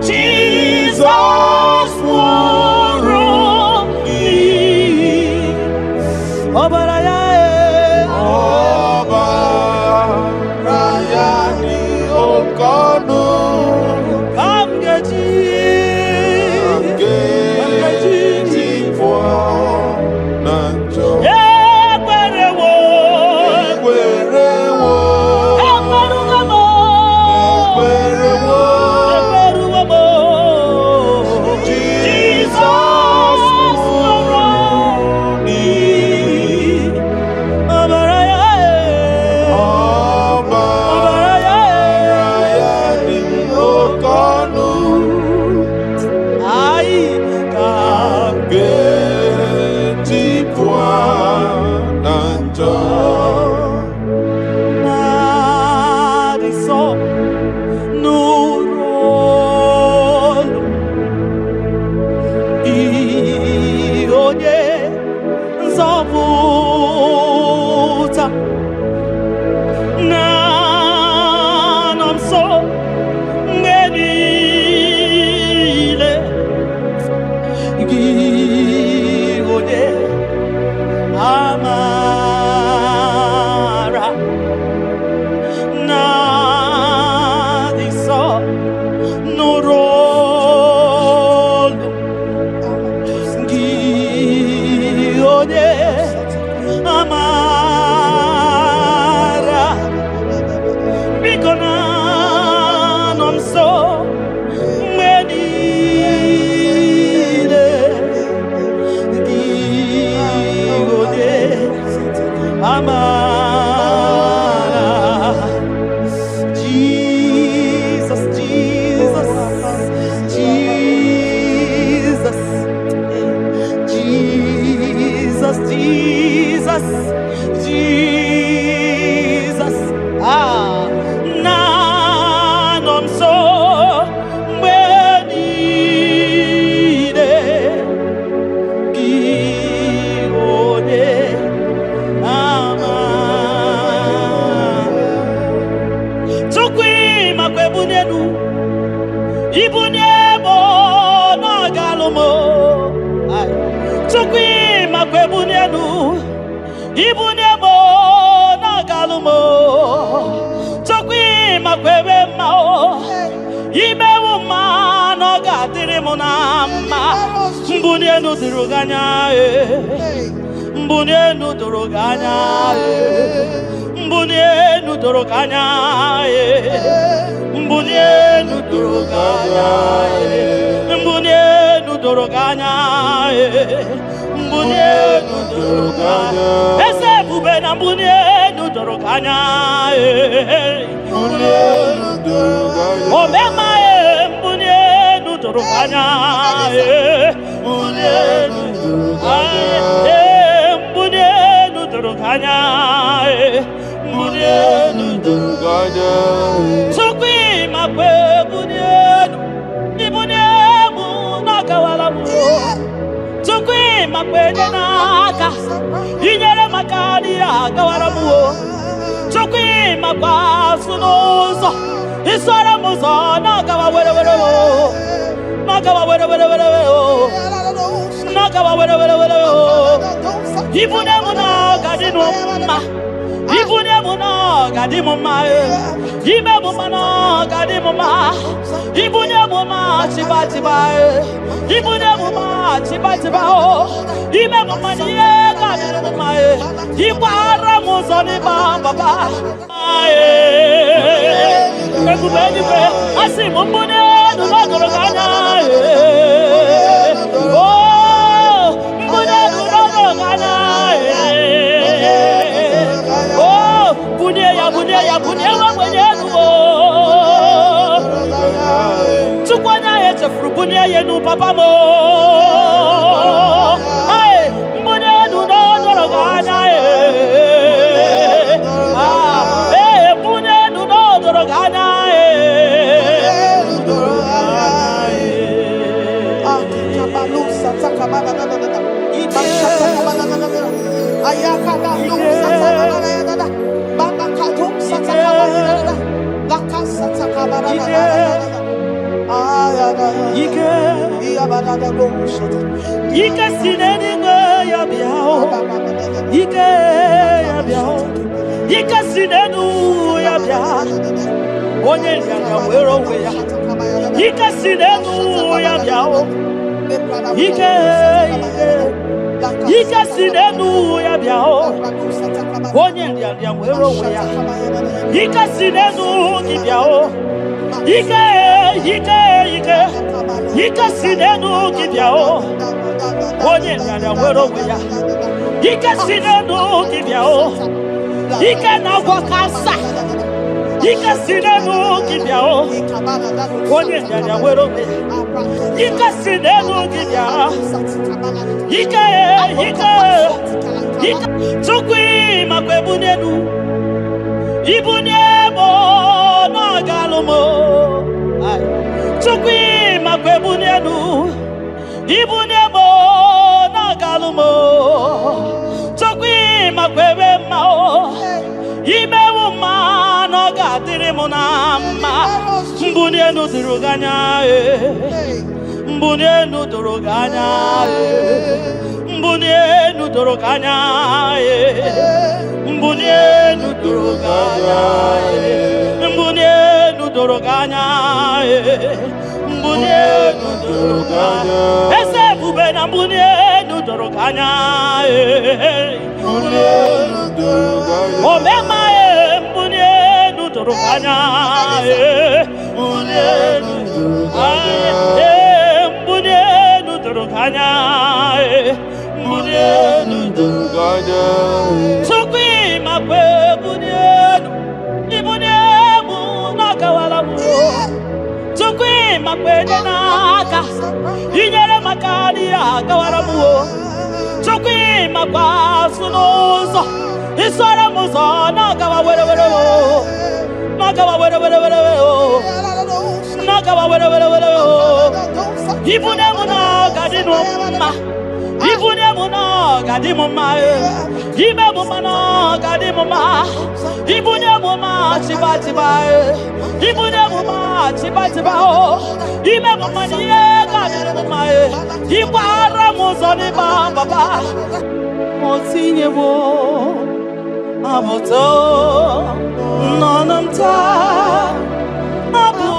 Jesus Obaraya Ibunemo na galumo Chokwi makwebe mao Imewu ma no gadiri munama Mbunye nuduruganya Mbunye nuduruganya Mbunye nuduruganya Mbunye nuduruganya Mbunye nuduruganya Mbunye nuduruganya Ese bube na mbunye nuduruganya Mbunye nuduruganya Omema mbunye nuduruganya Mbunye nuduruganya Mbunye nuduruganya Mbunye nuduruganya Sukwi makwe mbunye Ibunye mu nakawala mu Sukwi makwe naka Inyere makani akawala mu Sukwi makwa sunozo Isara muzo nakawa were were Nakawa were were were Nakawa were were were Ibunye mu nakadinu ma Ibunye mu nakadimu ma Ime mu nakadimu ma Ibunye mu ma chiba chiba Ibunye mu ma chiba chiba Ime mu ma niye kadimu ma Ibara mu zoni ba baba Ekubeni pe asi mu mbunye nunodoroganya Oh mbunye nunodoroganya Oh bunye ya wa bunye nuo Tukwanya ye chefru bunye ye nu papa mo Hey mbunye nunodoroganya Hey bunye nunodoroganya Ike sineni ya biao Ike ya biao Ike sinenu ya biao Onye nyanya wero weya Ike sinenu ya biao Ike sinenu ya biao Onye nyanya wero weya Ike sinenu ki biao Ike sinenu ki biao Onye nyanya wero weya Ike sinenu ki biao Ike na wakasa Ike sinenu ki biao Onye nyanya wero weya Ike sinenu ki biao Ike Chukwi makwe bunenu Ibunemo na galumo Chukwi makwe bunenu Ibunemo na galumo Chukwi makwe mao Imewu ma no gadiri munama Mbunye nuduruganya Mbunye nuduruganya Mbunye nuduruganya Mbunye nuduruganya Mbunye nuduruganya Mbunye nuduruganya Ese bube na mbunye nuduruganya Mbunye nuduruganya Omema mbunye nuduruganya Mbunye nuduruganya Mbunye nuduruganya Mbunye nuduruganya Sukwi makwe bunye Ibunye mu nakawala mu Sukwi makwe naka Inyere makani akawala mu Sukwi makwa sunozo Isara muzo nakawa were were Nakawa were were were Nakawa were were were Ibunye mu nakadinu ma Ibunye mu nakadimu ma Ime mu nakadimu ma Ibunye mu ma chiba chiba Ibunye mu ma chiba chiba Ime mu ma niye kadimu ma Ibara mu zoni ba baba otinyewo abụto nọnụmta abụ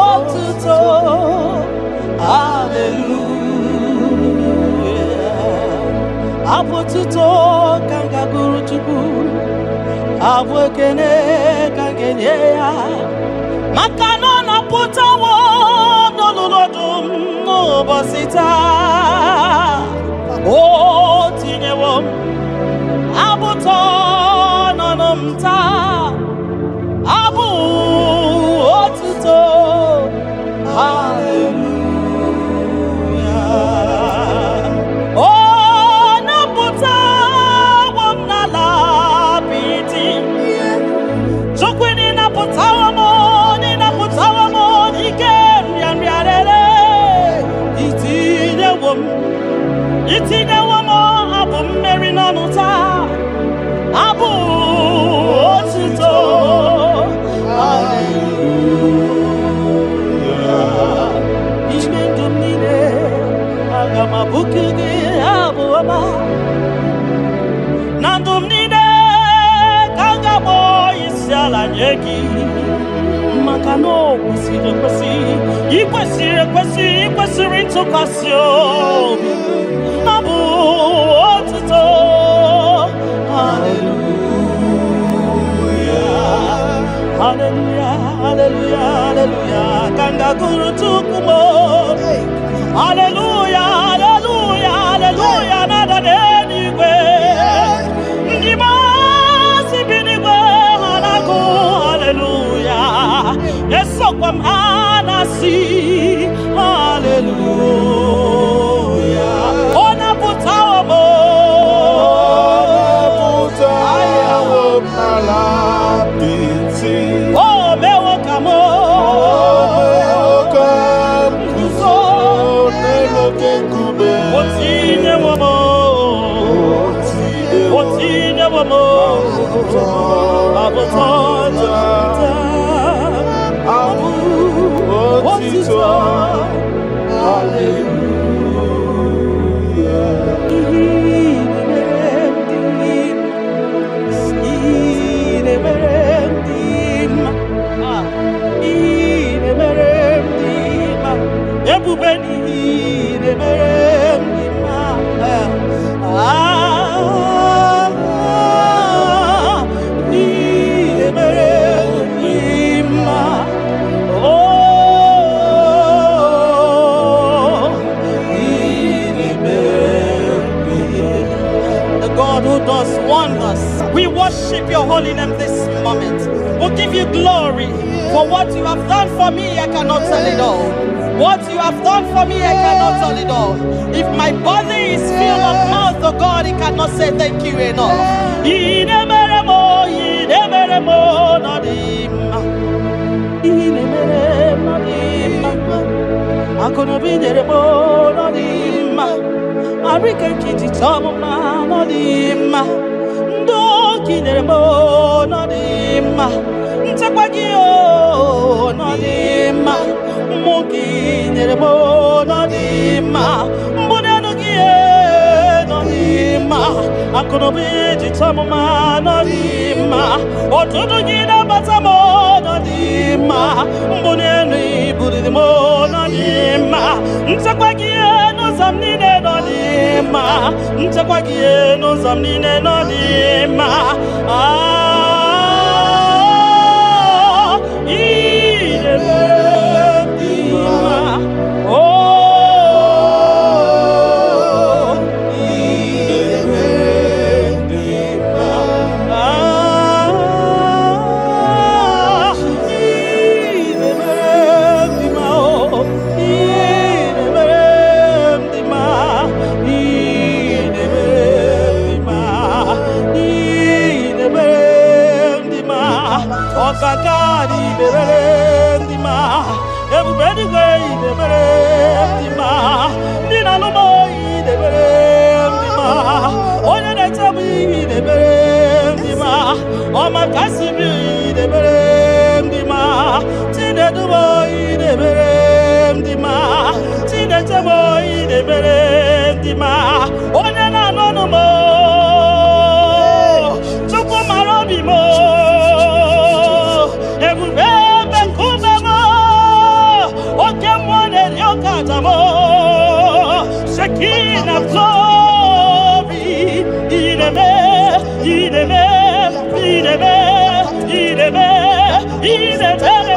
otuto hallelujah abụ otuto ka m ga-agụrụ Chukwu abụ ekene ka m ga-enye ya maka na ọ napụtawo n'olulu ọdụm n'ụbọchị taa o tinyewo m abụtọ nọnụ m taa abụ otuto hallelujah o napụtawo m n'ala apịtị Chukwu napụtawo m n'ike nrịanrịarere itinyewo m abụ mmeri n'ọnụ taa abụ otuto hallelujah ime ndụ m niile aga m abụku gị abụ ọma na ndụ m niile ka m ga-akpọ isi ala nye gị maka na o kwesịrị ekwesị ikwesịrị ntụkwasị obi abụ otuto hallelujah hallelujah hallelujah hallelujah ka m ga-agụrụ Chukwu m hallelujah hallelujah hallelujah na-ada n'eluigwe ndị masị bi n'igwe ha na-agụ hallelujah esokwa m ha na-asị hallelujah ọ napụtawo m n'ala apịtị o mewo ka m guzo n'elu oke nkume o tinyewo m abụtọ abụ otuto ebube niile mere ndị mma niile mere ndị mma niile mere the God who does wonders. We worship your holy name this moment. We'll give you glory for what you have done for me. I cannot tell it all. What you have done for me, I cannot tell it all. If my body is filled of mouth, oh God, it cannot say thank you enough. Akonobi jitamuma nodima otudu gida batamo nodima mbunenu ibudimo nodima ntakwagie no zamnine nodima ntakwagie no zamnine nodima onye na-anọ mo chukwu mara obi mo ebube bekume mo oke mmụọ na-eri oke aja mo Shekinah glory ineme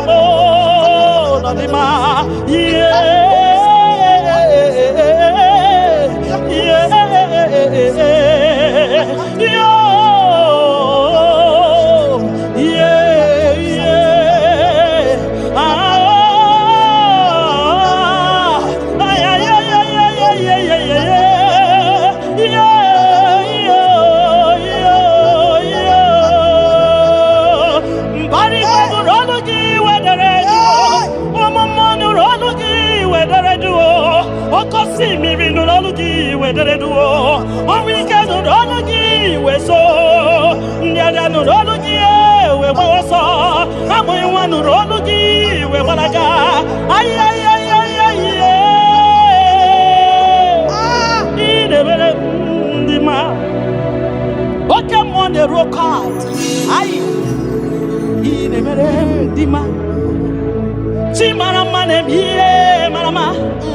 mo nodima See me in the Lologi, where the duo, or we can do Lologi, where so, near the Lologi, where I saw, I'm going one Lologi, where I got. Ay, the man. What come on the rock card? Aye, he never the man. Chimara man, ye, Marama.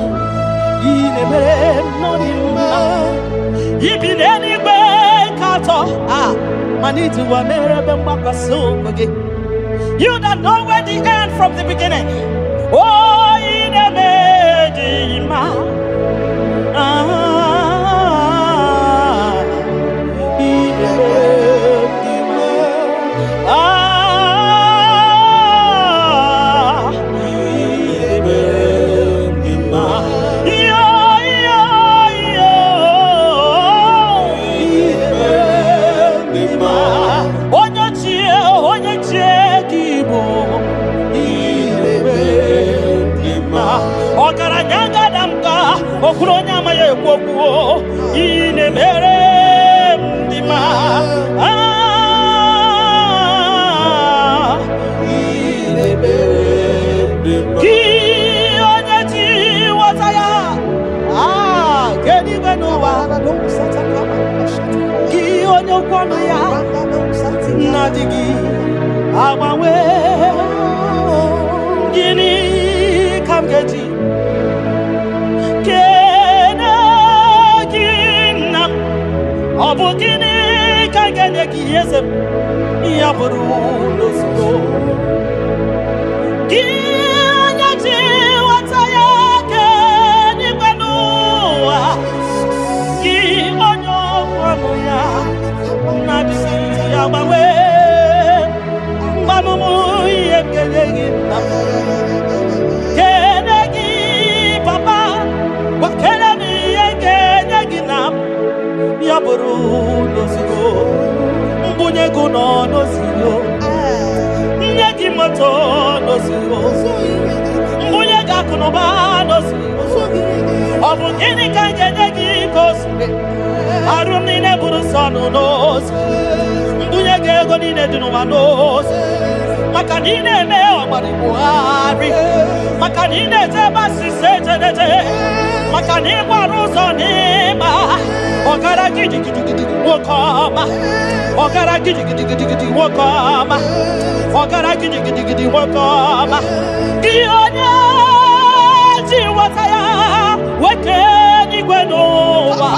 You that know where the end from the beginning. Oh, in a Okuronya maye kwokuo ine mere ndima ine mere ndima ki onye ti wataya kedi beno wa na do sataka ki onye kwano ya na digi abawe gini kamgeji Obukini kagene kiyesem yaburu losko Kianyati wataya keni kwenua Ki onyo kwanuya Nadisi yabawe Manumu yekelegi Kenegi papa Wakelemi yekelegi nam Yaburu nozio mbunye guno nozio nyegi moto nozio mbunye gakunoba nozio obukini kanje nyegi kosi arumi ne buru sonu nozi mbunye gego nine dinuwa nozi makanine ne omari buhari makanine zebasi sejenete makanine waruzo nima Ogara gidi gidi gidi wokoma Ogara gidi gidi gidi gidi wokoma Ogara gidi gidi gidi wokoma Gionya jiwataya wekeni gwenowa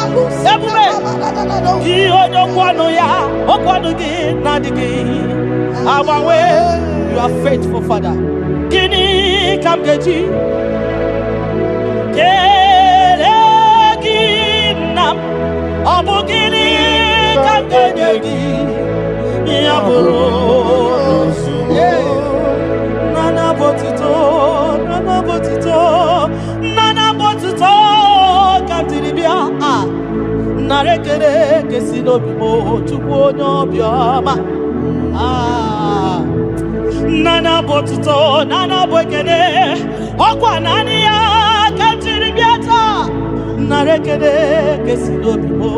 Ebume Gionya kwano ya okwano gi nadigi Abawe you are faithful father Gini kamgeji Obukini kageni yaburu nana botito kantiribia narekere kesino bimo chukwu onye obioma nana bwekene okwa nani ya kantiribia ta narekere kesino bimo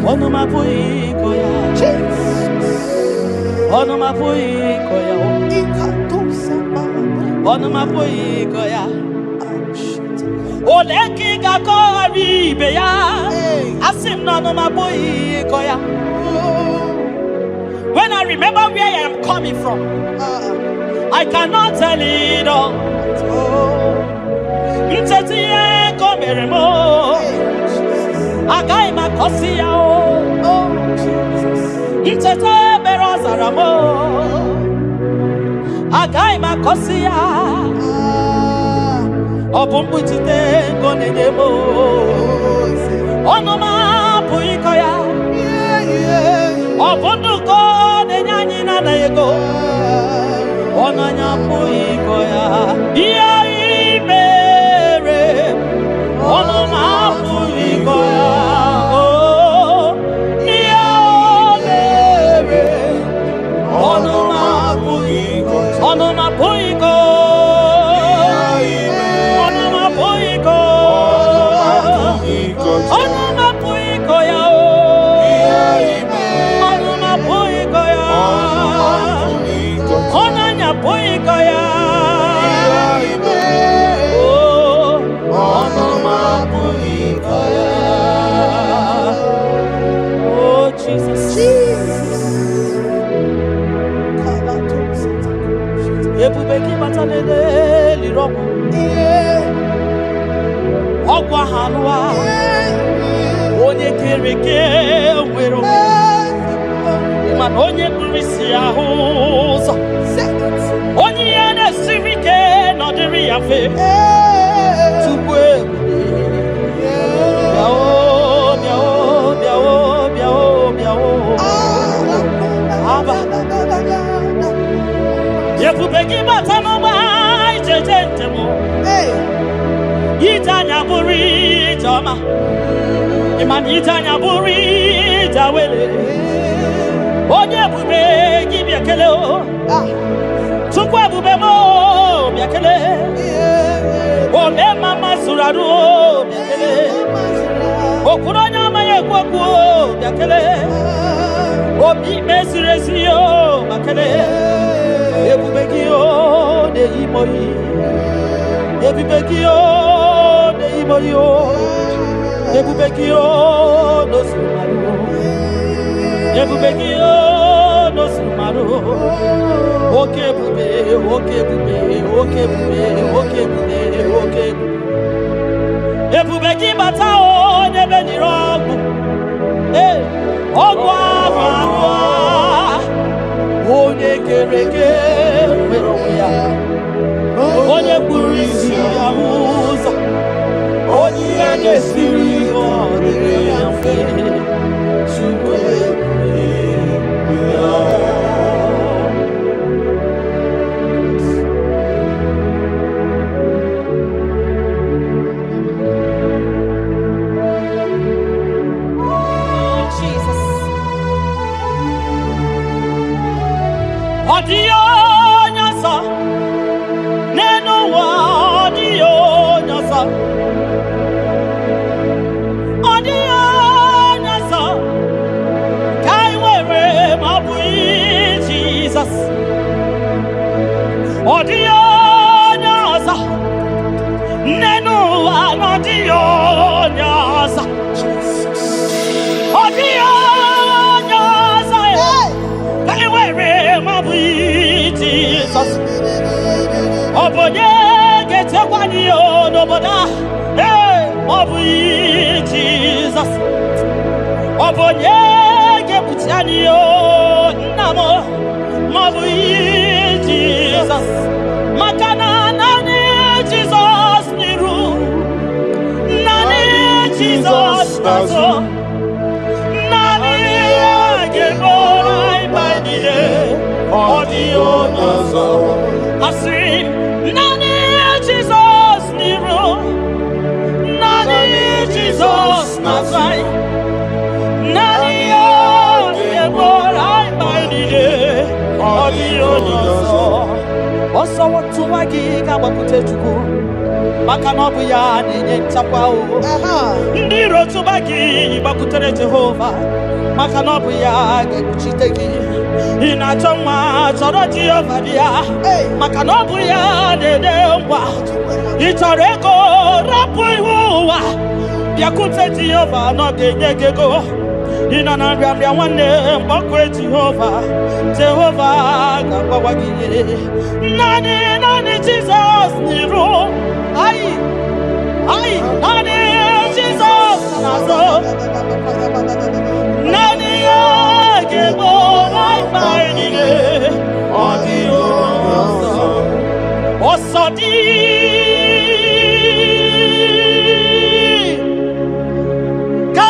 Onomapuikoya. Onomapuikoya. Onomapuikoya. Oleki gakori beya. Asim no onomapuikoya. When I remember where I am coming from, I cannot tell it all. Ntetiye komeremo. Agai makosia o. Ntete berozaramo. Agai makosia. Obumbutite koneyemo. Onoma puikoya. Obunduko nenyanyi na yego. Onanya puikoya. Iya imere. Onoma puikoya. Iya imere. Onoma puikoya. Onoma puikoya. Onoma puikoya. Onoma puikoya. Onanya puikoya. Onoma puikoya. Oh Jesus. Ebubeki batanele lirogo. Ogwa hanwa. Onye kereke wero. Man onye kurisi ahuza. Onye yana sirike no diri afe. Tukwe. Biao. Aba. Yepubeki batano ma ijejentemo. Itanya buri jama. Iman itanya buri jawele. Onye bube gibi akele o. Tukwe bube mo biakele. Ole mama suradu o biakele. Okuronya maye kwaku o biakele. Obi mesiresi o bakele. Ebubeki o de imoyi. Ebubeki o de imoyi o. Ebubeki o no sumaru. Ebubeki o no sumaru. Okebube. Ebubeki bata o nebe ni rogu. Ogwa barua. Onye kereke wero ya. Onye kurisi amuza. Onye agesiri o de afe. Odio nyasa, neno wa odio nyasa, odio nyasa, kai wewe mabui Jesus, odio nyasa, neno wa odio nyasa, odio nyasa, kai wewe Jesus. Obonye gete kwani yo noboda. Obu Jesus. Obonye gebutiani yo namo. Obu Jesus. Makana nani Jesus niru. Nani Jesus nazo. Nani geborai baidie. Audio nazo. Asim nani Jesus niru. Nani Jesus nazai. Nani geborai baidie. Audio nazo. Oso watu wagi kabakute chuku. maka na ọ bụ ya na-enye nchekwa o. Ndị iro tụba gị gbakwutere Jehova maka na ọ bụ ya ga-ekpuchite gị. Ị na-achọ nwa chọrọ Jehova bịa maka na ọ bụ ya na-enye ngwa. Ị chọrọ ego rapụ ihu ụwa bịakwute Jehova na ọ ga-enye gị ego. Ị nọ na nrịanrịa nwanne mgbakwe Jehova ga-agbawa gị. Naanị Jizọs n'iru naanị Jizọs n'azụ. Naanị ya ga-egbo mkpa anyị niile. Ọ dịghị onye ọzọ dị ka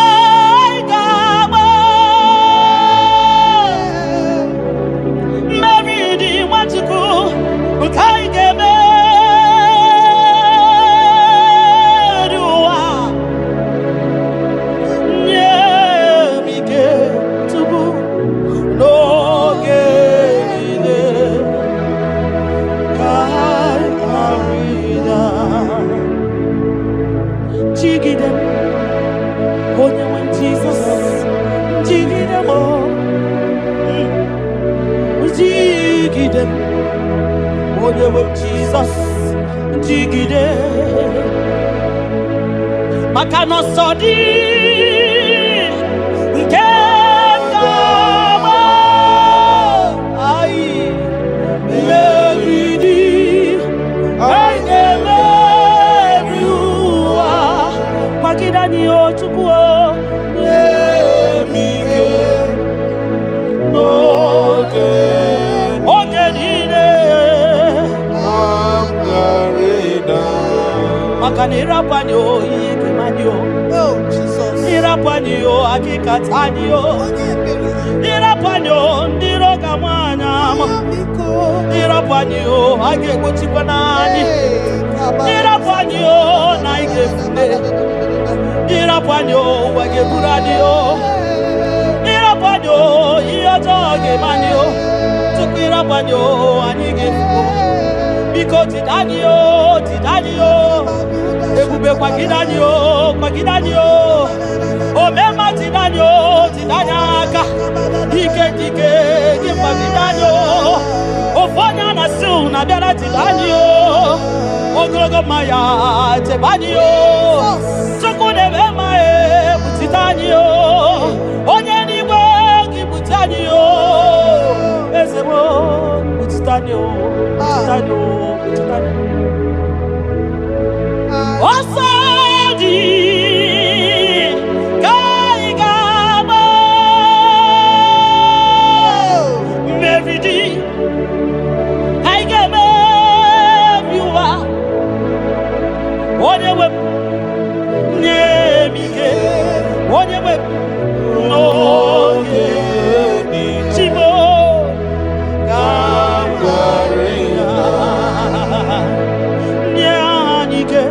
anyị ga-agba. Mmeri dị Nwachukwu nke anyị ga-emeri ụwa. Nye m ike tupu n'oge niile ka anyị arịda. Jigide m onye nwe Jizọs, jigide m, jigide m onye nwe Jizọs, jigide maka na ọsọ dị nke ga-agba anyị meriri. Anyị ga-emeri ụwa. Kwagide anyị o Chukwu o. Nye m ike n'oge niile maka na ịrapụ anyị o ihe ga-eme anyị o. Ịrapụ anyị o akịkata anyị o. Ịrapụ anyị o ndị iro ga-ama anyị ama. Ịrapụ anyị o a ga-egbochikwa n'anyị. Ịrapụ anyị o na anyị ga-efule. Ịrapụ anyị o ụwa ga-eburu anyị o. Ịrapụ anyị o ihe ọjọọ ga-eme anyị o. Tupu ịrapụ anyị o anyị ga-efu. Biko jide anyị o, jide anyị o. Ebube kwagide anyị o, kwagide anyị o. Omema jide anyị o, jide anyị aka. Dike dike gị kwagide anyị o. Ofu onye a na-asị na-abịara jide anyị o. Ogologo mma ya chebe anyị o. Chukwu na-eme mma kpuchite anyị o. Onye n'igwe gị kpuchite anyị o. Eze m kpuchite anyị o, kpuchite anyị o, kpuchite anyị o. Ọsọ dị ka anyị ga-agba. Mmeri dị ka anyị ga-emeri ụwa. Onye nwe m nye m ike. Onye nwe m n'oge Chimo ka m ga-arịa. Nye anyị ike.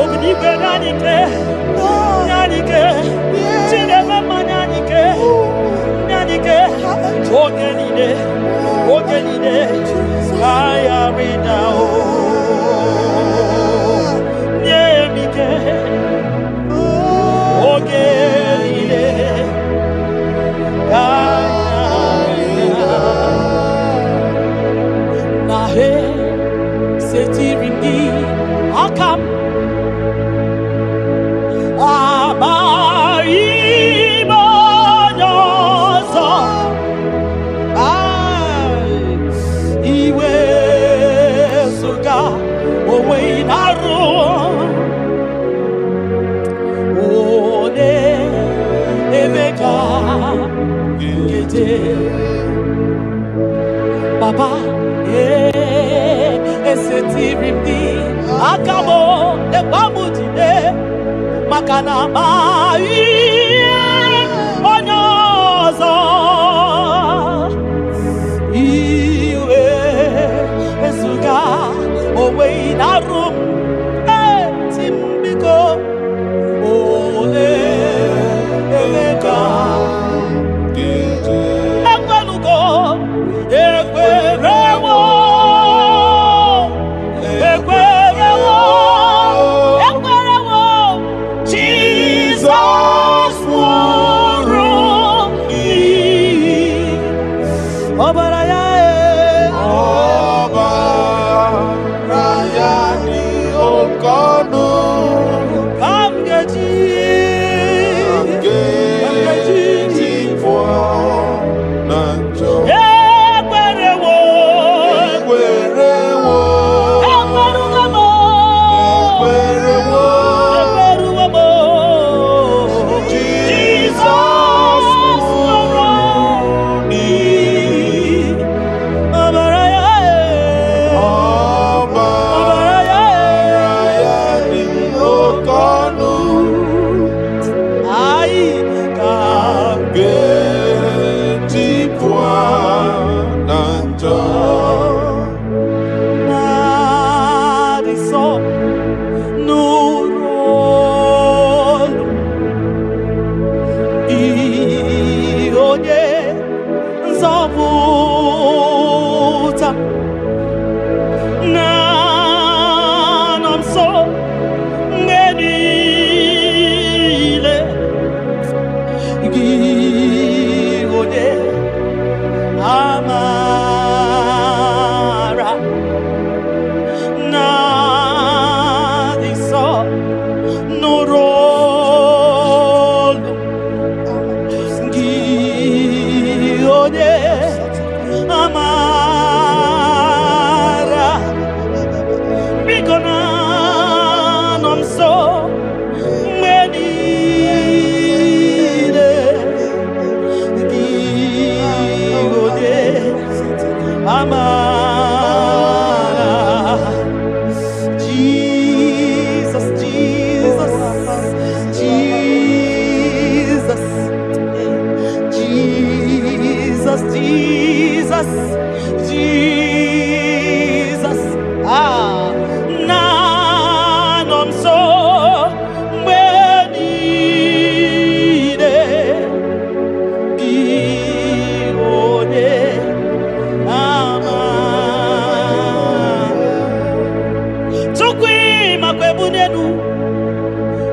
Obidigwe nyanike, nyanike, Chineke nyanike, oge niile, aya rida o, nye m ike, oge niile, aya rida. Na he setiri gị aka m. Papa, esetiri m gị aka m ekwamujide maka na amaghị onye ọzọ. Iwe ezuga onwe na-arụ m. Eti m biko ole ebe ka ekwelugo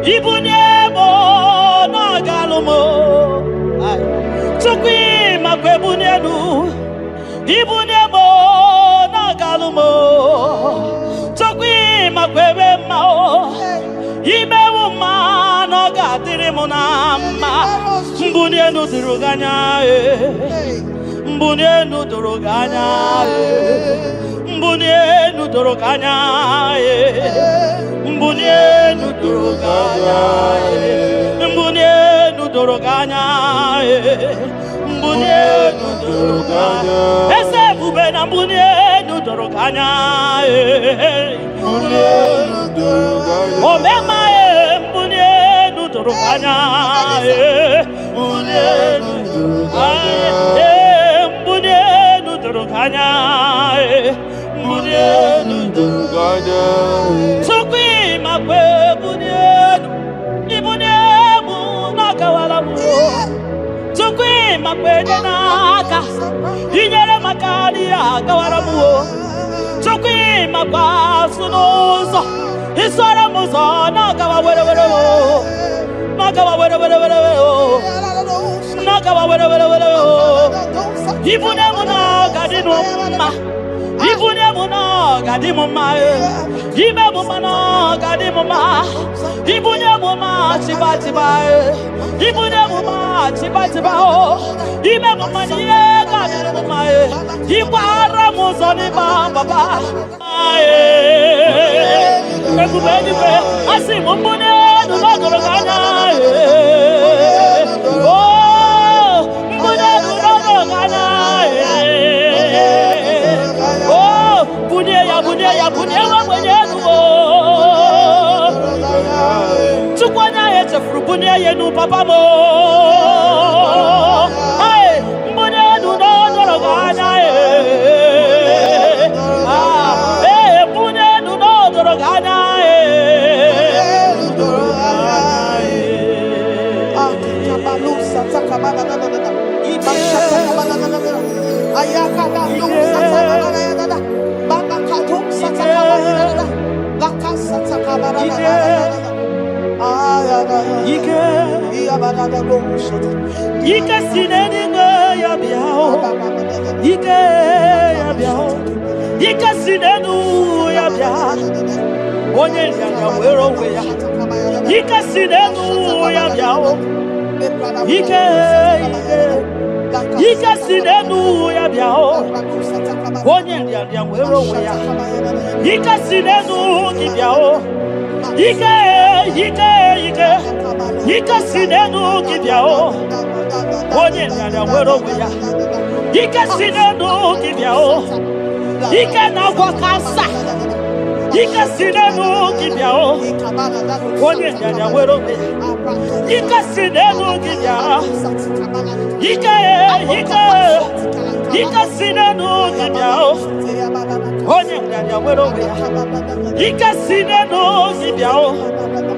Ibuniemo na galumo. Tukwi makwebunienu. Ibuniemo na galumo. Tukwi makwebe mao. Imewu ma no gadiri munama. Mbunienu duruganya Mbunienu duruganya Mbunienu duruganya Mbunienu duruganya Mbunienu duruganya Mbunienu duruganya Ese bube na mbunienu duruganya Mbunienu duruganya Omema mbunienu duruganya Mbunienu duruganya Mbunienu duruganya Mbunienu duruganya Sukwi makwe mbunienu Ibuniemu nakawalamu Sukwi makwe denaka Inyere makadi akawalamu Sukwi makwa sunuzo Isara muzo nakawa were Nakawa were Nakawa were Ibunemu na gadinu ma Ibunemu na gadimu ma Ibemu na gadimu ma Ibunemu ma chiba Ibunemu ma chiba Ibemu ma niye gadimu ma Ibara muzoni baba Ekubeni kwe asimu mbunenu na goroganya Bunia mwenyewe Tukwanya yete frubunia yenu papa mo Hey, mbunia nuno doroganya Hey, mbunia nuno doroganya Ike sineni ya biao Ike ya biao Ike sinenu ya biao Onye ya wero we ya Ike sinenu ya biao Ike sinenu ya biao Onye ya wero we ya Ike sinenu ki biao Ike sinenu ki biao Onye ya wero we ya Ike sinenu ki biao Ike na wakasa Ike sinenu ki biao Onye ya wero we ya Ike sinenu ki biao Ike sinenu ki biao Onye ya wero we ya Ike sinenu ki biao